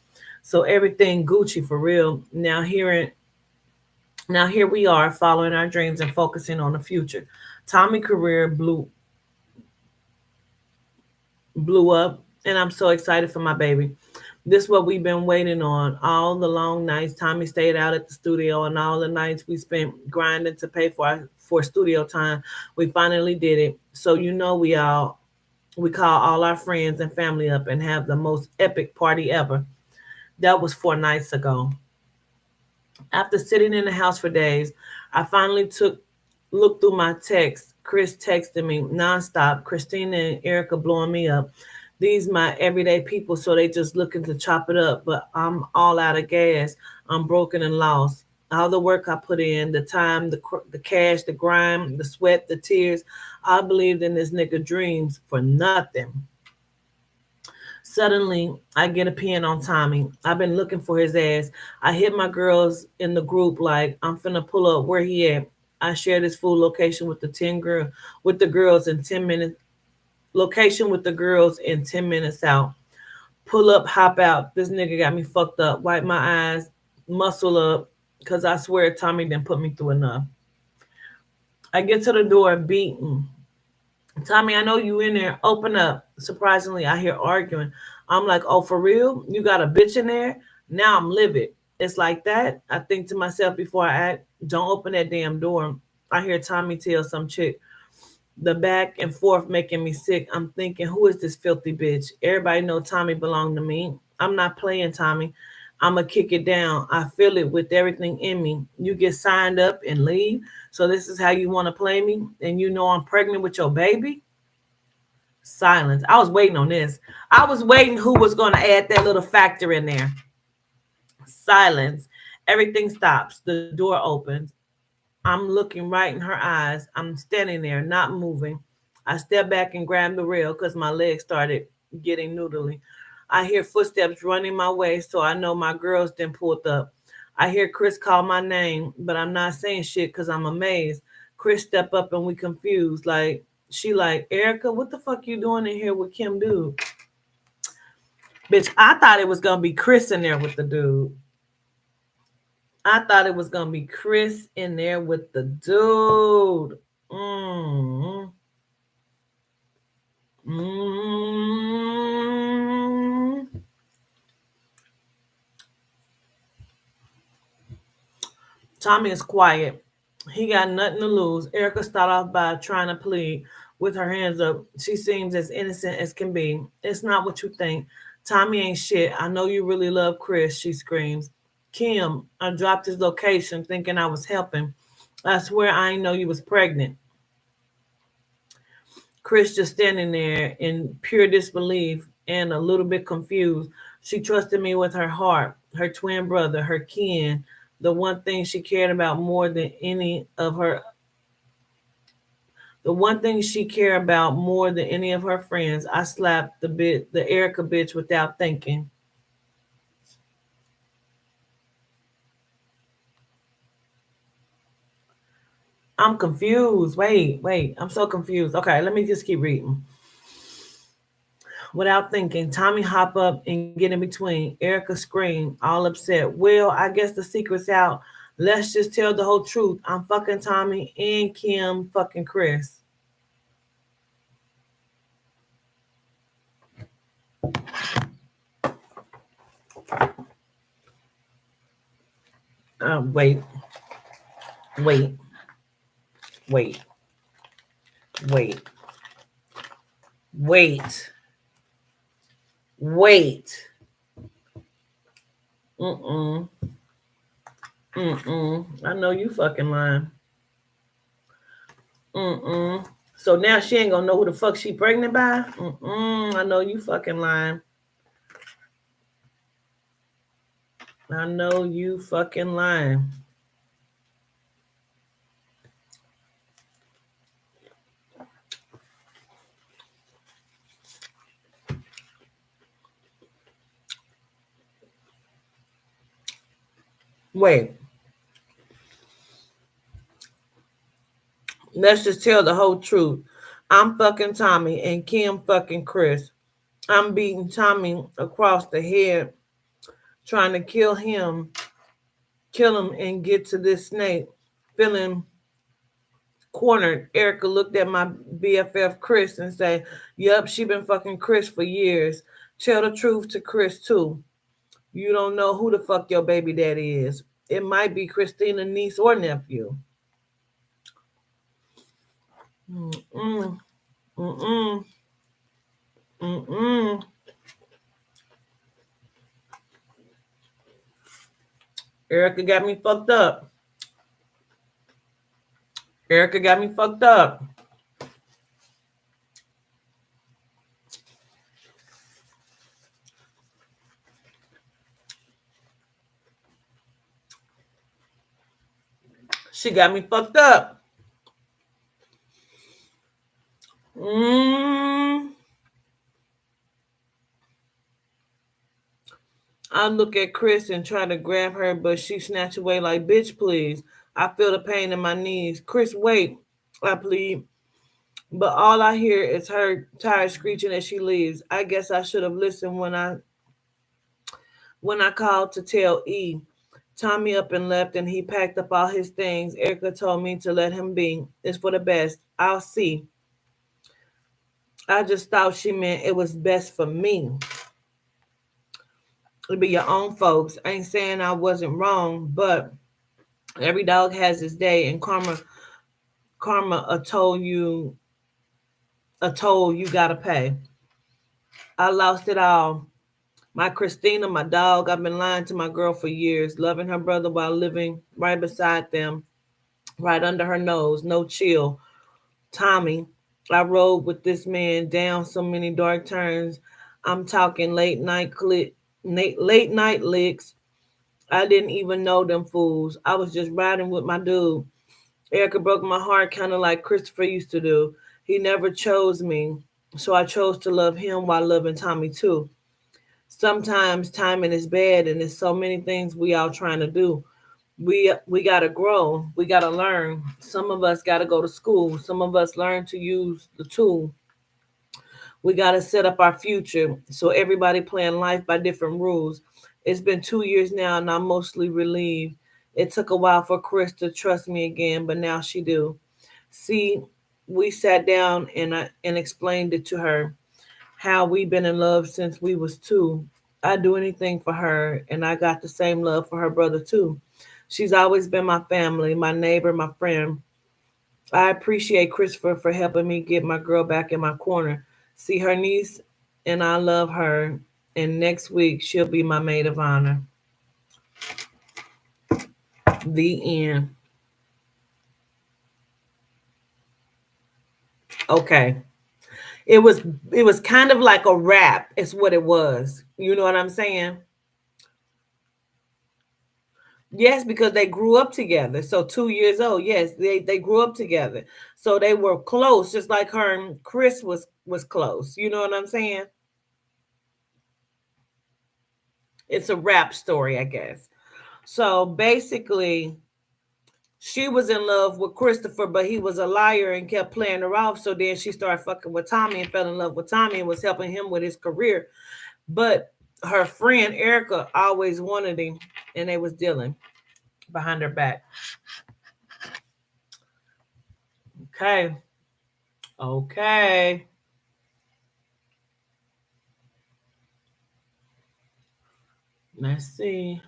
Speaker 1: So everything Gucci for real. Now here we are following our dreams and focusing on the future. Tommy career blew up, and I'm so excited for my baby. This is what we've been waiting on. All the long nights Tommy stayed out at the studio, and all the nights we spent grinding to pay for studio time. We finally did it. So we call all our friends and family up and have the most epic party ever. That was 4 nights ago. After sitting in the house for days, I finally took looked through my texts. Chris texted me nonstop. Christina and Erica blowing me up. These my everyday people, so they just looking to chop it up. But I'm all out of gas. I'm broken and lost. All the work I put in, the time, the cash, the grind, the sweat, the tears. I believed in this nigga dreams for nothing. Suddenly, I get a pin on Tommy. I've been looking for his ass. I hit my girls in the group like I'm finna pull up where he at. I share this full location with the girls in 10 minutes. Location with the girls in 10 minutes out. Pull up, hop out. This nigga got me fucked up. Wipe my eyes, muscle up, cause I swear Tommy didn't put me through enough. I get to the door beaten. Tommy, I know you in there. Open up. Surprisingly, I hear arguing. I'm like, oh, for real? You got a bitch in there? Now I'm livid. It's like that. I think to myself before I act, don't open that damn door. I hear Tommy tell some chick, the back and forth making me sick. I'm thinking, who is this filthy bitch? Everybody know Tommy belonged to me. I'm not playing Tommy. I'm going to kick it down. I feel it with everything in me. You get signed up and leave. So this is how you want to play me? And you know I'm pregnant with your baby? Silence. I was waiting on this. I was waiting who was going to add that little factor in there. Silence. Everything stops. The door opens. I'm looking right in her eyes. I'm standing there, not moving. I step back and grab the rail because my legs started getting noodly. I hear footsteps running my way, so I know my girls then pulled up. I hear Chris call my name, but I'm not saying shit because I'm amazed. Chris step up and we confused. Like, she like, Erica, what the fuck you doing in here with Kim dude? Bitch, I thought it was gonna be Chris in there with the dude. I thought it was gonna be Chris in there with the dude. Mm. Mm. Tommy is quiet. He got nothing to lose. Erica started off by trying to plead with her hands up. She seems as innocent as can be. It's not what you think. Tommy ain't shit. I know you really love Chris, she screams. Kim, I dropped his location thinking I was helping. I swear I ain't know you was pregnant. Chris just standing there in pure disbelief and a little bit confused. She trusted me with her heart, her twin brother, her kin, the one thing she cared about more than any of her the one thing she cared about more than any of her friends. I slapped the Erica bitch without thinking. I'm confused. Wait. I'm so confused. Okay, let me just keep reading. Without thinking, Tommy hop up and get in between. Erica screamed, all upset. Well, I guess the secret's out. Let's just tell the whole truth. I'm fucking Tommy and Kim fucking Chris. Wait, wait, wait, wait, wait, wait. Mm-mm, mm-mm. I know you fucking lying. Mm-mm. So now she ain't gonna know who the fuck she pregnant by? Mm-mm. I know you fucking lying. I know you fucking lying. Wait, let's just tell the whole truth. I'm fucking Tommy and Kim fucking Chris. I'm beating Tommy across the head, trying to kill him and get to this snake. Feeling cornered, Erica looked at my BFF Chris and said, yup, she been fucking Chris for years. Tell the truth to Chris too. You don't know who the fuck your baby daddy is. It might be Christina's niece or nephew. Mm-mm, mm-mm, mm-mm. Erica got me fucked up. Erica got me fucked up. She got me fucked up. Mm. I look at Chris and try to grab her, but she snatched away like, bitch, please. I feel the pain in my knees. Chris, wait, I plead. But all I hear is her tire screeching as she leaves. I guess I should have listened when I called to tell E. Tommy up and left and he packed up all his things. Erica told me to let him be. It's for the best. I'll see. I just thought she meant it was best for me. It'll be your own folks. I ain't saying I wasn't wrong, but every dog has his day, and karma a toll you gotta pay. I lost it all. My Christina, my dog, I've been lying to my girl for years, loving her brother while living right beside them, right under her nose, no chill. Tommy, I rode with this man down so many dark turns. I'm talking late night licks. I didn't even know them fools. I was just riding with my dude. Erica broke my heart kind of like Christopher used to do. He never chose me, so I chose to love him while loving Tommy too. Sometimes timing is bad, and there's so many things we all trying to do. We gotta grow. We gotta learn. Some of us gotta go to school. Some of us learn to use the tool. We gotta set up our future. So everybody playing life by different rules. It's been 2 years now, and I'm mostly relieved. It took a while for Chris to trust me again, but now she do. See, we sat down and explained it to her how we been in love since we was two. I'd do anything for her, and I got the same love for her brother too. She's always been my family, my neighbor, my friend. I appreciate Christopher for helping me get my girl back in my corner. See her niece, and I love her. And next week she'll be my maid of honor. The end. Okay. It was it was kind of like a rap. It's what it was. You know what I'm saying? Yes, because they grew up together. So 2 years old. Yes, they grew up together. So they were close, just like her and Chris was close. You know what I'm saying? It's a rap story, I guess. So basically, she was in love with Christopher, but he was a liar and kept playing her off. So then she started fucking with Tommy and fell in love with Tommy and was helping him with his career. But her friend Erica always wanted him, and they was dealing behind her back. Okay. Okay. Let's see.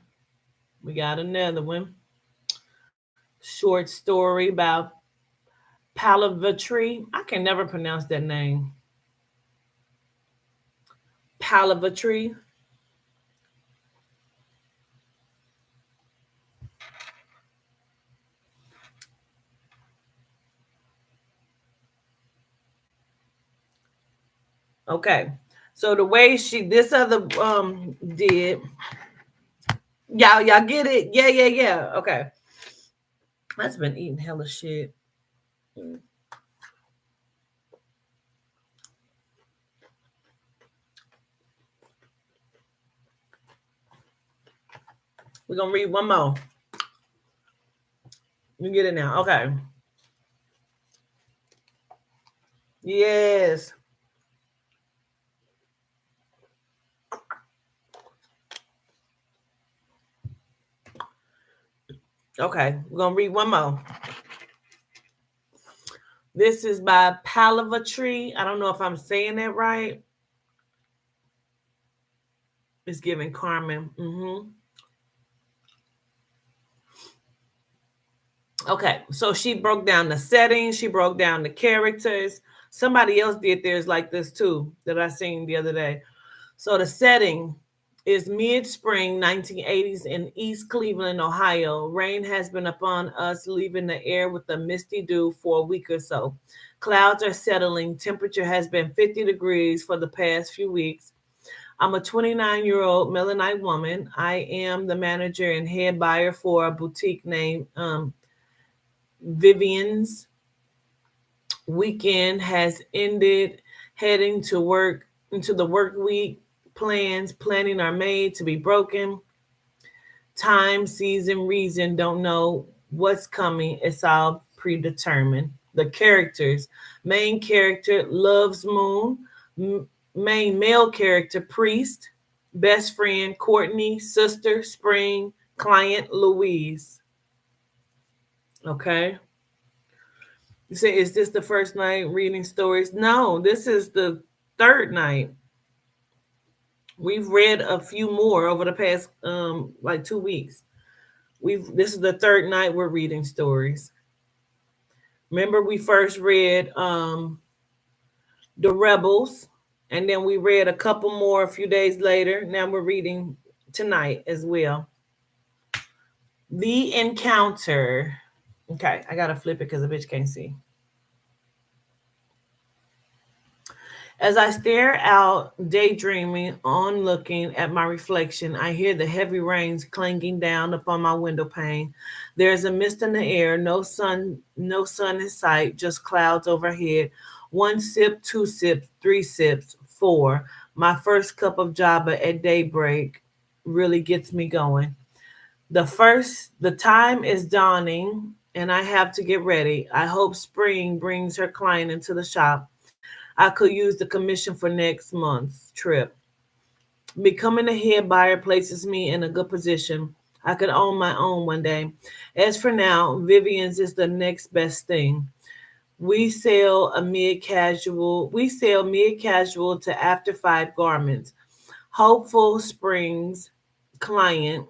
Speaker 1: We got another one. Short story about Palavatry. I can never pronounce that name. Palavatry. Okay. So the way she this other did y'all get it? Yeah, yeah, yeah. Okay. That's been eating hella shit. We're gonna read one more. You get it now. Okay. Yes. Okay. We're gonna read one more. This is by Palavatry. I don't know if I'm saying that right. It's giving Carmen. Okay, so she broke down the settings, she broke down the characters. Somebody else did theirs like this too that I seen the other day. So the setting is mid-spring 1980s in East Cleveland, Ohio. Rain has been upon us, leaving the air with a misty dew for a week or so. Clouds are settling. Temperature has been 50 degrees for the past few weeks. I'm a 29-year-old Mennonite woman. I am the manager and head buyer for a boutique named Vivian's. Weekend has ended, heading to work into the work week. Planning are made to be broken. Time, season, reason, don't know what's coming. It's all predetermined. The characters: main character, Love's Moon. Main male character, Priest. Best friend, Courtney. Sister, Spring. Client, Louise. Okay. You say, is this the first night reading stories? No, this is the third night. We've read a few more over the past like 2 weeks. We've This is the third night we're reading stories. Remember we first read The Rebels. And then we read a couple more a few days later. Now we're reading tonight as well. The Encounter. Okay, I gotta flip it because the bitch can't see. As I stare out, daydreaming, on looking at my reflection, I hear the heavy rains clanging down upon my window pane. There is a mist in the air, no sun in sight, just clouds overhead. One sip, two sips, three sips, four. My first cup of java at daybreak really gets me going. The time is dawning and I have to get ready. I hope spring brings her client into the shop. I could use the commission for next month's trip. Becoming a head buyer places me in a good position. I could own my own one day. As for now, Vivian's is the next best thing. We sell mid casual to after five garments. Hopeful Springs client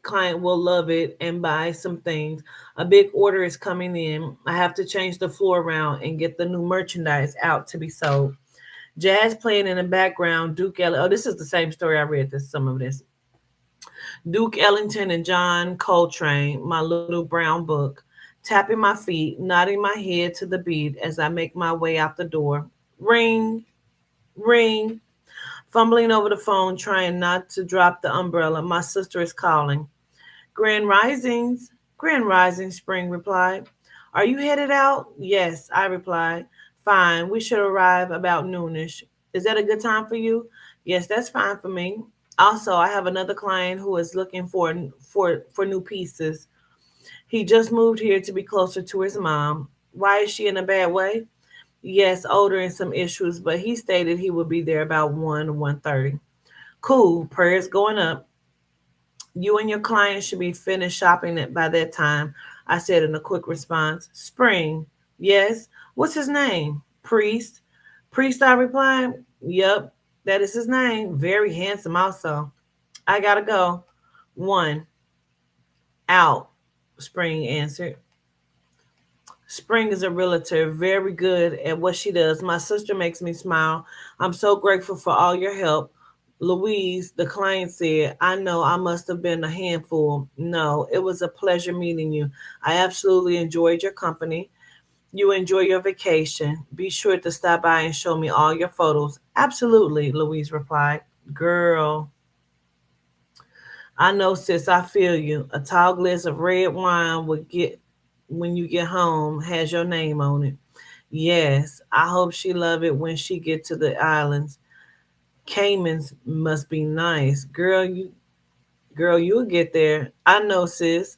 Speaker 1: client will love it and buy some things. A big order is coming in. I have to change the floor around and get the new merchandise out to be sold. Jazz playing in the background. Oh, this is the same story I read. This some of this. Duke Ellington and John Coltrane. My little brown book. Tapping my feet, nodding my head to the beat as I make my way out the door. Ring, ring. Fumbling over the phone, trying not to drop the umbrella. My sister is calling. Grand Risings. Grand Risings, Spring replied. Are you headed out? Yes, I replied. Fine, we should arrive about noonish. Is that a good time for you? Yes, that's fine for me. Also, I have another client who is looking for new pieces. He just moved here to be closer to his mom. Why is she in a bad way? Yes, older and some issues, but he stated he would be there about 1:30. Cool, prayers going up. You and your client should be finished shopping it by that time, I said in a quick response. Spring. Yes. What's his name? Priest. Priest, I replied. Yep, that is his name. Very handsome, also. I gotta go. One. Out. Spring answered. Spring is a realtor, very good at what she does. My sister makes me smile. I'm so grateful for all your help. Louise, the client said, I know I must have been a handful. No, it was a pleasure meeting you. I absolutely enjoyed your company. You enjoy your vacation. Be sure to stop by and show me all your photos. Absolutely, Louise replied. Girl, I know, sis, I feel you. A tall glass of red wine would get when you get home has your name on it. Yes, I hope she love it when she get to the islands. Caymans must be nice. Girl, you'll get there. I know, sis.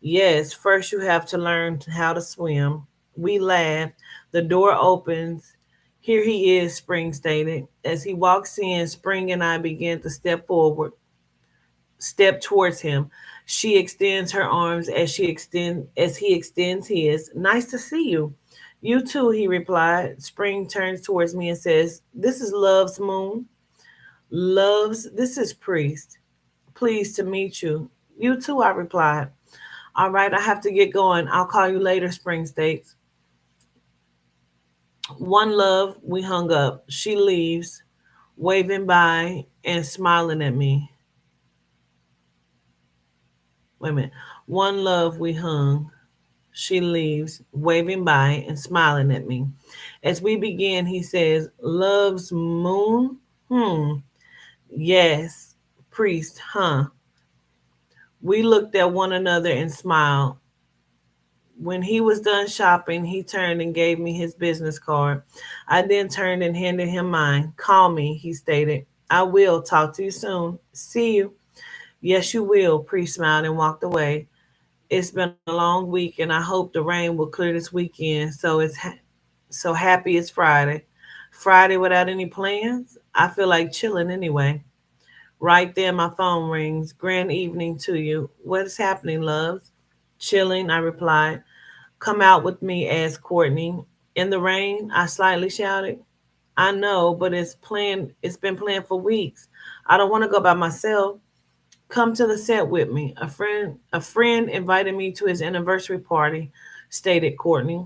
Speaker 1: Yes, first you have to learn how to swim. We laughed. The door opens. Here he is, Spring stated. As he walks in, Spring and I begin to step towards him. She extends her arms as he extends his. Nice to see you. You too, he replied. Spring turns towards me and says, This is Love's Moon. This is Priest. Pleased to meet you. You too, I replied. All right, I have to get going. I'll call you later, Spring states. One love, we hung up. She leaves, waving by and smiling at me. Wait a minute. One love, we hung. She leaves, waving by and smiling at me. As we begin, he says, Love's moon? Yes. Priest, huh? We looked at one another and smiled. When he was done shopping, he turned and gave me his business card. I then turned and handed him mine. Call me, he stated. I will. Talk to you soon. See you. Yes, you will. Priest smiled and walked away. It's been a long week, and I hope the rain will clear this weekend. So happy it's Friday. Friday without any plans? I feel like chilling anyway. Right there, my phone rings. Grand evening to you. What is happening, loves? Chilling, I replied. Come out with me, asked Courtney. In the rain, I slightly shouted. I know, but it's been planned for weeks. I don't want to go by myself. Come to the set with me. A friend invited me to his anniversary party, stated Courtney.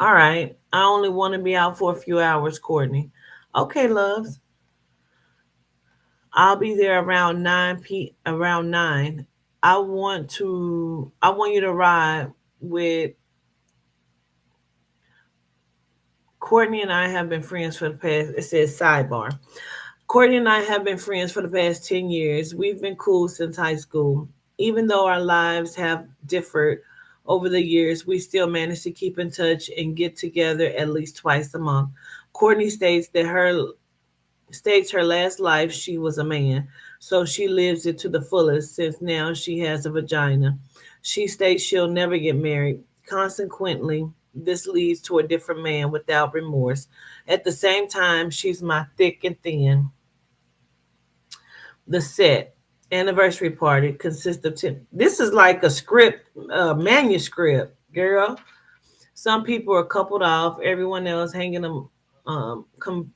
Speaker 1: All right. I only want to be out for a few hours, Courtney. Okay, loves. I'll be there around 9. I want you to ride with Courtney and I have been friends for the past, it says sidebar. Courtney and I have been friends for the past 10 years. We've been cool since high school. Even though our lives have differed over the years, we still manage to keep in touch and get together at least twice a month. Courtney states her last life she was a man, so she lives it to the fullest since now she has a vagina. She states she'll never get married. Consequently, this leads to a different man without remorse. At the same time, she's my thick and thin. The set anniversary party consists of 10. This is like a script, manuscript, girl. Some people are coupled off, everyone else hanging them,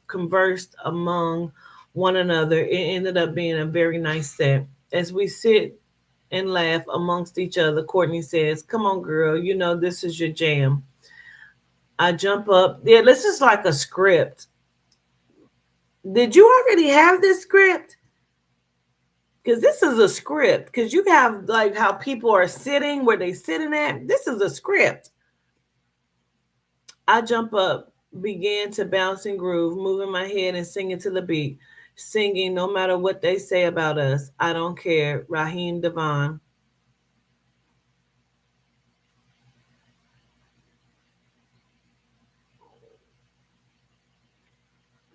Speaker 1: conversed among one another. It ended up being a very nice set. As we sit and laugh amongst each other, Courtney says, "Come on, girl, you know this is your jam." I jump up. Yeah, this is like a script. Did you already have this script? Because this is a script. Because you have like how people are sitting, where they sitting at. This is a script. I jump up, began to bounce and groove, moving my head and singing to the beat, singing no matter what they say about us. I don't care. Raheem Devon.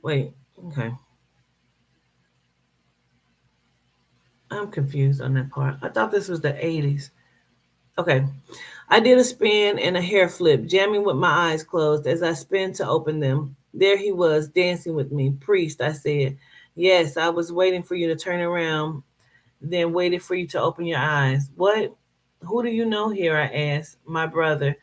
Speaker 1: Wait, okay. I'm confused on that part. I thought this was the 80s. Okay. I did a spin and a hair flip, jamming with my eyes closed as I spun to open them. There he was, dancing with me. Priest, I said. Yes, I was waiting for you to turn around, then waited for you to open your eyes. What? Who do you know here? I asked. My brother.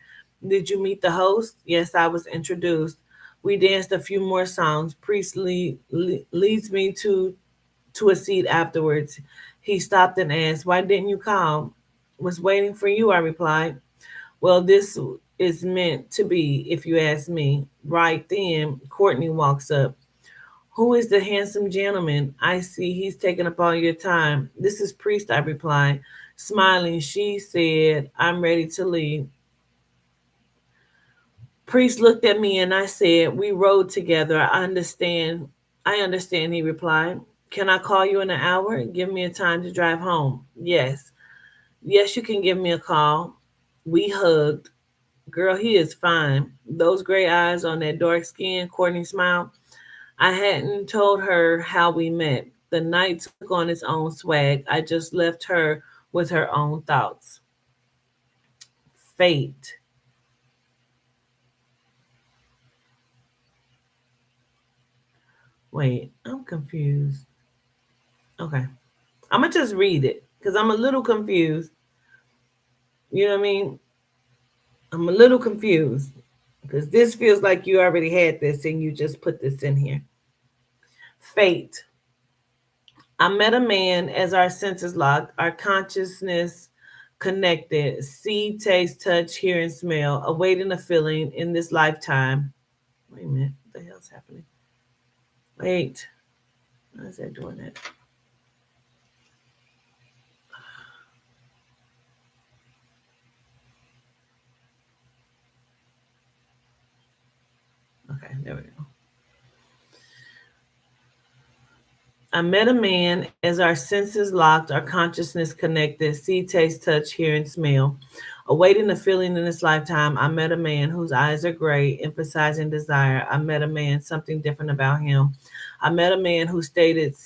Speaker 1: Did you meet the host? Yes, I was introduced. We danced a few more songs. Priest leads me to a seat afterwards. He stopped and asked, "Why didn't you call?" Was waiting for you, I replied. Well, this is meant to be, if you ask me. Right then, Courtney walks up. Who is the handsome gentleman? I see he's taking up all your time. This is Priest, I replied. Smiling, she said, I'm ready to leave. Priest looked at me and I said, we rode together. I understand, he replied. Can I call you in an hour? Give me a time to drive home. Yes. Yes, you can give me a call. We hugged. Girl, he is fine. Those gray eyes on that dark skin, Courtney smiled. I hadn't told her how we met. The night took on its own swag. I just left her with her own thoughts. Fate. Wait, I'm confused. Okay. I'm going to just read it because I'm a little confused. You know what I mean? I'm a little confused because this feels like you already had this and you just put this in here. Fate. I met a man as our senses locked, our consciousness connected, see, taste, touch, hear, and smell, awaiting a feeling in this lifetime. Wait a minute, what the hell's happening? Wait, why is that doing that? Okay, there we go. I met a man as our senses locked, our consciousness connected, see, taste, touch, hear, and smell. Awaiting a feeling in this lifetime, I met a man whose eyes are gray, emphasizing desire. I met a man, something different about him. I met a man who stated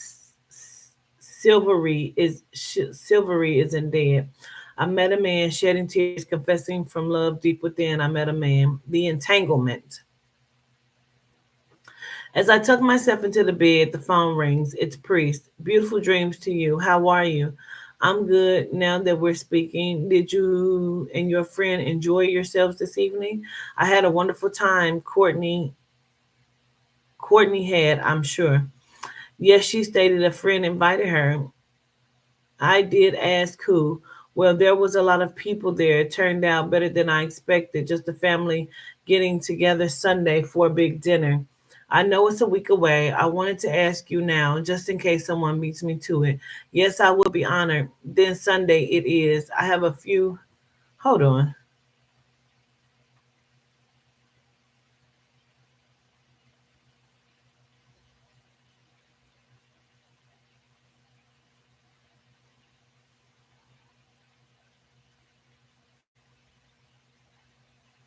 Speaker 1: silvery isn't dead. I met a man shedding tears, confessing from love deep within. I met a man. The entanglement. As I tuck myself into the bed, the phone rings. It's Priest. Beautiful dreams to you. How are you? I'm good now that we're speaking. Did you and your friend enjoy yourselves this evening? I had a wonderful time. Courtney had, I'm sure. Yes, she stated a friend invited her. I did ask who. Well, there was a lot of people there. It turned out better than I expected. Just a family getting together Sunday for a big dinner. I know it's a week away. I wanted to ask you now, just in case someone beats me to it. Yes, I will be honored. Then Sunday it is. I have a few. Hold on.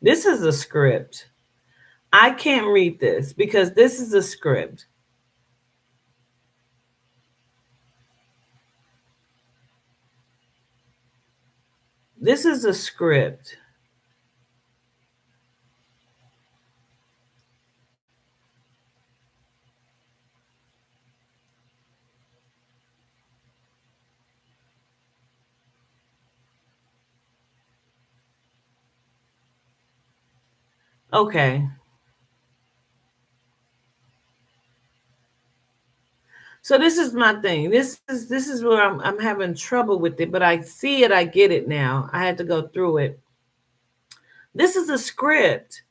Speaker 1: This is a script. I can't read this because this is a script. This is a script. Okay. So this is my thing. This is where I'm having trouble with it, but I see it, I get it now. I had to go through it. This is a script.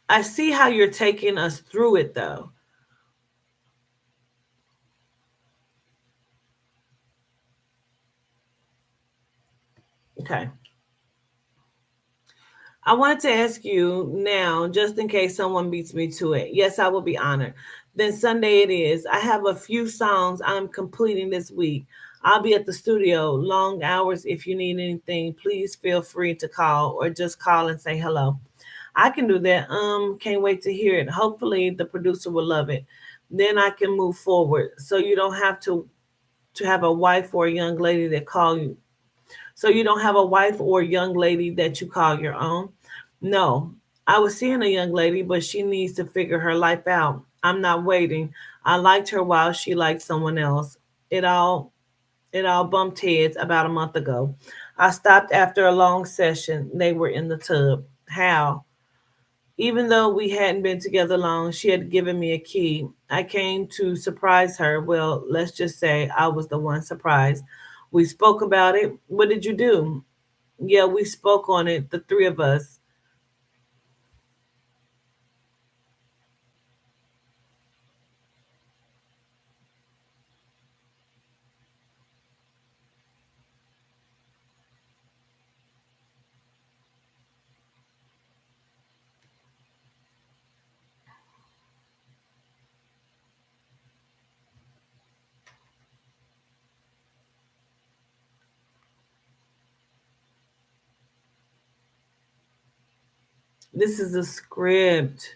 Speaker 1: I see how you're taking us through it though. Okay. I wanted to ask you now, just in case someone beats me to it. Yes, I will be honored. Then Sunday it is. I have a few songs I'm completing this week. I'll be at the studio, long hours. If you need anything, please feel free to call or just call and say hello. I can do that. Can't wait to hear it. Hopefully the producer will love it. Then I can move forward. So you don't have to have a wife or a young lady that call you. So you don't have a wife or young lady that you call your own? No. I was seeing a young lady, but she needs to figure her life out. I'm not waiting. I liked her while she liked someone else. It all it all bumped heads about a month ago. I stopped after a long session. They were in the tub. How? Even though we hadn't been together long, she had given me a key. I came to surprise her. Well, let's just say I was the one surprised. We spoke about it. What did you do? Yeah, we spoke on it, the three of us. This is a script.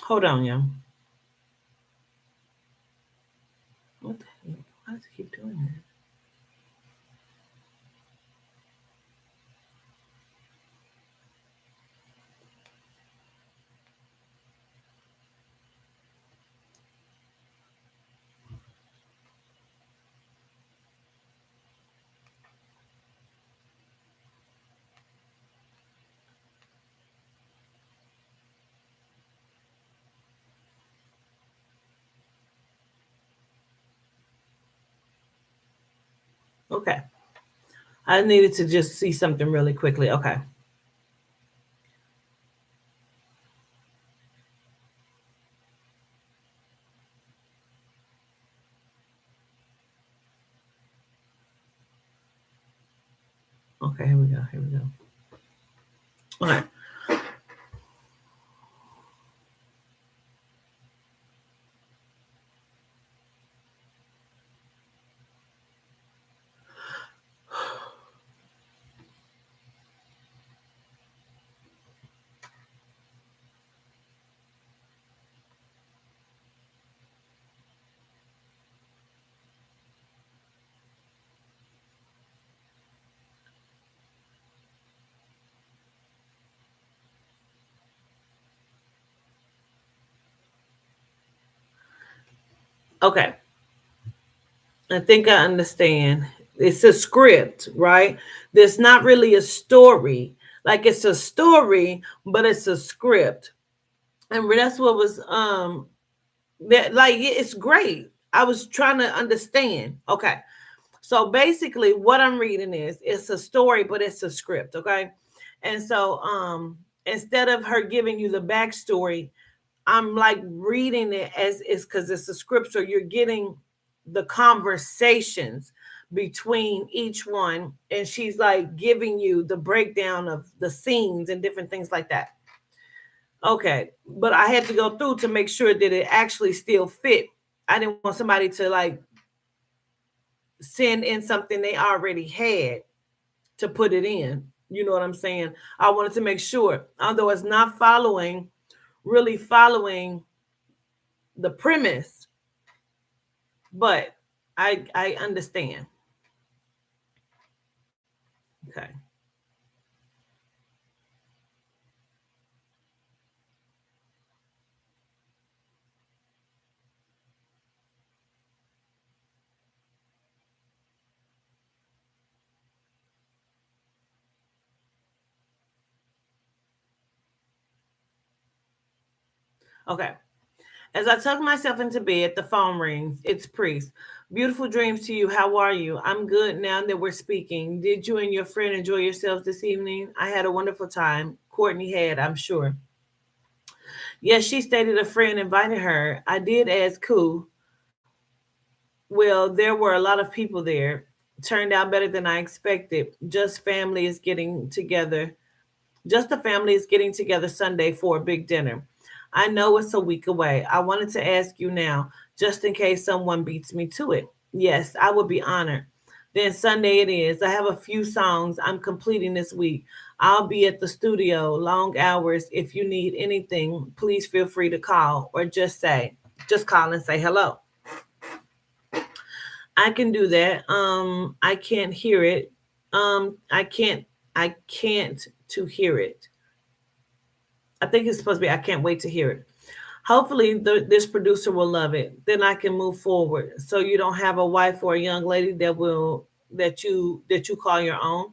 Speaker 1: Hold on, y'all. What the heck? Why does it keep doing that? Okay. I needed to just see something really quickly. Okay. Okay, here we go. Here we go. Okay. Okay. I think I understand. It's a script, right? There's not really a story. Like it's a story, but it's a script. And that's what was that like it's great. I was trying to understand. Okay. So basically what I'm reading is it's a story, but it's a script, okay? And so instead of her giving you the backstory, I'm like reading it as is because it's a scripture. You're getting the conversations between each one, and she's like giving you the breakdown of the scenes and different things like that. Okay, but I had to go through to make sure that it actually still fit. I didn't want somebody to like send in something they already had to put it in. You know what I'm saying? I wanted to make sure, although it's not following, really following the premise, but I understand. Okay. Okay. As I tuck myself into bed, the phone rings. It's Priest. Beautiful dreams to you. How are you? I'm good now that we're speaking. Did you and your friend enjoy yourselves this evening? I had a wonderful time. Courtney had, I'm sure. Yes, she stated a friend invited her. I did ask who. Well, there were a lot of people there. Turned out better than I expected. Just family is getting together. Just the family is getting together Sunday for a big dinner. I know it's a week away. I wanted to ask you now, just in case someone beats me to it. Yes, I would be honored. Then Sunday it is. I have a few songs I'm completing this week. I'll be at the studio, long hours. If you need anything, please feel free to call or just call and say hello. I can do that. I can't hear it. I can't to hear it. I think it's supposed to be I can't wait to hear it. Hopefully this producer will love it. Then I can move forward. So you don't have a wife or a young lady that you call your own.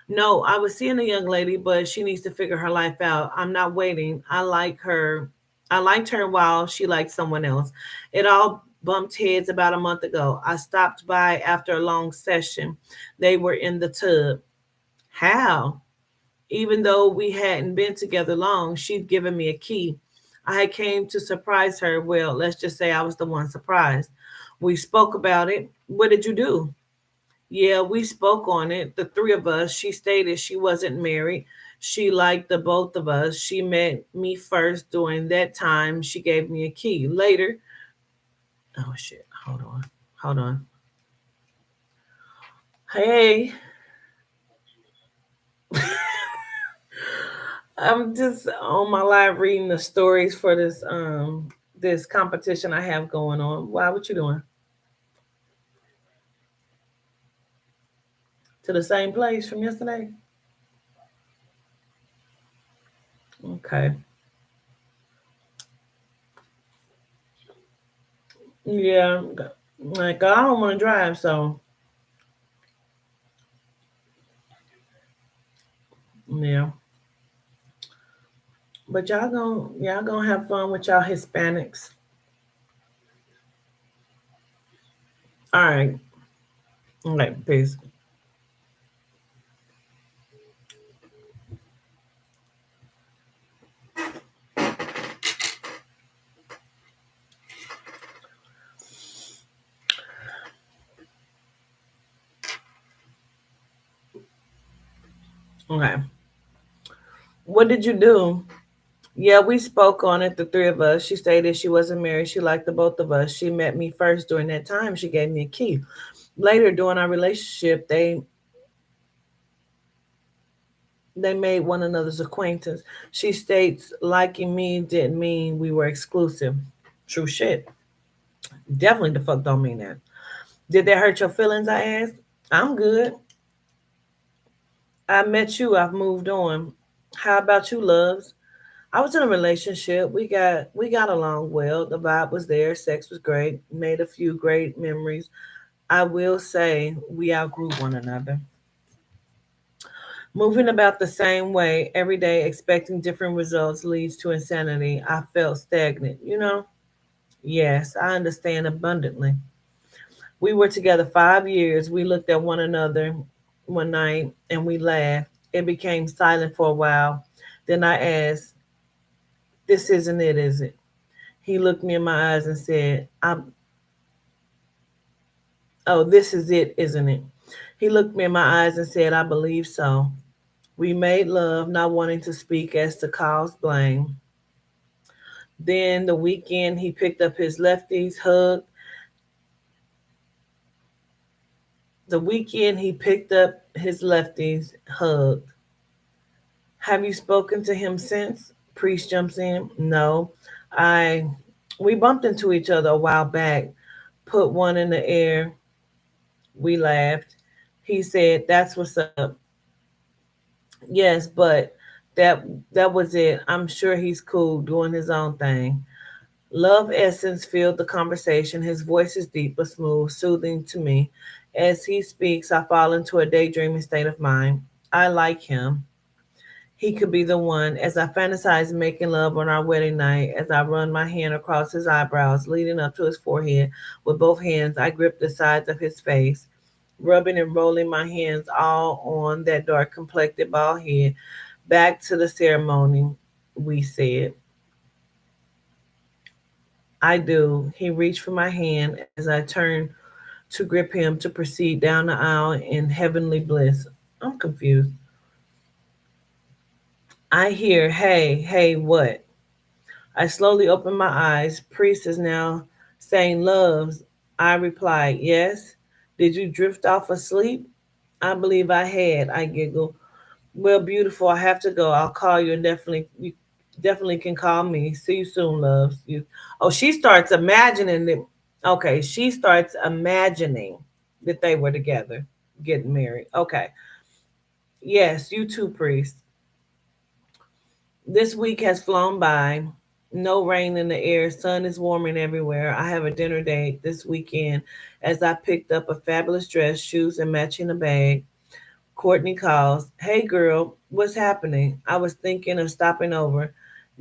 Speaker 1: No, I was seeing a young lady, but she needs to figure her life out. I'm not waiting. I like her. I liked her while she liked someone else. It all bumped heads about a month ago. I stopped by after a long session. They were in the tub. How? Even though we hadn't been together long, she'd given me a key. I had came to surprise her. Well, let's just say I was the one surprised. We spoke about it. What did you do? Yeah, we spoke on it, the three of us. She stated she wasn't married. She liked the both of us. She met me first. During that time, she gave me a key. Later, oh shit, hold on. Hold on. Hey, I'm just on my live reading the stories for this competition I have going on. Why? What you doing? To the same place from yesterday? Okay. Yeah. Like I don't want to drive, so yeah. But y'all gonna have fun with y'all Hispanics. All right. Okay. Peace. Okay. What did you do? Yeah, we spoke on it, the three of us. She stated she wasn't married. She liked the both of us. She met me first. During that time, she gave me a key. Later, during our relationship, they made one another's acquaintance. She states liking me didn't mean we were exclusive. True shit. Definitely the fuck don't mean that. Did that hurt your feelings? I asked. I'm good. I met you. I've moved on. How about you, loves? I was in a relationship. We got along well. The vibe was there. Sex was great. Made a few great memories. I will say we outgrew one another. Moving about the same way every day, expecting different results leads to insanity. I felt stagnant, you know? Yes, I understand abundantly. We were together 5 years. We looked at one another one night and we laughed. It became silent for a while. Then I asked, "This isn't it, is it?" He looked me in my eyes and said, "Oh, this is it, isn't it?" He looked me in my eyes and said, "I believe so." We made love, not wanting to speak as to cause blame. Then the weekend he picked up his lefties, hugged. The weekend he picked up his lefties, hugged. Have you spoken to him since? Priest jumps in. No. I we bumped into each other a while back, put one in the air. We laughed. He said, "That's what's up." Yes, but that that was it. I'm sure he's cool doing his own thing. Love essence filled the conversation. His voice is deep but smooth, soothing to me. As he speaks, I fall into a daydreaming state of mind. I like him. He could be the one. As I fantasize making love on our wedding night, as I run my hand across his eyebrows, leading up to his forehead, with both hands, I grip the sides of his face, rubbing and rolling my hands all on that dark complected bald head. Back to the ceremony, we said. I do. He reached for my hand as I turned to grip him to proceed down the aisle in heavenly bliss. I'm confused. I hear, "Hey, hey, what?" I slowly open my eyes. Priest is now saying, "Loves." I replied, "Yes." "Did you drift off asleep?" "I believe I had," I giggle. "Well, beautiful, I have to go. I'll call you and you definitely can call me. See you soon, loves. You Oh, she starts imagining it. Okay, she starts imagining that they were together, getting married. Okay. Yes, you too, priest. This week has flown by. No rain in the air. Sun is warming everywhere. I have a dinner date this weekend as I picked up a fabulous dress, shoes, and matching a bag. Courtney calls. "Hey girl, what's happening?" I was thinking of stopping over.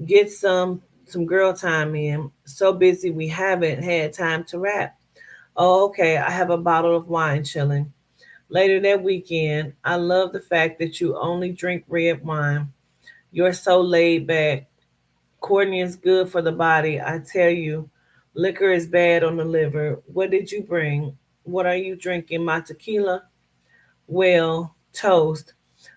Speaker 1: Get some girl time in. So busy we haven't had time to rap. "Oh, okay. I have a bottle of wine chilling." Later that weekend, I love the fact that you only drink red wine. You're so laid back. Courtney is good for the body. I tell you, liquor is bad on the liver. What did you bring? What are you drinking? My tequila? Well, toast.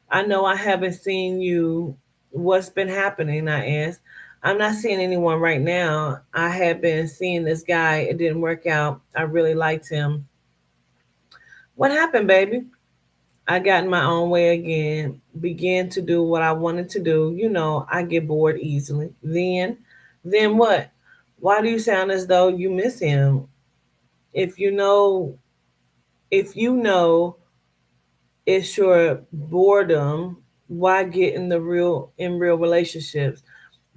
Speaker 1: I know I haven't seen you. What's been happening? I asked. "I'm not seeing anyone right now. I had been seeing this guy. It didn't work out. I really liked him." "What happened, baby?" "I got in my own way again. Began to do what I wanted to do. You know, I get bored easily. Then what? Why do you sound as though you miss him? If you know, if you know it's your boredom, why get in real relationships?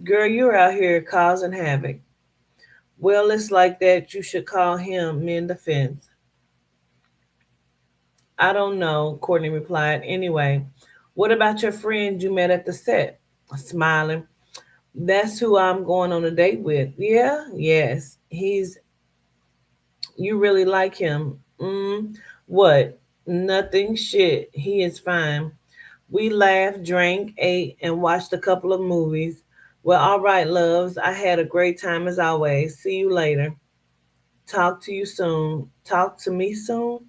Speaker 1: Girl, you're out here causing havoc." "Well, it's like that. You should call him mend the fence." "I don't know," Courtney replied. "Anyway, what about your friend you met at the set?" Smiling. "That's who I'm going on a date with." "Yeah, yes. You really like him." What? Nothing. Shit. He is fine. We laughed, drank, ate, and watched a couple of movies. "Well, all right, loves. I had a great time as always. See you later." "Talk to you soon." "Talk to me soon?"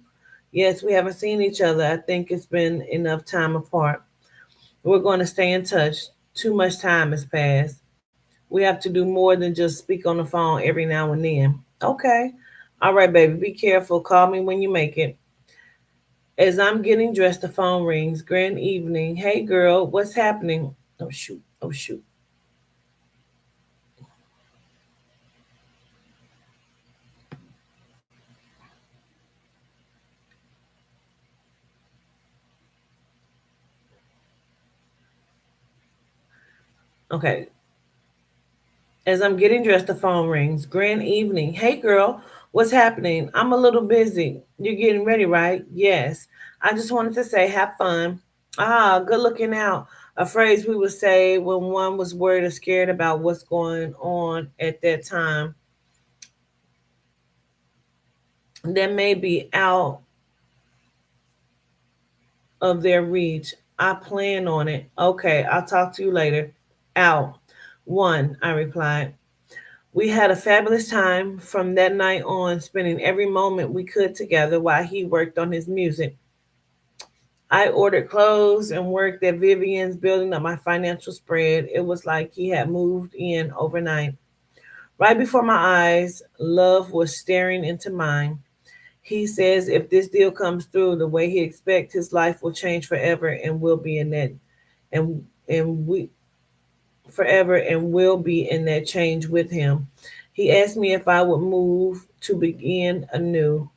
Speaker 1: "Yes, we haven't seen each other. I think it's been enough time apart. We're going to stay in touch. Too much time has passed. We have to do more than just speak on the phone every now and then." "Okay. All right, baby. Be careful. Call me when you make it." As I'm getting dressed, the phone rings. "Grand evening." "Hey, girl. What's happening?" "Oh, shoot. Oh, shoot." Okay. As I'm getting dressed, the phone rings. "Grand evening." "Hey, girl. What's happening? I'm a little busy. You're getting ready, right? Yes. I just wanted to say, have fun. Ah, good looking out. A phrase we would say when one was worried or scared about what's going on at that time that may be out of their reach. I plan on it. Okay, I'll talk to you later. Out. One, I replied. We had a fabulous time from that night on, spending every moment we could together while he worked on his music. I ordered clothes and worked at Vivian's, building up my financial spread. It was like he had moved in overnight. Right before my eyes, love was staring into mine. He says if this deal comes through the way he expects, his life will change forever and will be in that and we forever and will be in that change with him. He asked me if I would move to begin a new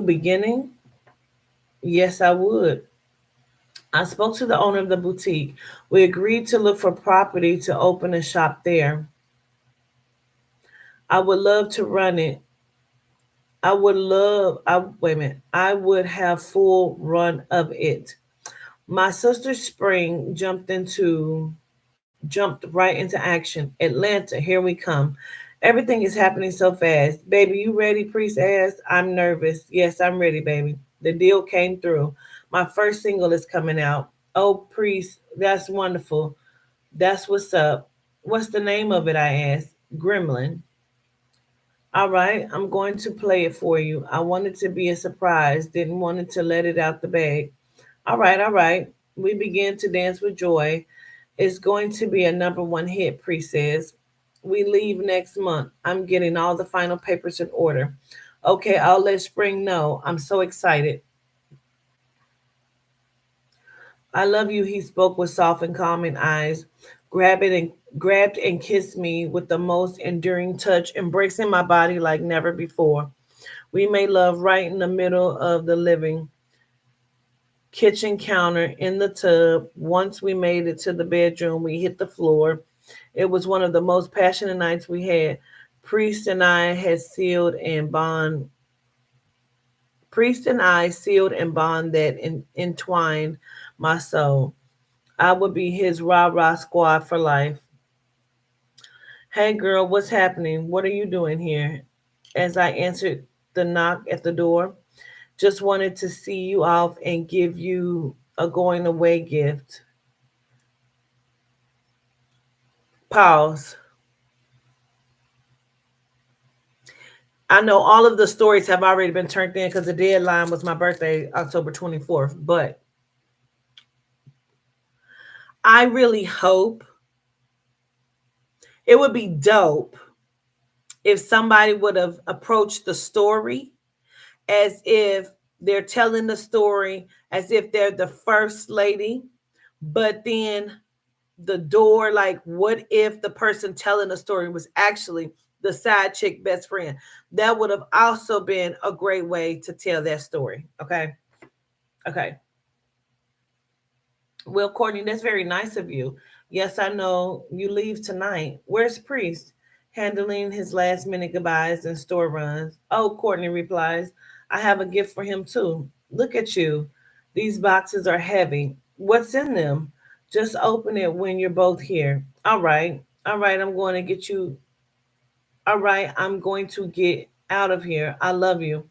Speaker 1: beginning. Yes, I would. I spoke to the owner of the boutique. We agreed to look for property to open a shop there. I would love to run it. I wait a minute. I would have full run of it. My sister Spring jumped right into action. Atlanta, here we come. Everything is happening so fast. Baby, you ready? Priest asked. I'm nervous. Yes, I'm ready, baby. The deal came through. My first single is coming out. Oh, Priest, that's wonderful. That's what's up. What's the name of it? I asked. Gremlin. All right, I'm going to play it for you. I wanted to be a surprise, didn't want it to let it out the bag. All right, all right. We began to dance with joy. It's going to be a number one hit, Pre says. We leave next month. I'm getting all the final papers in order. Okay, I'll let Spring know. I'm so excited. I love you, he spoke with soft and calming eyes, grabbed and kissed me with the most enduring touch, embracing my body like never before. We made love right in the middle of the living kitchen counter in the tub. Once we made it to the bedroom, we hit the floor. It was one of the most passionate nights we had. Priest and I had sealed and bond. Priest and I sealed and bond that entwined my soul. I would be his rah rah squad for life. Hey girl, what's happening? What are you doing here? As I answered the knock at the door, just wanted to see you off and give you a going away gift. Pause. I know all of the stories have already been turned in because the deadline was my birthday, October 24th. But I really hope it would be dope if somebody would have approached the story as if they're telling the story as if they're the first lady, but then the door, like, what if the person telling the story was actually the side chick best friend? That would have also been a great way to tell that story. Okay. Okay. Well, Courtney, that's very nice of you. Yes, I know you leave tonight. Where's Priest? Handling his last minute goodbyes and store runs. Oh, Courtney replies, I have a gift for him too. Look at you. These boxes are heavy. What's in them? Just open it when you're both here. All right. All right, I'm going to get you. All right, I'm going to get out of here. I love you.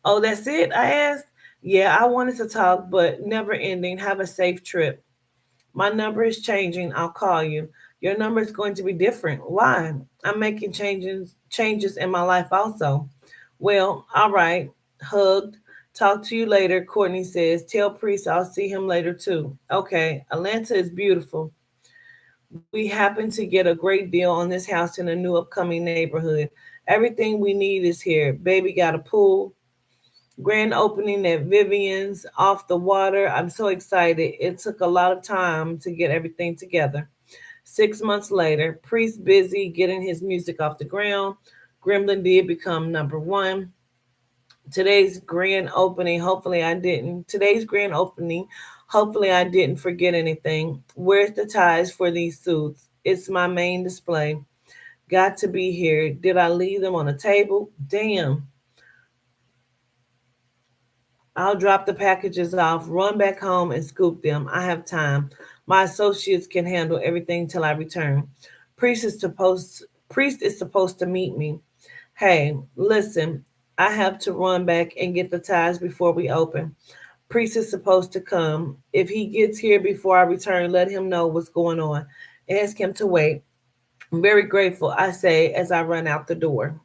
Speaker 1: Oh, that's it? I asked. Yeah, I wanted to talk, but never ending. Have a safe trip. My number is changing. I'll call you. Your number is going to be different. Why? I'm making changes in my life also. Well, all right. Hugged. Talk to you later, Courtney says. Tell Priest I'll see him later too. Okay. Atlanta is beautiful. We happen to get a great deal on this house in a new upcoming neighborhood. Everything we need is here. Baby got a pool. Grand opening at Vivian's off the water. I'm so excited. It took a lot of time to get everything together. 6 months later, Priest busy getting his music off the ground. Gremlin did become number one. Today's grand opening, hopefully I didn't. Today's grand opening, hopefully I didn't forget anything. Where's the ties for these suits? It's my main display. Got to be here. Did I leave them on the table? Damn. I'll drop the packages off, run back home, and scoop them. I have time. My associates can handle everything till I return. Priest is supposed Priest is supposed to meet me. Hey, listen, I have to run back and get the ties before we open. Priest is supposed to come. If he gets here before I return, let him know what's going on. Ask him to wait. I'm very grateful, I say as I run out the door.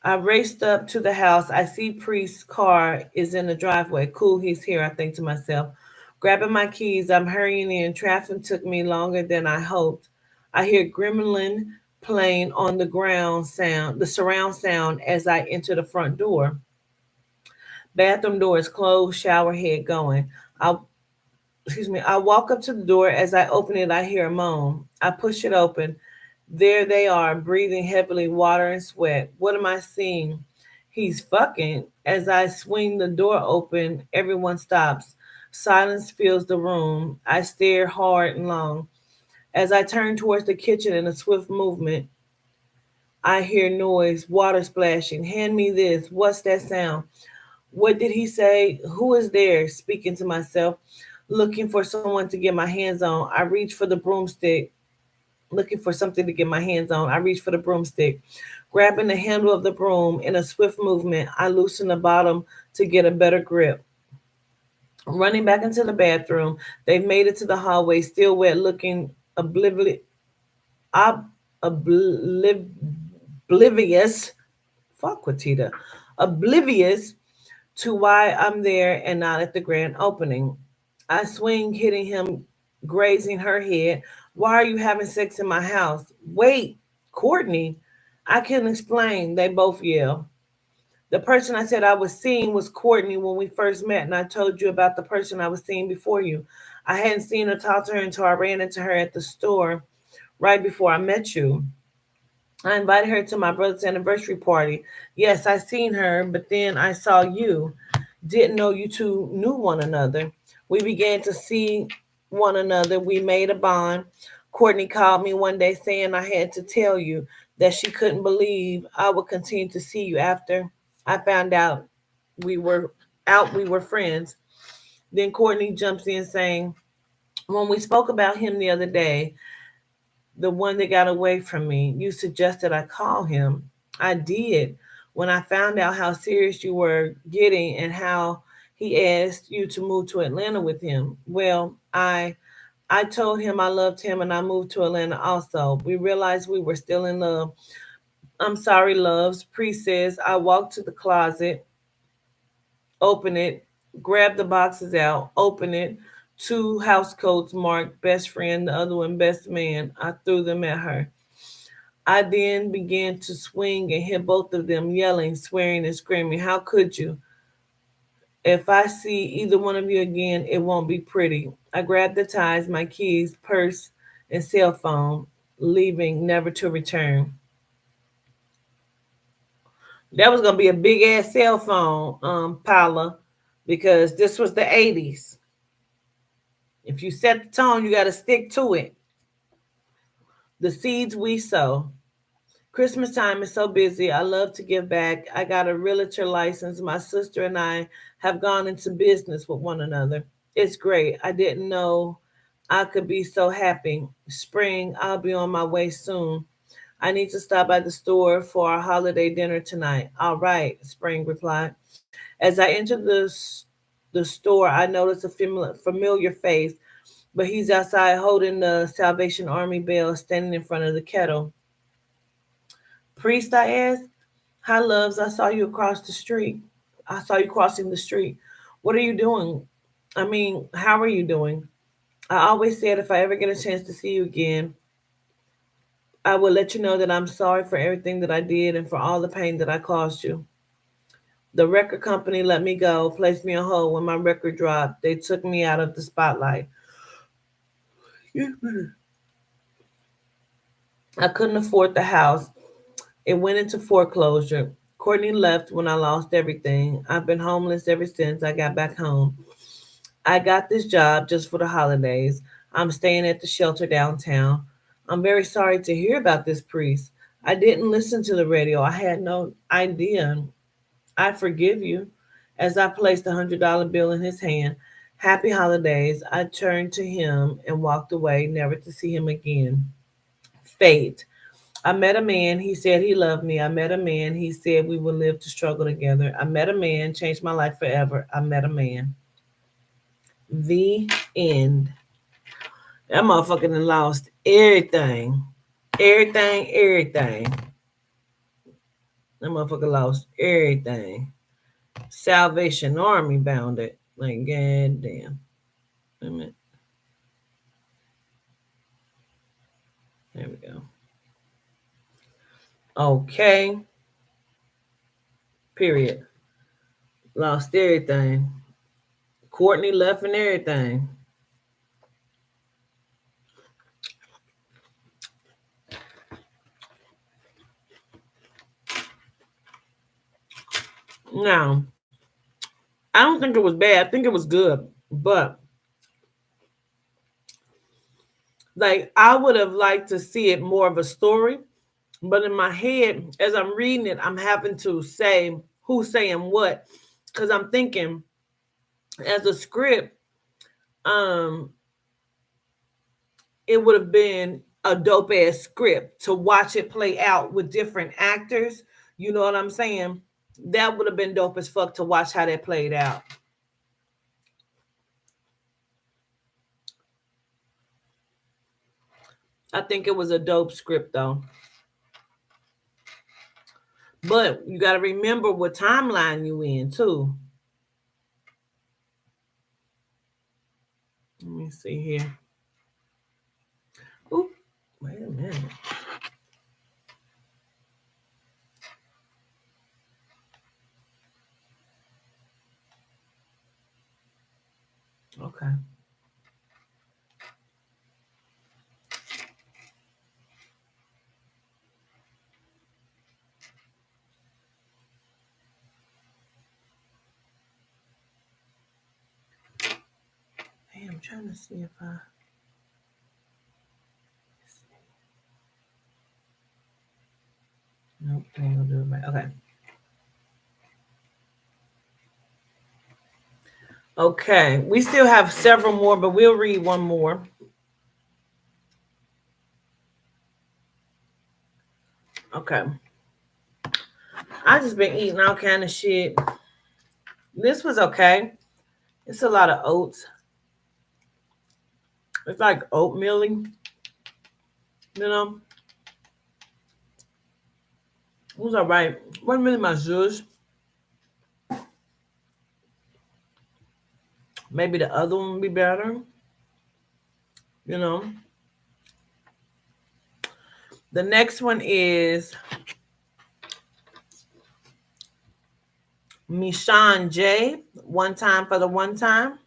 Speaker 1: I raced up to the house. I see Priest's car is in the driveway. Cool, he's here, I think to myself. Grabbing my keys, I'm hurrying in. Traffic took me longer than I hoped. I hear gremlin playing on the surround sound as I enter the front door. Bathroom door is closed, shower head going. I I walk up to the door. As I open it, I hear a moan. I push it open. There they are, breathing heavily, water and sweat. What am I seeing? He's fucking. As I swing the door open, everyone stops. Silence fills the room. I stare hard and long. As I turn towards the kitchen in a swift movement, I hear noise, water splashing. Hand me this. What's that sound? What did he say? Who is there? Speaking to myself, looking for someone to get my hands on. I reach for the broomstick, looking for something to get my hands on. I reach for the broomstick. Grabbing the handle of the broom in a swift movement, I loosen the bottom to get a better grip. Running back into the bathroom, they've made it to the hallway, still wet, looking ob- obliv- oblivious. Fuck with Tita. Oblivious to why I'm there and not at the grand opening. I swing, hitting him, grazing her head. Why are you having sex in my house? Wait, Courtney. I can explain, they both yell. The person I said I was seeing was Courtney when we first met, and I told you about the person I was seeing before you. I hadn't seen her talk to her until I ran into her at the store right before I met you. I invited her to my brother's anniversary party. Yes, I seen her, but then I saw you. Didn't know you two knew one another. We began to see one another. We made a bond. Courtney called me one day saying I had to tell you that she couldn't believe I would continue to see you after I found we were we were friends. Then Courtney jumps in saying, when we spoke about him the other day, the one that got away from me, you suggested I call him. I did. When I found out how serious you were getting and how he asked you to move to Atlanta with him. Well, I told him I loved him and I moved to Atlanta also. We realized we were still in love. I'm sorry, loves. Pre says I walked to the closet, open it, grab the boxes out, open it. Two house coats marked best friend, the other one best man. I threw them at her. I then began to swing and hit both of them, yelling, swearing, and screaming. How could you? If I see either one of you again, it won't be pretty. I grabbed the ties, my keys, purse, and cell phone, leaving never to return. That was gonna be a big ass cell phone, Paula, because this was the 80s. If you set the tone, you gotta stick to it. The seeds we sow. Christmas time is so busy. I love to give back. I got a realtor license. My sister and I have gone into business with one another. It's great. I didn't know I could be so happy. Spring, I'll be on my way soon. I need to stop by the store for our holiday dinner tonight. All right, Spring replied. As I entered the store, I noticed a familiar face, but he's outside holding the Salvation Army bell, standing in front of the kettle. Priest, I asked. Hi, loves. I saw you across the street. I saw you crossing the street. What are you doing? I mean, how are you doing? I always said if I ever get a chance to see you again, I will let you know that I'm sorry for everything that I did and for all the pain that I caused you. The record company let me go, placed me on hold when my record dropped. They took me out of the spotlight. I couldn't afford the house. It went into foreclosure. Courtney left when I lost everything. I've been homeless ever since I got back home. I got this job just for the holidays. I'm staying at the shelter downtown. I'm very sorry to hear about this priest. I didn't listen to the radio. I had no idea. I forgive you. As I placed a $100 bill in his hand, happy holidays, I turned to him and walked away, never to see him again. Fate. I met a man, he said he loved me. I met a man, he said we would live to struggle together. I met a man, changed my life forever. I met a man. The end. That motherfucker done lost everything. Everything, everything. That motherfucker lost everything. Salvation Army bound it. Like, god damn. Wait a minute. There we go. Okay. Period. Lost everything. Courtney left and everything. Now, I don't think it was bad. I think it was good. But like I would have liked to see it more of a story. But in my head, as I'm reading it, I'm having to say who's saying what. Because I'm thinking as a script, um, it would have been a dope ass script to watch it play out with different actors. You know what I'm saying? That would have been dope as fuck to watch how that played out. I think it was a dope script though. But you got to remember what timeline you in too. Let me see here. Oop, wait a minute. Okay. Hey, I'm trying to see if I. Nope, I ain't gonna do it right. Okay. Okay. We still have several more, but we'll read one more. Okay. I just been eating all kind of shit. This was okay. It's a lot of oats. It's like oatmeal, you know. It was all right. Wasn't really my zhuzh. Maybe the other one would be better, you know. The next one is Mishan J. One time for the one time.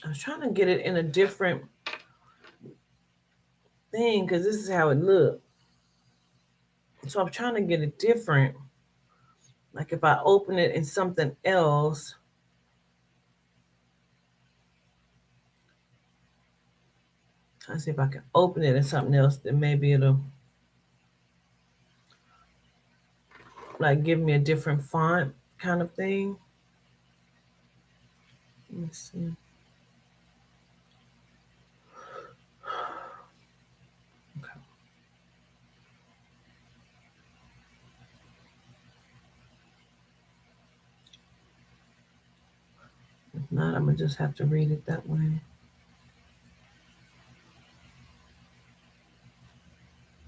Speaker 1: I was trying to get it in a different thing because this is how it looked. So I'm trying to get it different. Like if I open it in something else, trying to see if I can open it in something else, then maybe it'll like give me a different font kind of thing. Let me see. Okay. If not, I'm gonna just have to read it that way.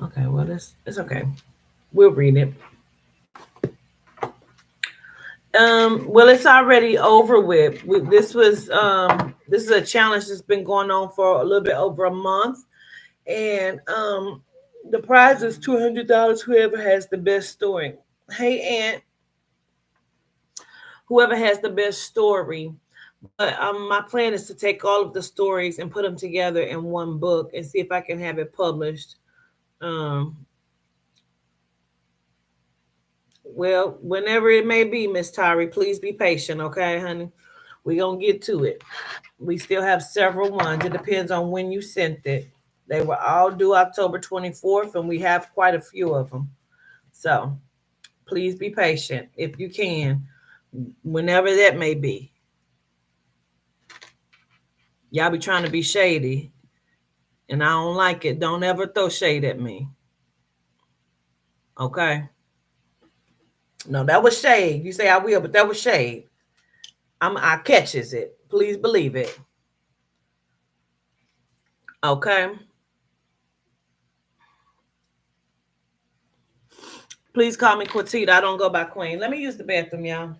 Speaker 1: Okay, well it's okay. We'll read it. Well, it's already over with. This is a challenge that's been going on for a little bit over a month, and the prize is $200. Whoever has the best story. Hey, Aunt, whoever has the best story. But my plan is to take all of the stories and put them together in one book and see if I can have it published. Um, Well, whenever it may be, Miss Tari, please be patient, okay, honey? We're gonna get to it. We still have several ones. It depends on when you sent it. They were all due October 24th, and we have quite a few of them. So please be patient if you can, whenever that may be. Y'all be trying to be shady, and I don't like it. Don't ever throw shade at me, okay? No, that was shade. You say I will, but that was shade. I catches it. Please believe it. Okay. Please call me Quatita. I don't go by Queen. Let me use the bathroom, y'all.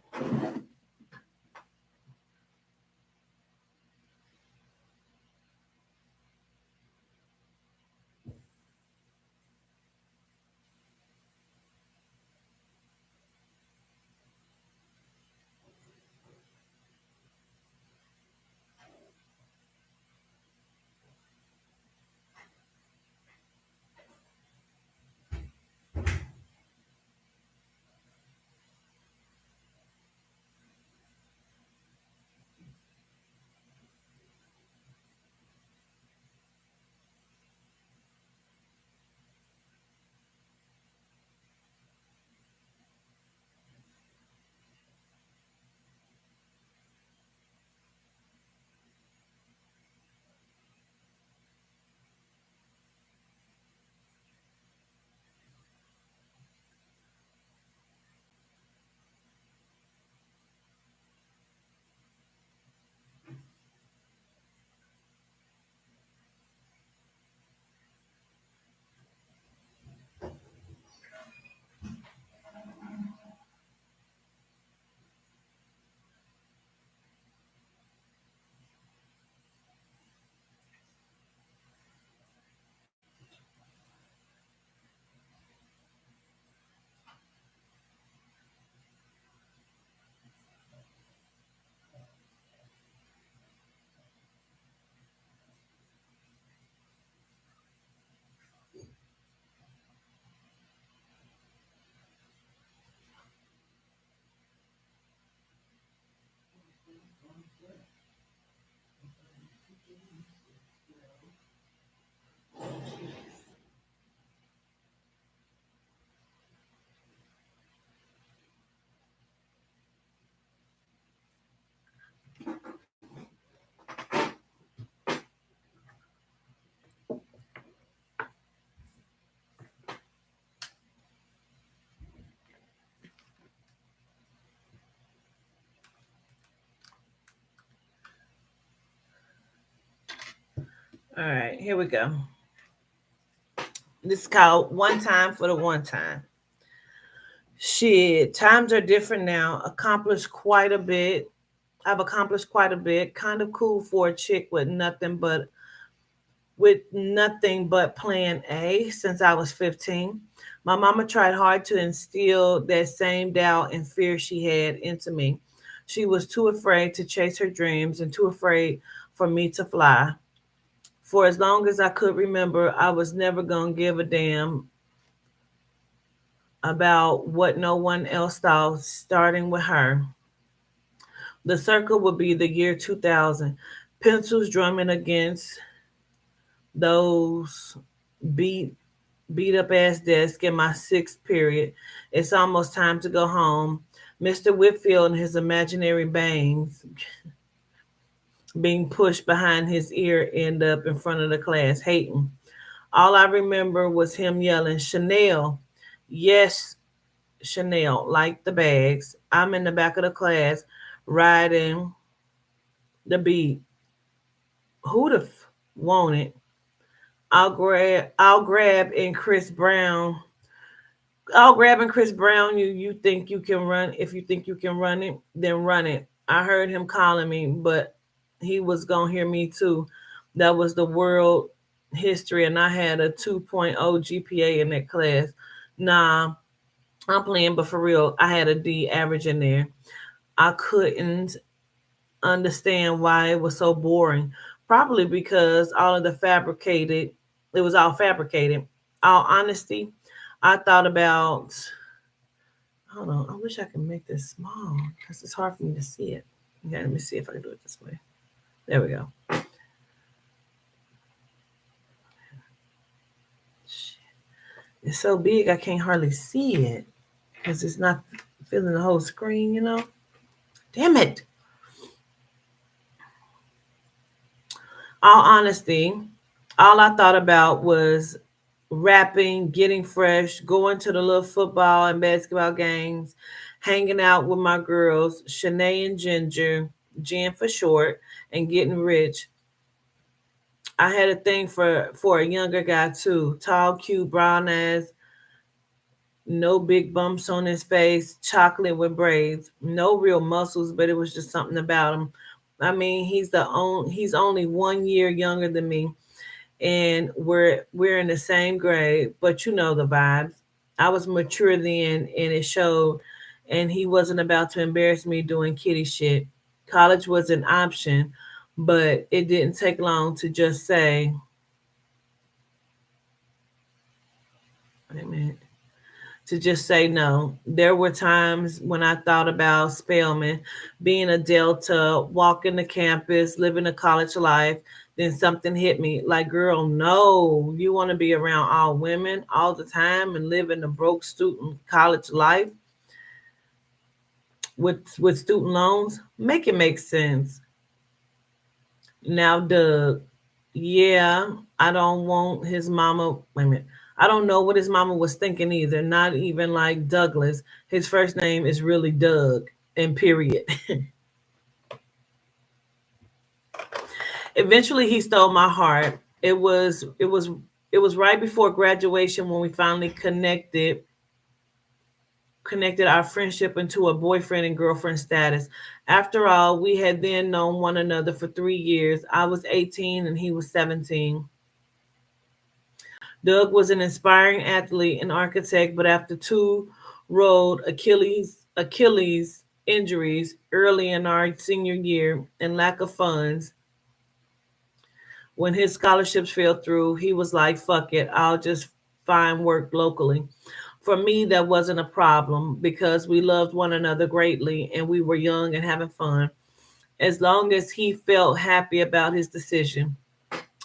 Speaker 1: All right, here we go. This is called One Time for the One Time. Shit, times are different now. Accomplished quite a bit. I've accomplished quite a bit. Kind of cool for a chick with nothing but plan A since I was 15. My mama tried hard to instill that same doubt and fear she had into me. She was too afraid to chase her dreams and too afraid for me to fly. For as long as I could remember, I was never going to give a damn about what no one else thought, starting with her. The circle would be the year 2000. Pencils drumming against those beat beat up ass desk in my sixth period. It's almost time to go home. Mr. Whitfield and his imaginary bangs being pushed behind his ear end up in front of the class, hating. All I remember was him yelling, Chanel. Yes, Chanel, like the bags. I'm in the back of the class riding the beat. Who the want it? I'll grab and Chris Brown. I'll grab and Chris Brown. You think you can run? If you think you can run it, then run it. I heard him calling me, but he was gonna hear me too. That was the world history, and I had a 2.0 GPA in that class. Nah, I'm playing, but for real, I had a D average in there. I couldn't understand why it was so boring. Probably because it was all fabricated. All honesty, I thought about Hold on. I wish I could make this small because it's hard for me to see it. Okay, let me see if I can do it this way. There we go. It's so big I can't hardly see it because it's not filling the whole screen, you know? Damn it. All honesty, all I thought about was rapping, getting fresh, going to the little football and basketball games, hanging out with my girls, Shanae and Ginger, Jen for short, and getting rich. I had a thing for a younger guy too. Tall, cute, brown eyes, no big bumps on his face, chocolate with braids, no real muscles, but it was just something about him. I mean, he's only 1 year younger than me, and we're in the same grade, but you know the vibes. I was mature then, and it showed. And he wasn't about to embarrass me doing kitty shit. College was an option, but it didn't take long to just say, wait a minute, to just say no. There were times when I thought about Spelman, being a Delta, walking the campus, living a college life. Then something hit me like, girl, no, you want to be around all women all the time and live in a broke student college life with student loans? Make it make sense. Now, Doug, yeah, I don't want his mama. Wait a minute. I don't know what his mama was thinking either. Not even like Douglas. His first name is really Doug, and period. Eventually, he stole my heart. It was right before graduation when we finally connected our friendship into a boyfriend and girlfriend status. After all, we had then known one another for 3 years. I was 18 and he was 17. Doug was an inspiring athlete and architect, but after two rolled Achilles injuries early in our senior year and lack of funds, when his scholarships fell through, he was like, "Fuck it, I'll just find work locally." For me, that wasn't a problem because we loved one another greatly and we were young and having fun. As long as he felt happy about his decision,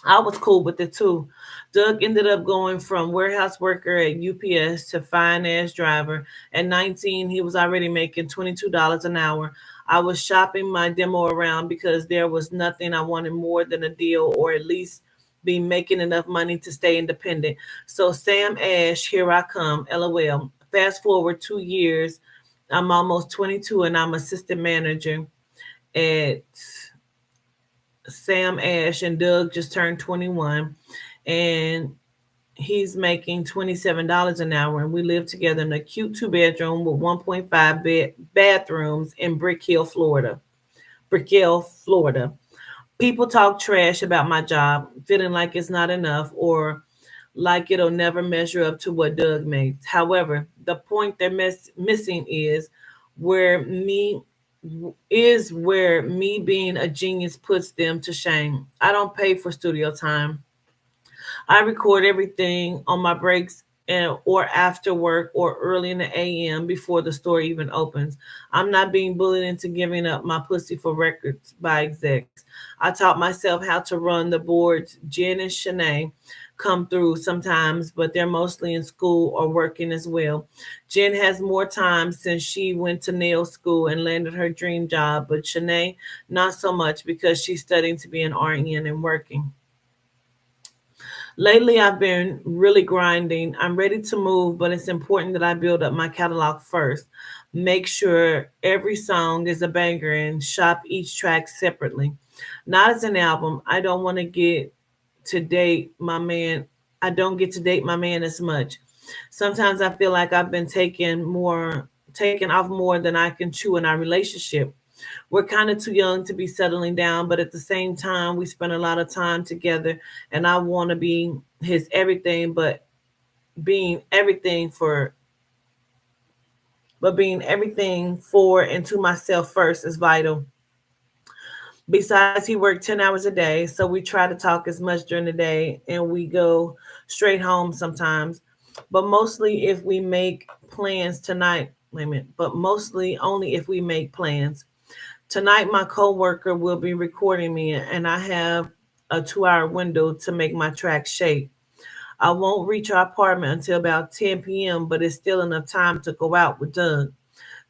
Speaker 1: I was cool with it too. Doug ended up going from warehouse worker at UPS to fine ass driver. At 19, he was already making $22 an hour. I was shopping my demo around because there was nothing I wanted more than a deal or at least be making enough money to stay independent. So, Sam Ash, here I come, LOL. Fast forward 2 years, I'm almost 22 and I'm assistant manager at Sam Ash, and Doug just turned 21, and he's making $27 an hour, and we live together in a cute two-bedroom with 1.5 bathrooms in Brick Hill, Florida. People talk trash about my job, feeling like it's not enough or like it'll never measure up to what Doug makes. However, the point they're missing where me where me being a genius puts them to shame. I don't pay for studio time. I record everything on my breaks and or after work or early in the AM before the store even opens. I'm not being bullied into giving up my pussy for records by execs. I taught myself how to run the boards. Jen and Shanae come through sometimes, but they're mostly in school or working as well. Jen has more time since she went to nail school and landed her dream job, but Shanae, not so much because she's studying to be an RN and working. Lately, I've been really grinding. I'm ready to move, but it's important that I build up my catalog first. Make sure every song is a banger and shop each track separately. Not as an album. To date my man. I don't get to date my man as much. Sometimes I feel like I've been taking off more than I can chew in our relationship. We're kind of too young to be settling down, but at the same time, we spend a lot of time together, and I want to be his everything, being everything for, being everything for and to myself first is vital. Besides, he worked 10 hours a day, so we try to talk as much during the day, and we go straight home sometimes. But mostly, if we make plans tonight, wait a minute, but mostly only if we make plans. Tonight, my coworker will be recording me, and I have a 2 hour window to make my track shape. I won't reach our apartment until about 10 p.m., but it's still enough time to go out with Doug.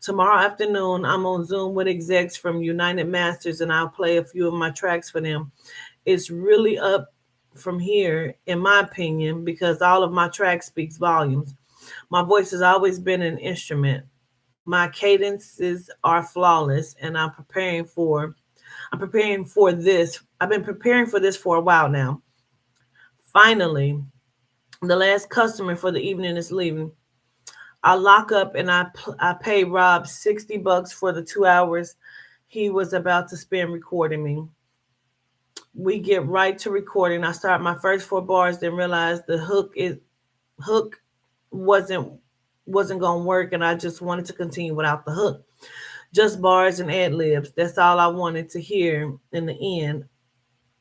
Speaker 1: Tomorrow afternoon, I'm on Zoom with execs from United Masters, and I'll play a few of my tracks for them. It's really up from here, in my opinion, because all of my tracks speaks volumes. My voice has always been an instrument. My cadences are flawless, and I'm preparing for this. I've been preparing for this for a while now. Finally, the last customer for the evening is leaving. I lock up and I pay Rob $60 for the 2 hours he was about to spend recording me. We get right to recording. I start my first 4 bars, then realize the hook wasn't wasn't gonna work, and I just wanted to continue without the hook. Just bars and ad libs. That's all I wanted to hear in the end.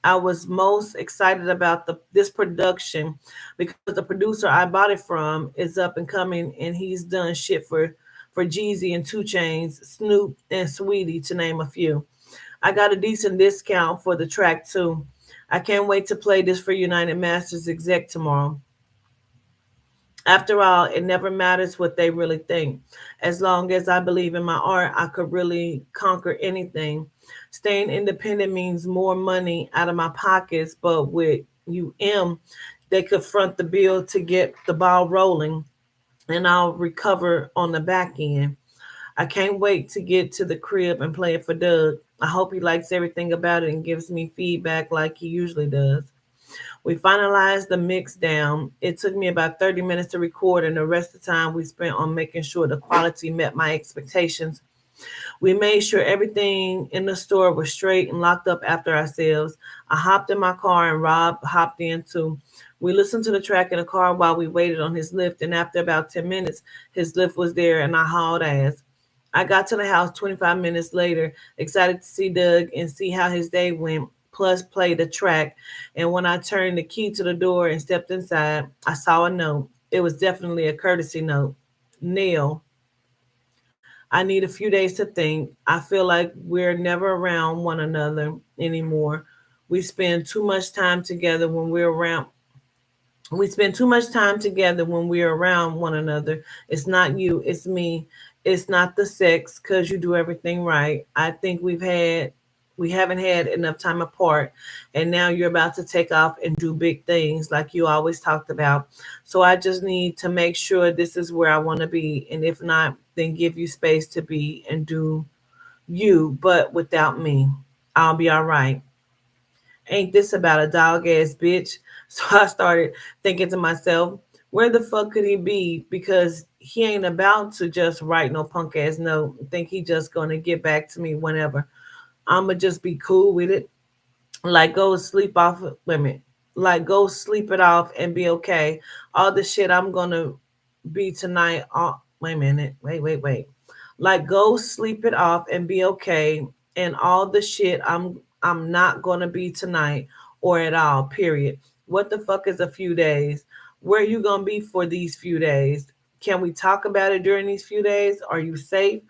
Speaker 1: I was most excited about this production because the producer I bought it from is up and coming, and he's done shit for Jeezy and Two Chains, Snoop and Sweetie, to name a few. I got a decent discount for the track too. I can't wait to play this for United Masters exec tomorrow. After all, it never matters what they really think. As long as I believe in my art, I could really conquer anything. Staying independent means more money out of my pockets, but with UM, they could front the bill to get the ball rolling, and I'll recover on the back end. I can't wait to get to the crib and play it for Doug. I hope he likes everything about it and gives me feedback like he usually does. We finalized the mix down. It took me about 30 minutes to record, and the rest of the time we spent on making sure the quality met my expectations. We made sure everything in the store was straight and locked up after ourselves. I hopped in my car and Rob hopped in too. We listened to the track in the car while we waited on his lift, and after about 10 minutes, his lift was there and I hauled ass. I got to the house 25 minutes later, excited to see Doug and see how his day went, plus play the track. And when I turned the key to the door and stepped inside, I saw a note. It was definitely a courtesy note. Neil, I need a few days to think. I feel like we're never around one another anymore. We spend too much time together when we're around we spend too much time together when we're around one another. It's not you, it's me. It's not the sex because you do everything right. I think we haven't had enough time apart, and now you're about to take off and do big things like you always talked about. So I just need to make sure this is where I want to be, and if not, then give you space to be and do you, but without me. I'll be all right. Ain't this about a dog ass bitch? So I started thinking to myself, where the fuck could he be? Because he ain't about to just write no punk ass note. Think he just gonna get back to me whenever. I'ma just be cool with it. Like go sleep off women. Like go sleep it off and be okay. All the shit I'm gonna be tonight. Wait a minute. Wait. Like go sleep it off and be okay. And all the shit I'm not gonna be tonight or at all. Period. What the fuck is a few days? Where you gonna be for these few days? Can we talk about it during these few days? Are you safe?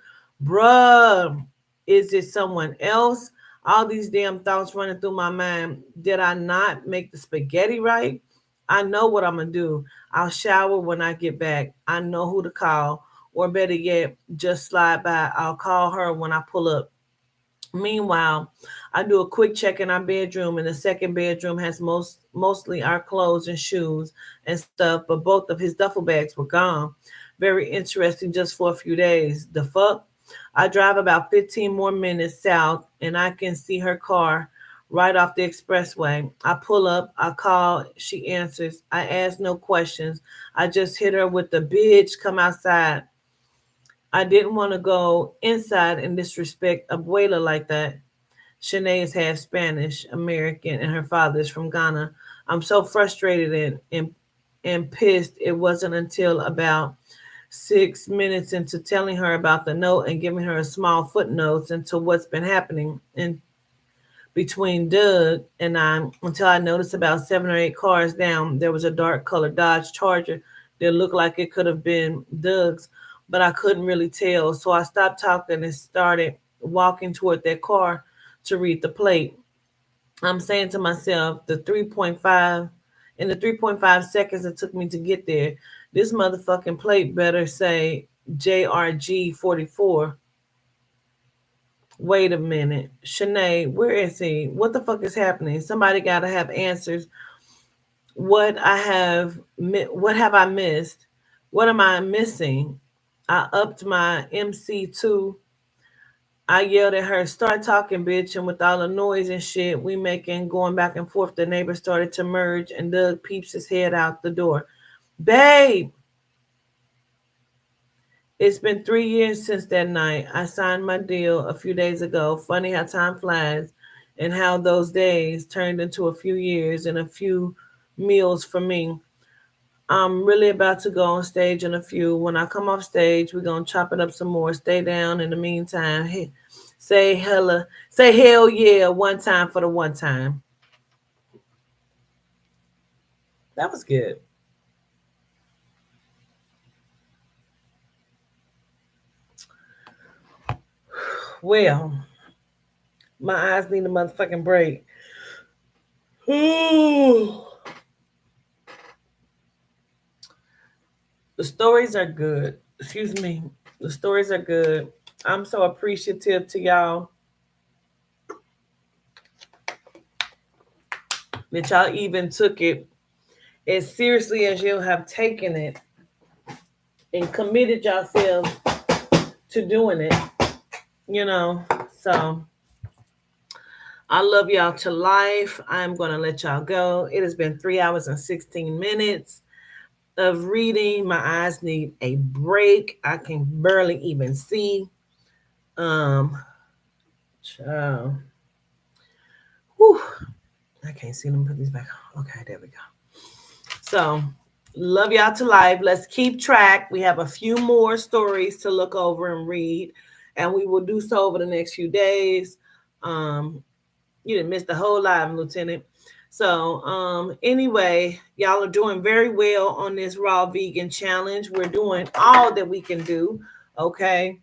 Speaker 1: Bruh, is it someone else? All these damn thoughts running through my mind. Did I not make the spaghetti right? I know what I'm gonna do. I'll shower when I get back. I know who to call. Or better yet, just slide by. I'll call her when I pull up. Meanwhile, I do a quick check in our bedroom, and the second bedroom has mostly our clothes and shoes and stuff, but both of his duffel bags were gone. Very interesting just for a few days. The fuck? I drive about 15 more minutes south, and I can see her car right off the expressway. I pull up, I call, she answers. I ask no questions. I just hit her with the bitch, come outside. I didn't want to go inside and disrespect Abuela like that. Shanae is half Spanish American and her father is from Ghana. I'm so frustrated and pissed. It wasn't until about 6 minutes into telling her about the note and giving her a small footnotes into what's been happening in between Doug and I until I noticed about 7 or 8 cars down there was a dark colored Dodge Charger that looked like it could have been Doug's. but I couldn't really tell. So I stopped talking and started walking toward that car to read the plate. I'm saying to myself, the 3.5 in the 3.5 seconds it took me to get there, this motherfucking plate better say JRG 44. Wait a minute. Shanae, where is he? What the fuck is happening? Somebody gotta have answers. What have I missed? What am I missing? I upped my MC2. I yelled at her, start talking, bitch. And with all the noise and shit we making, going back and forth, the neighbor started to merge and Doug peeps his head out the door. Babe, it's been 3 years since that night. I signed my deal a few days ago. Funny how time flies and how those days turned into a few years and a few meals for me. I'm really about to go on stage in a few. When I come off stage, we're gonna chop it up some more. Stay down in the meantime. Hey, say hell yeah one time for the one time. That was good. Well, my eyes need a motherfucking break. The stories are good. Excuse me. The stories are good. I'm so appreciative to y'all that y'all even took it as seriously as you have taken it and committed yourselves to doing it, you know. So I love y'all to life. I'm going to let y'all go. It has been 3 hours and 16 minutes of reading. My eyes need a break. I can barely even see. Um, child. Whew, I can't see them. Put these back on. Okay, there we go. So, love y'all to life. Let's keep track. We have a few more stories to look over and read, and we will do so over the next few days. Um, you didn't miss the whole live, Lieutenant. So, anyway, y'all are doing very well on this raw vegan challenge. We're doing all that we can do. Okay.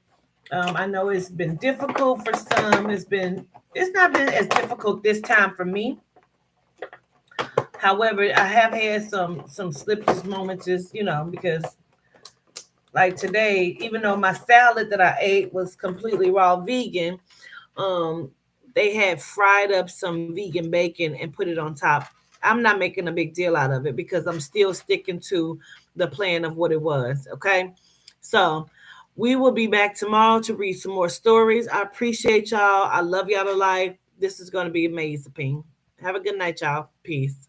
Speaker 1: I know it's been difficult for some. It's not been as difficult this time for me. However, I have had some sleepless moments, just because like today, even though my salad that I ate was completely raw vegan, um, they had fried up some vegan bacon and put it on top. I'm not making a big deal out of it because I'm still sticking to the plan of what it was. Okay, so we will be back tomorrow to read some more stories. I appreciate y'all. I love y'all to life. This is going to be amazing. Have a good night, y'all. Peace.